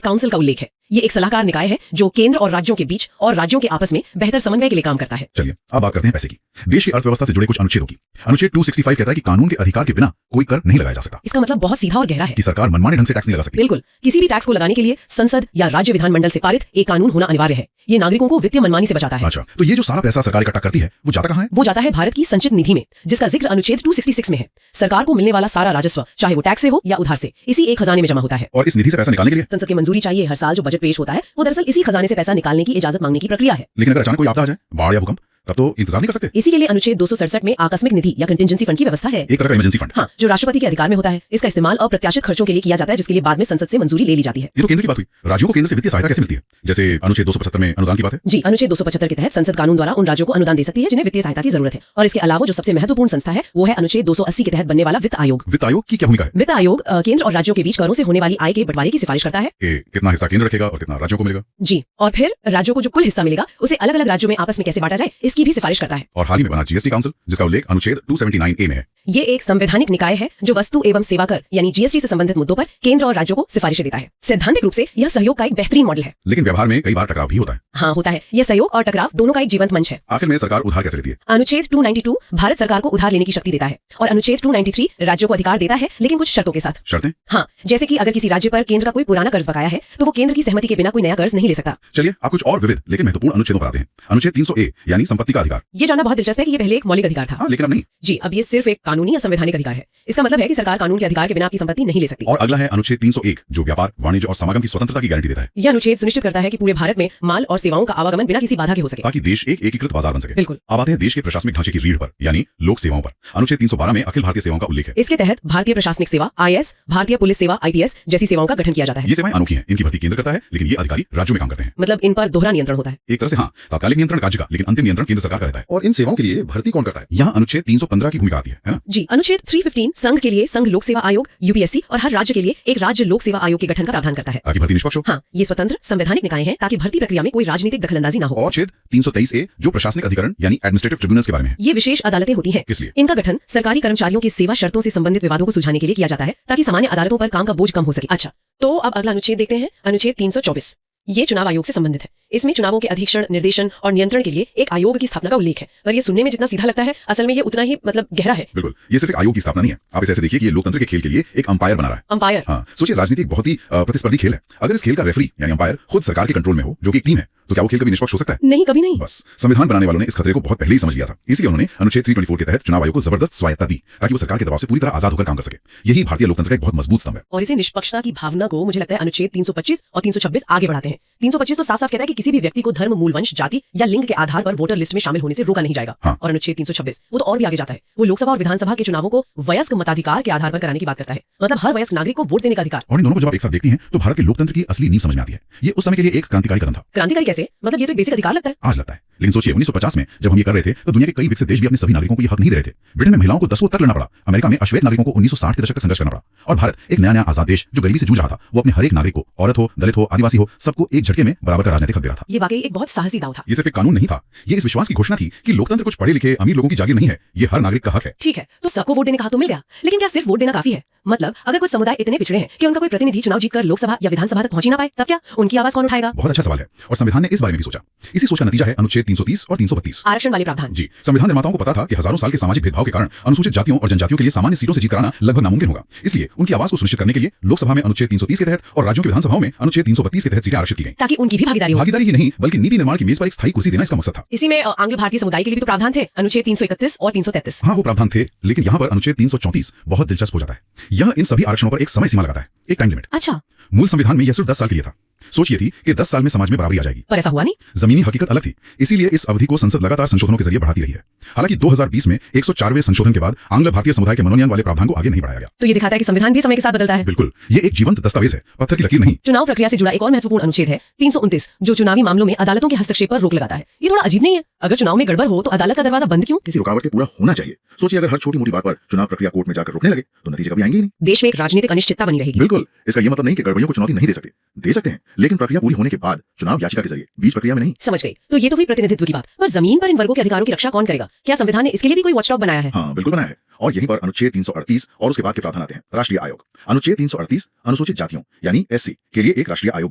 काउंसिल का उल्लेख है। ये एक सलाहकार निकाय है जो केंद्र और राज्यों के बीच और राज्यों के आपस में बेहतर समन्वय के लिए काम करता है। चलिए अब बात करते हैं पैसे की, देश की अर्थव्यवस्था से जुड़े कुछ अनुच्छेदों की। अनुच्छेद 265 कहता है कि कानून के अधिकार के बिना कोई कर नहीं लगाया जा सकता। इसका मतलब बहुत सीधा और गहरा है कि सरकार मनमाने ढंग से टैक्स नहीं लगा सकती। बिल्कुल, किसी भी टैक्स को लगाने के लिए संसद या राज्य विधानमंडल से पारित एक कानून होना अनिवार्य है। ये नागरिकों को वित्तीय मनमानी से बचाता है। अच्छा, तो ये जो सारा पैसा सरकार इकट्ठा करती है वो जाता कहाँ है? वो जाता है भारत की संचित निधि में, जिसका जिक्र अनुच्छेद 266 में है। सरकार को मिलने वाला सारा राजस्व, चाहे वो टैक्स से हो या उधार से, इसी एक खजाने में जमा होता है। और इस निधि से पैसा निकालने के लिए संसद की मंजूरी चाहिए। हर साल जो बजट पेश होता है वो दरअसल इसी खजाने से पैसा निकालने की इजाजत मांगने की प्रक्रिया है। लेकिन अगर अचानक कोई आपदा आ जाए, बाढ़ या भूकंप, तब तो इंतजार नहीं कर सकते। इसी के लिए अनुच्छेद 267 में आकस्मिक निधि या कंटिजेंसी फंड की व्यवस्था है। एक तरह का इमरजेंसी फंड। हाँ, जो राष्ट्रपति के अधिकार में होता है। इसका इस्तेमाल अप्रत्याशित खर्चों के लिए किया जाता है, जिसके लिए बाद में संसद से मंजूरी ले ली जाती है। ये तो केंद्र की बात हुई। राज्यों को केंद्र से वित्तीय सहायता कैसे मिलती है? जैसे अनुच्छेद 275 में अनुदान की बात है। जी, अनुच्छेद 275 के तहत संसद कानून द्वारा उन राज्यों को अनुदान दे सकती है जिन्हें वित्तीय सहायता की जरूरत है। और इसके अलावा जो सबसे महत्वपूर्ण संस्था है वो है अनुच्छेद 280 के तहत बनने वाला वित्त आयोग। वित्त आयोग की क्या भूमिका है? वित्त आयोग केंद्र और राज्यों के बीच करों से होने वाली आय के बंटवारे की सिफारिश करता है कि कितना हिस्सा केंद्र रखेगा और कितना राज्यों को मिलेगा। जी, और फिर राज्यों को जो कुल हिस्सा मिलेगा उसे अलग अलग राज्यों में आपस में कैसे बांटा जाए इसकी भी सिफारिश करता है। और हाल ही में बना जीएसटी काउंसिल, जिसका उल्लेख अनुच्छेद 279A में है। ये एक संवैधानिक निकाय है जो वस्तु एवं सेवा कर यानी जीएसटी से संबंधित मुद्दों पर केंद्र और राज्यों को सिफारिशें देता है। सैद्धांतिक रूप से यह सहयोग का एक बेहतरीन मॉडल है, लेकिन व्यवहार में कई बार टकराव भी होता है। हाँ, होता है। यह सहयोग और टकराव दोनों का एक जीवंत मंच है। आखिर में सरकार उधार कैसे लेती है? अनुच्छेद 292 भारत सरकार को उधार लेने की शक्ति देता है और अनुच्छेद 293 राज्यों को अधिकार देता है, लेकिन कुछ शर्तों के साथ। शर्तें? हाँ, जैसे कि अगर किसी राज्य पर केंद्र का कोई पुराना कर्ज बकाया है तो वो केंद्र की सहमति के बिना कोई नया कर्ज नहीं ले सकता। चलिए आप कुछ और विविध लेकिन महत्वपूर्ण अनुच्छेदों पर आते हैं। अनुच्छेद 300A यानी संपत्ति का अधिकार। ये जानना बहुत दिलचस्प है कि ये पहले एक मौलिक अधिकार था। हाँ, लेकिन अब नहीं। जी, अब ये सिर्फ एक कानूनी या संवैधानिक अधिकार है। इसका मतलब है कि सरकार कानून के अधिकार के बिना आपकी संपत्ति नहीं ले सकती। और अगला है अनुच्छेद 301 जो व्यापार, वाणिज्य और समागम की स्वतंत्रता की गारंटी देता है। यह अनुच्छेद सुनिश्चित करता है कि पूरे भारत में माल और सेवाओं का आवागमन बिना किसी बाधा के हो सके, ताकि देश एक एकीकृत बाजार बन सके। बिल्कुल। अब आते हैं देश के प्रशासनिक ढांचे की रीढ़ पर यानी लोक सेवाओं पर। अनुच्छेद 312 में अखिल भारतीय सेवाओं का उल्लेख है। इसके तहत भारतीय प्रशासनिक सेवा IAS, भारतीय पुलिस सेवा IPS जैसी सेवाओं का गठन किया जाता है। ये सेवाएं अनोखी हैं, इनकी भर्ती केंद्र करता है, लेकिन ये अधिकारी राज्यों में काम करते हैं। मतलब इन पर दोहरा नियंत्रण होता है। एक तरह से हाँ, तात्कालिक नियंत्रण राज्य का, लेकिन अंतिम नियंत्रण केंद्र सरकार का रहता है। और इन सेवाओं के लिए भर्ती कौन करता है? यहाँ अनुच्छेद 315 की भूमिका आती है ना? जी, अनुच्छेद 315 संघ के लिए संघ लोक सेवा आयोग UPSC और हर राज्य के लिए एक राज्य लोक सेवा आयोग के गठन का प्रावधान करता है, ताकि भर्ती निष्पक्ष हो। हाँ, ये स्वतंत्र संवैधानिक निकाय है ताकि भर्ती प्रक्रिया में कोई राजनीतिक दखलंदाजी न हो। और अनुच्छेद 323A जो प्रशासनिक अधिकरण यानी एडमिनिस्ट्रेटिव ट्रिब्यूनल्स के बारे में है। ये विशेष अदालतें होती हैं। किस लिए? इनका गठन सरकारी कर्मचारियों की सेवा शर्तों से संबंधित विवादों को सुलझाने के लिए किया जाता है ताकि सामान्य अदालतों पर काम का बोझ कम हो सके। अच्छा, तो अब अगला अनुच्छेद देखते हैं, अनुच्छेद 324। ये चुनाव आयोग से संबंधित है। इसमें चुनावों के अधीक्षण, निर्देशन और नियंत्रण के लिए एक आयोग की स्थापना का उल्लेख है। पर ये सुनने में जितना सीधा लगता है असल में ये उतना ही गहरा है। बिल्कुल, ये सिर्फ एक आयोग की स्थापना नहीं है। आप इसे ऐसे देखिए कि ये लोकतंत्र के खेल के लिए एक अंपायर बना रहा है। अंपायर? हाँ, सोचिए राजनीति एक बहुत ही प्रतिस्पर्धी खेल है। अगर इस खेल का रेफरी यानी अंपायर खुद सरकार के कंट्रोल में हो, जो कि एक टीम है, तो क्या वो खेल कभी निष्पक्ष हो सकता है? नहीं, कभी नहीं। बस संविधान बनाने वालों ने इस खतरे को बहुत पहले ही समझ लिया था। इसलिए उन्होंने अनुच्छेद 324 के तहत चुनाव आयोग को जबरदस्त स्वायत्तता दी ताकि वो सरकार के दबाव से पूरी तरह आजाद होकर काम कर सके। यही भारतीय लोकतंत्र का एक बहुत मजबूत स्तंभ है। और इसे निष्पक्षता की भावना को मुझे लगता है अनुच्छेद 325 और 326 आगे बढ़ाते हैं। 325 तो साफ साफ कहता है कि किसी भी व्यक्ति को धर्म, मूल वंश, जाति या लिंग के आधार पर वोटर लिस्ट में शामिल होने से रोका नहीं जाएगा। हाँ। और अनुच्छेद 326 वो तो और भी आगे जाता है। वो लोकसभा और विधानसभा के चुनावों को वयस्क मताधिकार के आधार पर कराने की बात करता है। मतलब हर वयस्क नागरिक को वोट देने का अधिकार। और इन दोनों को जब आप एक साथ देखती हैं तो भारत के लोकतंत्र की असली नींव समझ में आती है। ये उस समय के लिए एक क्रांतिकारी कदम था। क्रांतिकारी कैसे? मतलब ये तो एक बेसिक अधिकार लगता है। आज लगता है, लेकिन सोचिए 1950 में जब हम ये कर रहे थे तो दुनिया के कई विकसित देश भी अपने सभी नागरिकों को ये हक नहीं दे रहे थे। ब्रिटेन में महिलाओं को 10 तक लड़ना पड़ा, अमेरिका में अश्वेत नागरिकों को 1960 के दशक तक संघर्ष करना पड़ा, और भारत एक नया आजाद देश जो गरीबी से जूझ रहा था, वो अपने हर एक नागरिक को, औरत हो, दलित हो, आदिवासी हो, सबको एक झटके में बराबर का राजनीतिक हक दे रहा था। ये वाकई एक बहुत साहसी दांव था। ये सिर्फ एक कानून नहीं था, ये इस विश्वास की घोषणा थी कि लोकतंत्र कुछ पढ़े लिखे अमीर लोगों की जागीर नहीं है, ये हर नागरिक का हक है। ठीक है, तो सबको वोट देने का हक तो मिल गया, लेकिन क्या सिर्फ वोट देना काफी है? मतलब अगर कुछ समुदाय इतने पिछड़े हैं कि उनका कोई प्रतिनिधि चुनाव जीतकर लोकसभा या विधानसभा तक पहुंच ही ना पाए, तब क्या उनकी आवाज कौन उठाएगा? बहुत अच्छा सवाल है, और संविधान ने इस बारे में भी सोचा। इसी सोच का नतीजा है अनुच्छेद 330 और 332, आरक्षण वाले प्रावधान। जी, संविधान निर्माताओं को पता था कि हजारों साल के सामाजिक भेदभाव के कारण अनुसूचित जातियों और जनजातियों के लिए सामान्य सीटों से जीत कराना लगभग नामुमकिन होगा। इसलिए उनकी आवाज को सुनिश्चित करने के लिए लोकसभा में अनुच्छेद 330 के तहत और राज्यों की विधानसभाओं में अनुच्छेद 332 के तहत सीटें आरक्षित की गई, ताकि उनकी भी भागीदारी ही नहीं बल्कि नीति निर्माण की मेज पर एक स्थायी कुर्सी देना इसका मकसद था। इसी में आंग्ल भारतीय समुदाय के लिए भी तो प्रावधान थे, अनुच्छेद 331 और 333। हाँ, वो प्रावधान थे, लेकिन यहाँ पर अनुच्छेद 334 बहुत दिलचस्प हो जाता है। यह इन सभी आरक्षणों पर एक समय सीमा लगाता है, एक टाइम लिमिट। अच्छा, मूल संविधान में यह सिर्फ 10 साल के लिए था। सोच ये थी कि 10 साल में समाज में बराबरी आ जाएगी, पर ऐसा हुआ नहीं। जमीनी हकीकत अलग थी, इसीलिए इस अवधि को संसद लगातार संशोधनों के जरिए बढ़ाती रही है। हालांकि 2020 में 104वें संशोधन के बाद आंग्ल भारतीय समुदाय के मनोनयन वाले प्रावधान को आगे नहीं बढ़ाया गया। तो ये दिखाता है कि संविधान भी समय के साथ बदलता है। बिल्कुल, ये एक जीवंत दस्तावेज है, पत्थर की लकीर नहीं। चुनाव प्रक्रिया से जुड़ा एक और महत्वपूर्ण अनुच्छेद है 329, जो चुनावी मामलों में अदालतों के हस्तक्षेप पर रोक लगाता है। ये थोड़ा अजीब नहीं है? अगर चुनाव में गड़बड़ हो तो अदालत का दरवाजा बंद क्यों? किसी रुकावट के पूरा होना चाहिए। सोचिए अगर हर छोटी मोटी बात पर चुनाव प्रक्रिया कोर्ट में जाकर रुकने लगे तो नतीजे कभी आएंगे ही नहीं। देश में एक राजनीतिक अनिश्चितता बनी रहेगी। बिल्कुल, इसका यह मतलब नहीं कि गड़बड़ियों को चुनौती नहीं दे सकते हैं, लेकिन प्रक्रिया पूरी होने के बाद चुनाव याचिका के जरिए, बीच प्रक्रिया में नहीं। समझ गई। तो ये तो हुई प्रतिनिधित्व की बात, पर जमीन पर इन वर्गों के अधिकारों की रक्षा कौन करेगा? क्या संविधान ने इसके लिए भी कोई वॉचडॉग बनाया है? हाँ, बिल्कुल बनाया है, और यहीं पर अनुच्छेद 338 और उसके बाद के प्रावधान आते हैं। राष्ट्रीय आयोग अनुच्छेद 338 अनुसूचित जातियों यानी SC के लिए एक राष्ट्रीय आयोग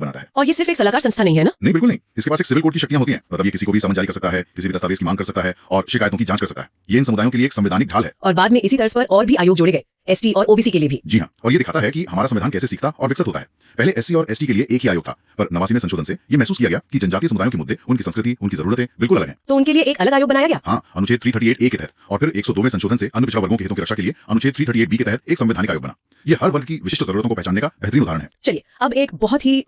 बनाता है। और ये सिर्फ एक सलाहकार संस्था नहीं है ना? नहीं, बिल्कुल नहीं। इसके पास एक सिविल कोड की शक्तियां होती हैं, मतलब ये किसी को भी समन जारी कर सकता है, किसी भी दस्तावेज की मांग कर सकता है और शिकायतों की जांच कर सकता है। ये इन समुदायों के लिए एक संवैधानिक ढाल है। और बाद में इसी तर्ज पर और भी आयोग जोड़े गए, ST और OBC के लिए भी। जी हाँ, और ये दिखाता है कि हमारा संविधान कैसे सीखता और विकसित होता है। पहले SC और ST के लिए एक ही आयोग था, पर 89वें संशोधन से ये महसूस किया गया कि जनजातीय समुदायों के मुद्दे, उनकी संस्कृति, उनकी जरूरतें बिल्कुल अलग हैं। तो उनके लिए एक अलग आयोग बनाया गया। हाँ, अनुच्छेद 338A के तहत, और फिर 102वें संशोधन से अन्य पिछड़ा वर्गों के हितों की रक्षा के लिए अनुच्छेद 338B के तहत एक संवैधानिक आयोग बना। ये हर वर्ग की विशिष्ट जरूरतों को पहचानने का बेहतरीन उदाहरण है। चलिए अब एक बहुत ही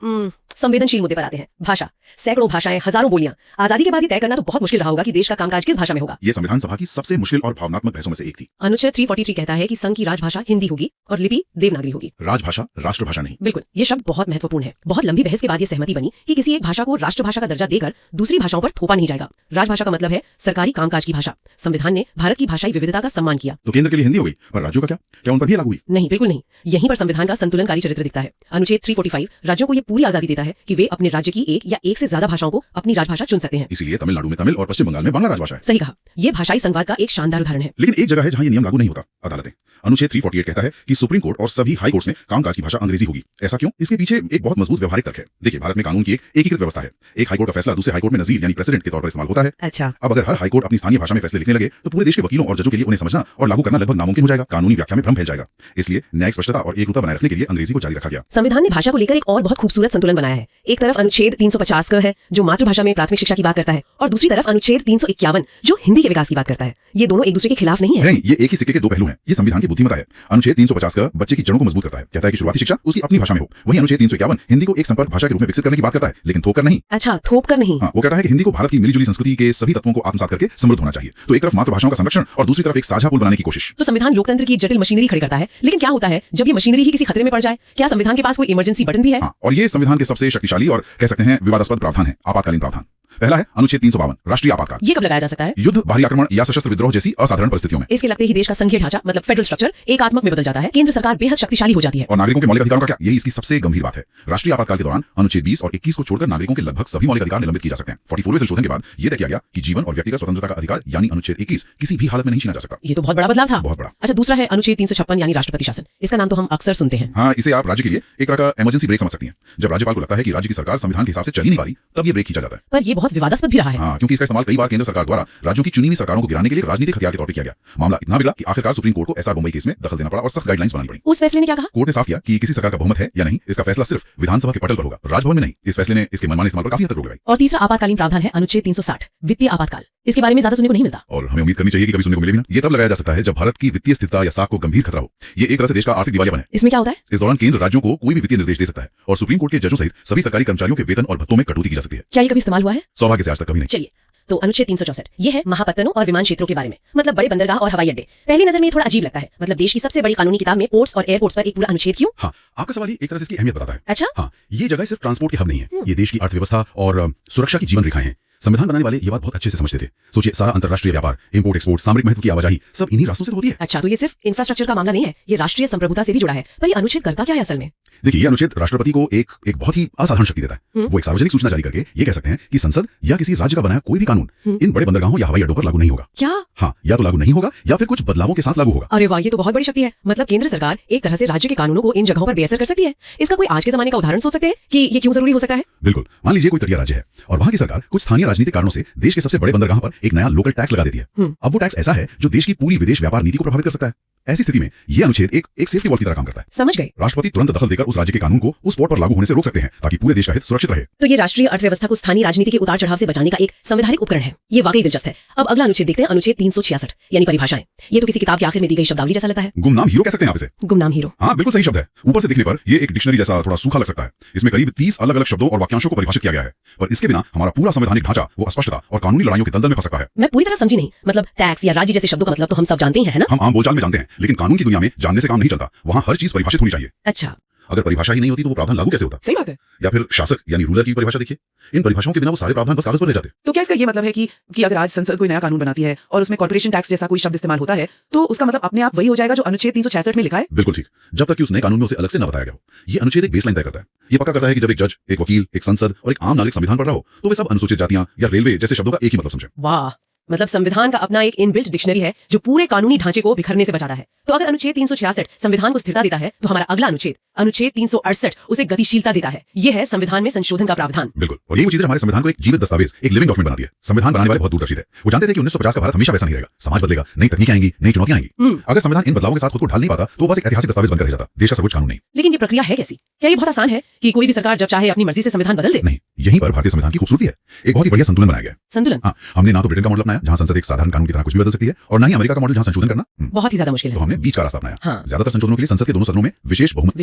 संवेदनशील मुद्दे पर आते हैं, भाषा। सैकड़ों भाषाएं, हजारों बोलियां। आजादी के बाद ये तय करना तो बहुत मुश्किल रहा होगा कि देश का कामकाज किस भाषा में होगा। ये संविधान सभा की सबसे मुश्किल और भावनात्मक बहसों में से एक थी। अनुच्छेद 343 कहता है कि संघ की राजभाषा हिंदी होगी और लिपि देवनागरी होगी। राजभाषा राष्ट्रभाषा नहीं। बिल्कुल, ये शब्द बहुत महत्वपूर्ण है। बहुत लंबी बहस के बाद ये सहमति बनी कि किसी एक भाषा को राष्ट्रभाषा का दर्जा देकर दूसरी भाषाओं पर थोपा नहीं जाएगा। राजभाषा का मतलब है सरकारी कामकाज की भाषा। संविधान ने भारत की भाषाई विविधता का सम्मान किया। तो केंद्र के लिए हिंदी हो गई, पर राज्यों का क्या उन पर भी लागू हुई? नहीं, बिल्कुल नहीं। यहीं पर संविधान का संतुलनकारी चरित्र दिखता है। अनुच्छेद 345 राज्यों को ये पूरी आजादी देता है कि वे अपने राज्य की एक या एक से ज्यादा भाषाओं को अपनी राजभाषा चुन सकते हैं। इसीलिए तमिलनाडु में तमिल और पश्चिम बंगाल में बांग्ला राजभाषा है। सही कहा, ये भाषाई संवाद का एक शानदार उदाहरण है। लेकिन एक जगह है जहां ये नियम लागू नहीं होता, अदालतें। अनुच्छेद 348 कहता है कि सुप्रीम कोर्ट और सभी हाई कोर्ट्स में कामकाज की भाषा अंग्रेजी होगी। ऐसा क्यों? इसके पीछे एक बहुत मजबूत व्यवहारिक तर्क है। देखिए, भारत में कानून की एक एकीकृत व्यवस्था है। एक हाईकोर्ट का फैसला दूसरे हाईकोर्ट में नजीर यानी प्रेसिडेंट के तौर पर इस्तेमाल होता है। अच्छा। अब अगर हर हाईकोर्ट अपनी स्थानीय भाषा में फैसले लिखने लगे तो पूरे देश के वकीलों और जजों के लिए उन्हें समझना और लागू करना लगभग नामुमकिन हो जाएगा। कानूनी व्याख्या में भ्रम फैल जाएगा। इसलिए न्यायिक स्पष्टता और एकरूपता बनाए रखने के लिए अंग्रेजी को जारी रखा गया। संविधान ने भाषा को लेकर एक और बहुत खूबसूरत संतुलन बनाया है। एक तरफ अनुच्छेद 350 का है जो मातृभाषा में प्राथमिक शिक्षा की बात करता है, और दूसरी तरफ अनुच्छेद 351 जो हिंदी के विकास की बात करता है। ये दोनों एक दूसरे के खिलाफ नहीं है। नहीं, ये एक ही सिक्के के दो पहलू हैं। ये संविधान की बुद्धिमत्ता है। अनुच्छेद 350 का बच्चे की जड़ों को मजबूत करता है, कहता है कि शुरुआती शिक्षा उसकी अपनी भाषा में हो। वहीं अनुच्छेद 351 हिंदी को एक संपर्क भाषा के रूप में विकसित करने की बात करता है, लेकिन थोपकर नहीं। अच्छा, थोपकर नहीं। हाँ, वो कहता है कि हिंदी को भारत की मिलीजुली संस्कृति के सभी तत्वों को आत्मसात करके समृद्ध होना चाहिए। तो एक तरफ मातृभाषाओं का संरक्षण और दूसरी तरफ एक साझा पुल बनाने की कोशिश। तो संविधान लोकतंत्र की जटिल मशीनरी खड़ी करता है, लेकिन क्या होता है जब ये मशीनरी ही किसी खतरे में पड़ जाए? क्या संविधान के पास कोई इमरजेंसी बटन भी है? हाँ, और ये संविधान के सबसे शक्तिशाली और कह सकते हैं विवादास्पद प्रावधान है, आपातकालीन प्रावधान। पहला है अनुच्छेद 352 राष्ट्रीय आपातकाल। ये कब लगाया जा सकता है? युद्ध, बाहरी आक्रमण या सशस्त्र विद्रोह जैसी असाधारण परिस्थितियों में। इसके लगते ही देश का संघीय ढांचा मतलब फेडरल स्ट्रक्चर एकात्मक में बदल जाता है। केंद्र सरकार बेहद शक्तिशाली हो जाती है। और नागरिकों के मौलिक अधिकारों का क्या? यही इसकी सबसे गंभीर बात है। राष्ट्रीय आपातकाल के दौरान अनुच्छेद 20 और 21 को छोड़कर नागरिकों के लगभग सभी मौलिक अधिकार निलंबित किए जा सकते हैं। 44वें संशोधन के बाद यह तय किया गया कि जीवन और व्यक्तिगत स्वतंत्रता का अधिकार यानी अनुच्छेद 21 किसी भी हालत में नहीं छीना जा सकता। ये तो बहुत बड़ा बदलाव था। बहुत बड़ा। अच्छा, दूसरा है अनुच्छेद 356 यानी राष्ट्रपति शासन। इसका नाम तो हम अक्सर सुनते हैं। हाँ, इसे आप राज्य के लिए एक तरह का इमरजेंसी ब्रेक समझ सकती हैं। जब राज्यपाल को लगता है कि राज्य की सरकार संविधान के हिसाब से चल ही नहीं पा रही, तब ये ब्रेक खींचा जाता है। पर ये बहुत विवादास्पद भी रहा है। हाँ, क्योंकि इसका इस्तेमाल कई बार केंद्र सरकार द्वारा राज्यों की चुनी हुई सरकारों को गिराने के लिए राजनीतिक हथियार के तौर पर किया गया। मामला इतना बिगड़ा कि आखिरकार सुप्रीम कोर्ट को एसआर मुंबई केस में दखल देना पड़ा और सख्त गाइडलाइंस बनानी पड़ी। उस फैसले ने क्या कहा? कोर्ट ने साफ किया कि किसी सरकार का बहुमत है या नहीं, इसका फैसला सिर्फ विधानसभा के पटल पर होगा, राजभवन में नहीं। इस फैसले ने इसके मनमाने इस्तेमाल पर काफी हद तक रोक लगाई। और तीसरा आपातकालीन प्रावधान है अनुच्छेद 360 वित्तीय आपातकाल। इसके बारे में ज्यादा सुनने को नहीं मिलता, और हमें उम्मीद करनी चाहिए कि कभी सुनने को मिले भी ना। ये तब लगाया जा सकता है जब भारत की वित्तीय स्थिरता या साख को गंभीर खतरा हो। ये एक तरह से देश का आर्थिक दिवालिया बने। इसमें क्या होता है? इस दौरान केंद्र राज्यों को कोई भी वित्तीय निर्देश दे सकता है और सुप्रीम कोर्ट के जजों सहित सभी सरकारी कर्मचारियों के वेतन और भत्तों में कटौती की जा सकती है। क्या ये कभी इस्तेमाल हुआ है? सौभाग्य से आज तक कभी नहीं। चलिए, तो अनुच्छेद 364 ये है महापत्तनों और विमान क्षेत्रों के बारे में, मतलब बड़े बंदरगाह और हवाई अड्डे। पहली नजर में थोड़ा अजीब लगता है, मतलब देश की सबसे बड़ी कानूनी किताब में पोर्ट्स और एयरपोर्ट्स पर एक पूरा अनुच्छेद क्यों? हाँ, आपका सवाल एक तरह से इसकी अहमियत बताता है। अच्छा। हाँ, ये जगह सिर्फ ट्रांसपोर्ट के हब नहीं है, ये देश की अर्थव्यवस्था और सुरक्षा की जीवन रेखाएं हैं। संविधान बनाने वाले ये बात बहुत अच्छे से समझते थे। सोचिए, सारा अंतरराष्ट्रीय व्यापार, इंपोर्ट एक्सपोर्ट, सामरिक महत्व की आवाजाही सब इन्हीं रास्तों से होती है। अच्छा, तो ये सिर्फ इंफ्रास्ट्रक्चर का मामला नहीं है, ये राष्ट्रीय संप्रभुता से भी जुड़ा है। पर ये अनुच्छेद करता क्या है असल में? देखिए, ये अनुच्छेद राष्ट्रपति को एक बहुत ही असाधारण शक्ति देता है। वो एक सार्वजनिक सूचना जारी करके ये कह सकते हैं कि संसद या किसी राज्य का बनाया कोई भी कानून इन बड़े बंदरगाहों या हवाई अड्डों पर लागू नहीं होगा। क्या? हाँ, या तो लागू नहीं होगा या फिर कुछ बदलावों के साथ लागू होगा। अरे वाह, ये तो बहुत बड़ी शक्ति है। मतलब केंद्र सरकार एक तरह से राज्य के कानूनों को इन जगहों पर बेअसर कर सकती है। इसका कोई आज के जमाने का उदाहरण सोच सकते हैं कि ये क्यों जरूरी हो सकता है? बिल्कुल। मान लीजिए कोई तटीय राज्य है और वहां की सरकार कुछ स्थानीय राजनीतिक कारणों से देश के सबसे बड़े बंदरगाह पर एक नया लोकल टैक्स लगा देती है। अब वो टैक्स ऐसा है जो देश की पूरी विदेश व्यापार नीति को प्रभावित कर सकता है। ऐसी स्थिति में ये अनुच्छेद एक सेफ्टी वॉल्व की तरह काम करता है। समझ गए। राष्ट्रपति तुरंत दखल देकर उस राज्य के कानून को उस स्पॉट पर लागू होने से रोक सकते हैं ताकि पूरे देश का हित सुरक्षित रहे। तो ये राष्ट्रीय अर्थव्यवस्था को स्थानीय राजनीति के उतार चढ़ाव से बचाने का एक संवैधानिक उपकरण है। ये वाकई दिलचस्प है। अब अगला अनुच्छेद देखते हैं, अनुच्छेद 366 यानी परिभाषाएं। ये तो किसी किताब के आखिर में दी गई शब्दावली जैसा लगता है। गुमनाम हीरो कह सकते हैं आप इसे। गुमनाम हीरो, हाँ बिल्कुल सही शब्द है। ऊपर से दिखने पर ये एक डिक्शनरी जैसा थोड़ा सूखा लग सकता है। इसमें करीब 30 अलग अलग शब्दों और वाक्यांशों को परिभाषित किया गया है, पर इसके बिना हमारा पूरा संवैधानिक ढांचा वो अस्पष्टता और कानूनी लड़ाइयों के दलदल में फंस सकता है। मैं पूरी तरह समझी नहीं। मतलब टैक्स या राज्य जैसे शब्दों का मतलब तो हम सब जानते ही हैं, है ना? हम आम बोलचाल में जानते हैं, लेकिन कानून की दुनिया में जानने से काम नहीं चलता। वहाँ हर चीज परिभाषित होनी चाहिए। अच्छा, अगर परिभाषा ही नहीं होती तो वो प्रावधान लागू कैसे होता? सही बात है। या फिर शासक यानी रूलर की परिभाषा देखिए, इन परिभाषाओं के बिना वो सारे प्रावधान बस कागज पर रह जाते। तो क्या इसका ये मतलब है कि अगर आज संसद कोई नया कानून बनाती है और उसमें कॉर्पोरेशन टैक्स जैसा कोई शब्द इस्तेमाल होता है तो उसका मतलब अपने आप वही हो जाएगा जो अनुच्छेद 366 में लिखा है? बिल्कुल ठीक, जब तक कि उस नए कानून में उसे अलग से न बताया गया हो। ये अनुच्छेद एक बेसलाइन तय करता है। ये पक्का करता है कि जब एक जज, एक वकील, एक संसद और एक आम नागरिक संविधान पढ़ रहा हो तो वे सब अनुसूचित जातियां या रेलवे जैसे शब्दों का एक ही मतलब समझे। वाह, मतलब संविधान का अपना एक इनबिल्ट डिक्शनरी है जो पूरे कानूनी ढांचे को बिखरने से बचाता है। तो अगर अनुच्छेद 366 संविधान को स्थिरता देता है तो हमारा अगला अनुच्छेद 368 उसे गतिशीलता देता है। ये है संविधान में संशोधन का प्रावधान। बिल्कुल, और ये वो चीजें हमारे संविधान को एक जीवित दस्तावेज, एक लिविंग डॉक्यूमेंट बनाती है। संविधान बनाने वाले बहुत दूरदर्शी थे। वो जानते थे कि 1950 का भारत हमेशा वैसा नहीं रहेगा। समाज बदलेगा, नई तकनीकें आएंगी, नई चुनौतियां आएंगी। अगर संविधान इन बदलावों के साथ खुद को ढाल नहीं पाता तो बस एक ऐतिहासिक दस्तावेज बनकर रह जाता, देश का सर्वोच्च कानून नहीं। लेकिन ये प्रक्रिया है कैसी? क्या ये बहुत आसान है कि कोई भी सरकार जब चाहे अपनी मर्जी से संविधान बदल दे? नहीं, यहीं पर भारतीय संविधान की खूबसूरती है। एक बहुत ही बढ़िया संतुलन बनाया गया है। संतुलन? हाँ, हमने ना तो ब्रिटेन का मॉडल अपनाया जहां संसद एक साधारण कानून की तरह कुछ भी बदल सकती है, और ना ही अमेरिका का मॉडल जहां संशोधन करना बहुत ही ज्यादा मुश्किल है। तो हमने बीच का रास्ता अपनाया। हाँ। ज्यादातर संशोधनों के लिए संसद के दोनों सदनों में विशेष बहुमत।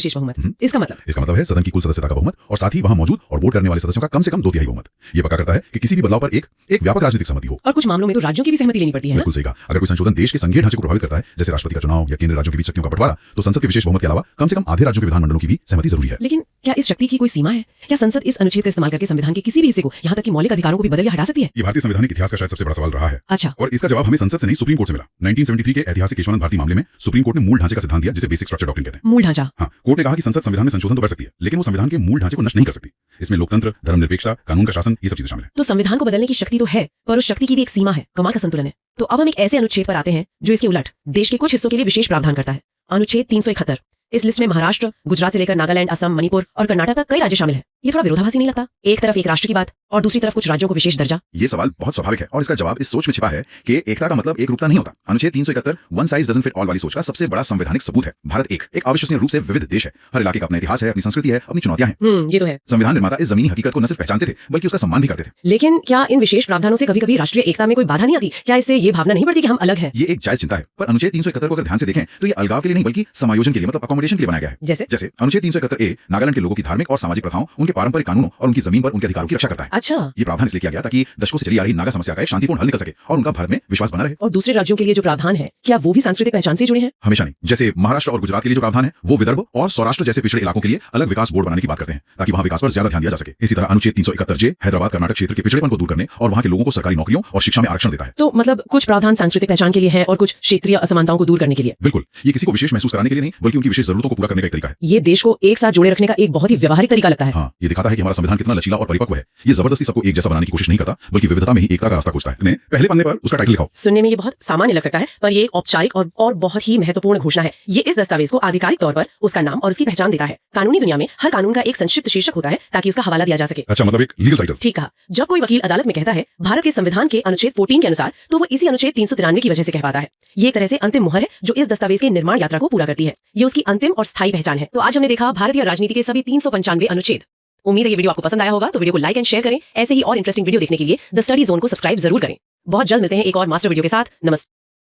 इसका मतलब है सदन की कुल सदस्यता का बहुमत और साथ ही वहां मौजूद और वोट करने वाले सदस्यों का कम से कम 2/3 बहुमत। ये पक्का करता है कि किसी भी बदलाव पर एक व्यापक राजनीतिक सहमति हो। और कुछ मामलों में तो राज्यों की भी सहमति लेनी पड़ती है। बिल्कुल सही कहा। अगर कोई संशोधन देश के संघीय ढांचे को प्रभावित करता है, जैसे राष्ट्रपति का चुनाव या केंद्र राज्यों के बीच शक्तियों का बंटवारा, तो संसद के विशेष बहुमत के अलावा कम से कम आधे राज्यों के विधानमंडलों की भी सहमति जरूरी है। लेकिन क्या इस शक्ति की कोई सीमा है? क्या संसद इस अनुच्छेद का इस्तेमाल करके संविधान के किसी भी हिस्से को, यहाँ तक कि मौलिक अधिकारों को भी बदल या हटा सकती है? ये भारतीय संवैधानिक इतिहास का शायद सबसे बड़ा सवाल रहा है। अच्छा, और इसका जवाब हमें संसद से नहीं सुप्रीम कोर्ट से मिला। 1973 के ऐतिहासिक केशवानंद भारती मामले में सुप्रीम कोर्ट ने मूल ढांचे का सिद्धांत दिया, जिसे बेसिक स्ट्रक्चर डॉक्ट्रिन कहते हैं। मूल ढांचा? हाँ, कोर्ट ने कहा कि संसद संविधान में संशोधन तो कर सकती है, लेकिन वो संविधान के मूल ढांचे को नष्ट नहीं कर सकती। इसमें लोकतंत्र, धर्मनिरपेक्षता, कानून का शासन, ये सब चीजें शामिल है। तो संविधान को बदलने की शक्ति तो है, पर उस शक्ति की भी एक सीमा है, कमाल का संतुलन है। तो अब हम एक ऐसे अनुच्छेद पर आते हैं जो इसके उलट देश के कुछ हिस्सों के लिए विशेष प्रावधान करता है। अनुच्छेद 371। इस लिस्ट में महाराष्ट्र, गुजरात से लेकर नागालैंड, असम, मणिपुर और कर्नाटक तक कई राज्य शामिल हैं। ये थोड़ा विरोधाभासी नहीं लगता? एक तरफ एक राष्ट्र की बात और दूसरी तरफ कुछ राज्यों को विशेष दर्जा। ये सवाल बहुत स्वाभाविक है और इसका जवाब इस सोच में छिपा है कि एकता का मतलब एक रूपता नहीं होता। अनुच्छेद 371 one size doesn't fit all वाली सोच का सबसे बड़ा संवैधानिक सबूत है। भारत एक अविश्वसनीय रूप से विविध देश है। हर इलाके का अपना इतिहास है, अपनी संस्कृति है, अपनी चुनौतियां हैं। ये तो है। संविधान निर्माता इस जमीनी हकीकत को न सिर्फ पहचानते थे बल्कि उसका सम्मान भी करते थे। लेकिन क्या इन विशेष प्रावधानों से कभी कभी राष्ट्रीय एकता में कोई बाधा नहीं आती? क्या इससे ये भावना नहीं बढ़ती कि हम अलग हैं? ये एक जायज चिंता है, पर अनुच्छेद 371 को अगर ध्यान से देखें तो ये अलगाव के लिए नहीं बल्कि समायोजन के लिए, मतलब अकोमोडेशन के लिए बनाया गया है। जैसे अनुच्छेद 371 नागालैंड के लोगों की धार्मिक और सामाजिक प्रथाओं, उनके पारंपरिक कानूनों और उनकी जमीन पर उनके अधिकारों की रक्षा करता है। अच्छा, ये प्रावधान इसलिए किया गया ताकि दशकों से चली आ रही नागा समस्या का एक शांतिपूर्ण हल निकल सके और उनका भारत में विश्वास बना रहे। और दूसरे राज्यों के लिए जो प्रावधान है, क्या वो भी सांस्कृतिक पहचान से जुड़े हैं? हमेशा नहीं। जैसे महाराष्ट्र और गुजरात के लिए जो प्रावधान है वो विदर्भ और सौराष्ट्र जैसे पिछड़े इलाकों के लिए अलग विकास बोर्ड बनाने की बात करते हैं ताकि वहां विकास पर ज्यादा ध्यान दिया जा सके। इसी तरह अनुच्छेद 371 हैदराबाद कर्नाटक क्षेत्र के पिछड़ेपन को दूर करने और वहां के लोगों को सरकारी नौकरियों और शिक्षा में आरक्षण देता है। तो मतलब कुछ प्रावधान सांस्कृतिक पहचान के लिए है और कुछ क्षेत्रीय असमानताओं को दूर करने के लिए। बिल्कुल, ये किसी को विशेष महसूस कराने के लिए नहीं बल्कि उनकी विशेष जरूरतों को पूरा करने का एक तरीका है। ये देश को एक साथ जोड़े रखने का एक बहुत ही व्यवहारिक तरीका लगता है। हाँ, ये दिखाता है कि हमारा संविधान कितना लचीला और परिपक्व है। ये जबरदस्ती सबको एक जैसा बनाने की कोशिश नहीं करता बल्कि विविधता में ही एकता का रास्ता खोजता है। पहले पन्ने पर उसका टाइटल लिखाओ। सुनने में ये बहुत सामान्य लग सकता है, पर ये एक औपचारिक और बहुत ही महत्वपूर्ण घोषणा है। ये इस दस्तावेज को आधिकारिक तौर पर उसका नाम और उसकी पहचान देता है। कानूनी दुनिया में हर कानून का एक संक्षिप्त शीर्षक होता है ताकि उसका हवाला दिया जा सके। अच्छा, मतलब एक लीगल टाइटल। ठीक कहा। जब कोई वकील अदालत में कहता है भारत के संविधान के अनुच्छेद 14 के अनुसार, तो वो इसी अनुच्छेद 393 की वजह से कह पाता है। ये एक तरह से अंतिम मुहर है जो इस दस्तावेज की निर्माण यात्रा को पूरा करती है। ये उसकी अंतिम और स्थायी पहचान है। तो आज हमने देखा भारतीय राजनीति के सभी 395 अनुच्छेद। उम्मीद है ये वीडियो आपको पसंद आया होगा, तो वीडियो को लाइक एंड शेयर करें। ऐसे ही और इंटरेस्टिंग वीडियो देखने के लिए द स्टडी जोन को सब्सक्राइब जरूर करें। बहुत जल्द मिलते हैं एक और मास्टर वीडियो के साथ। नमस्ते।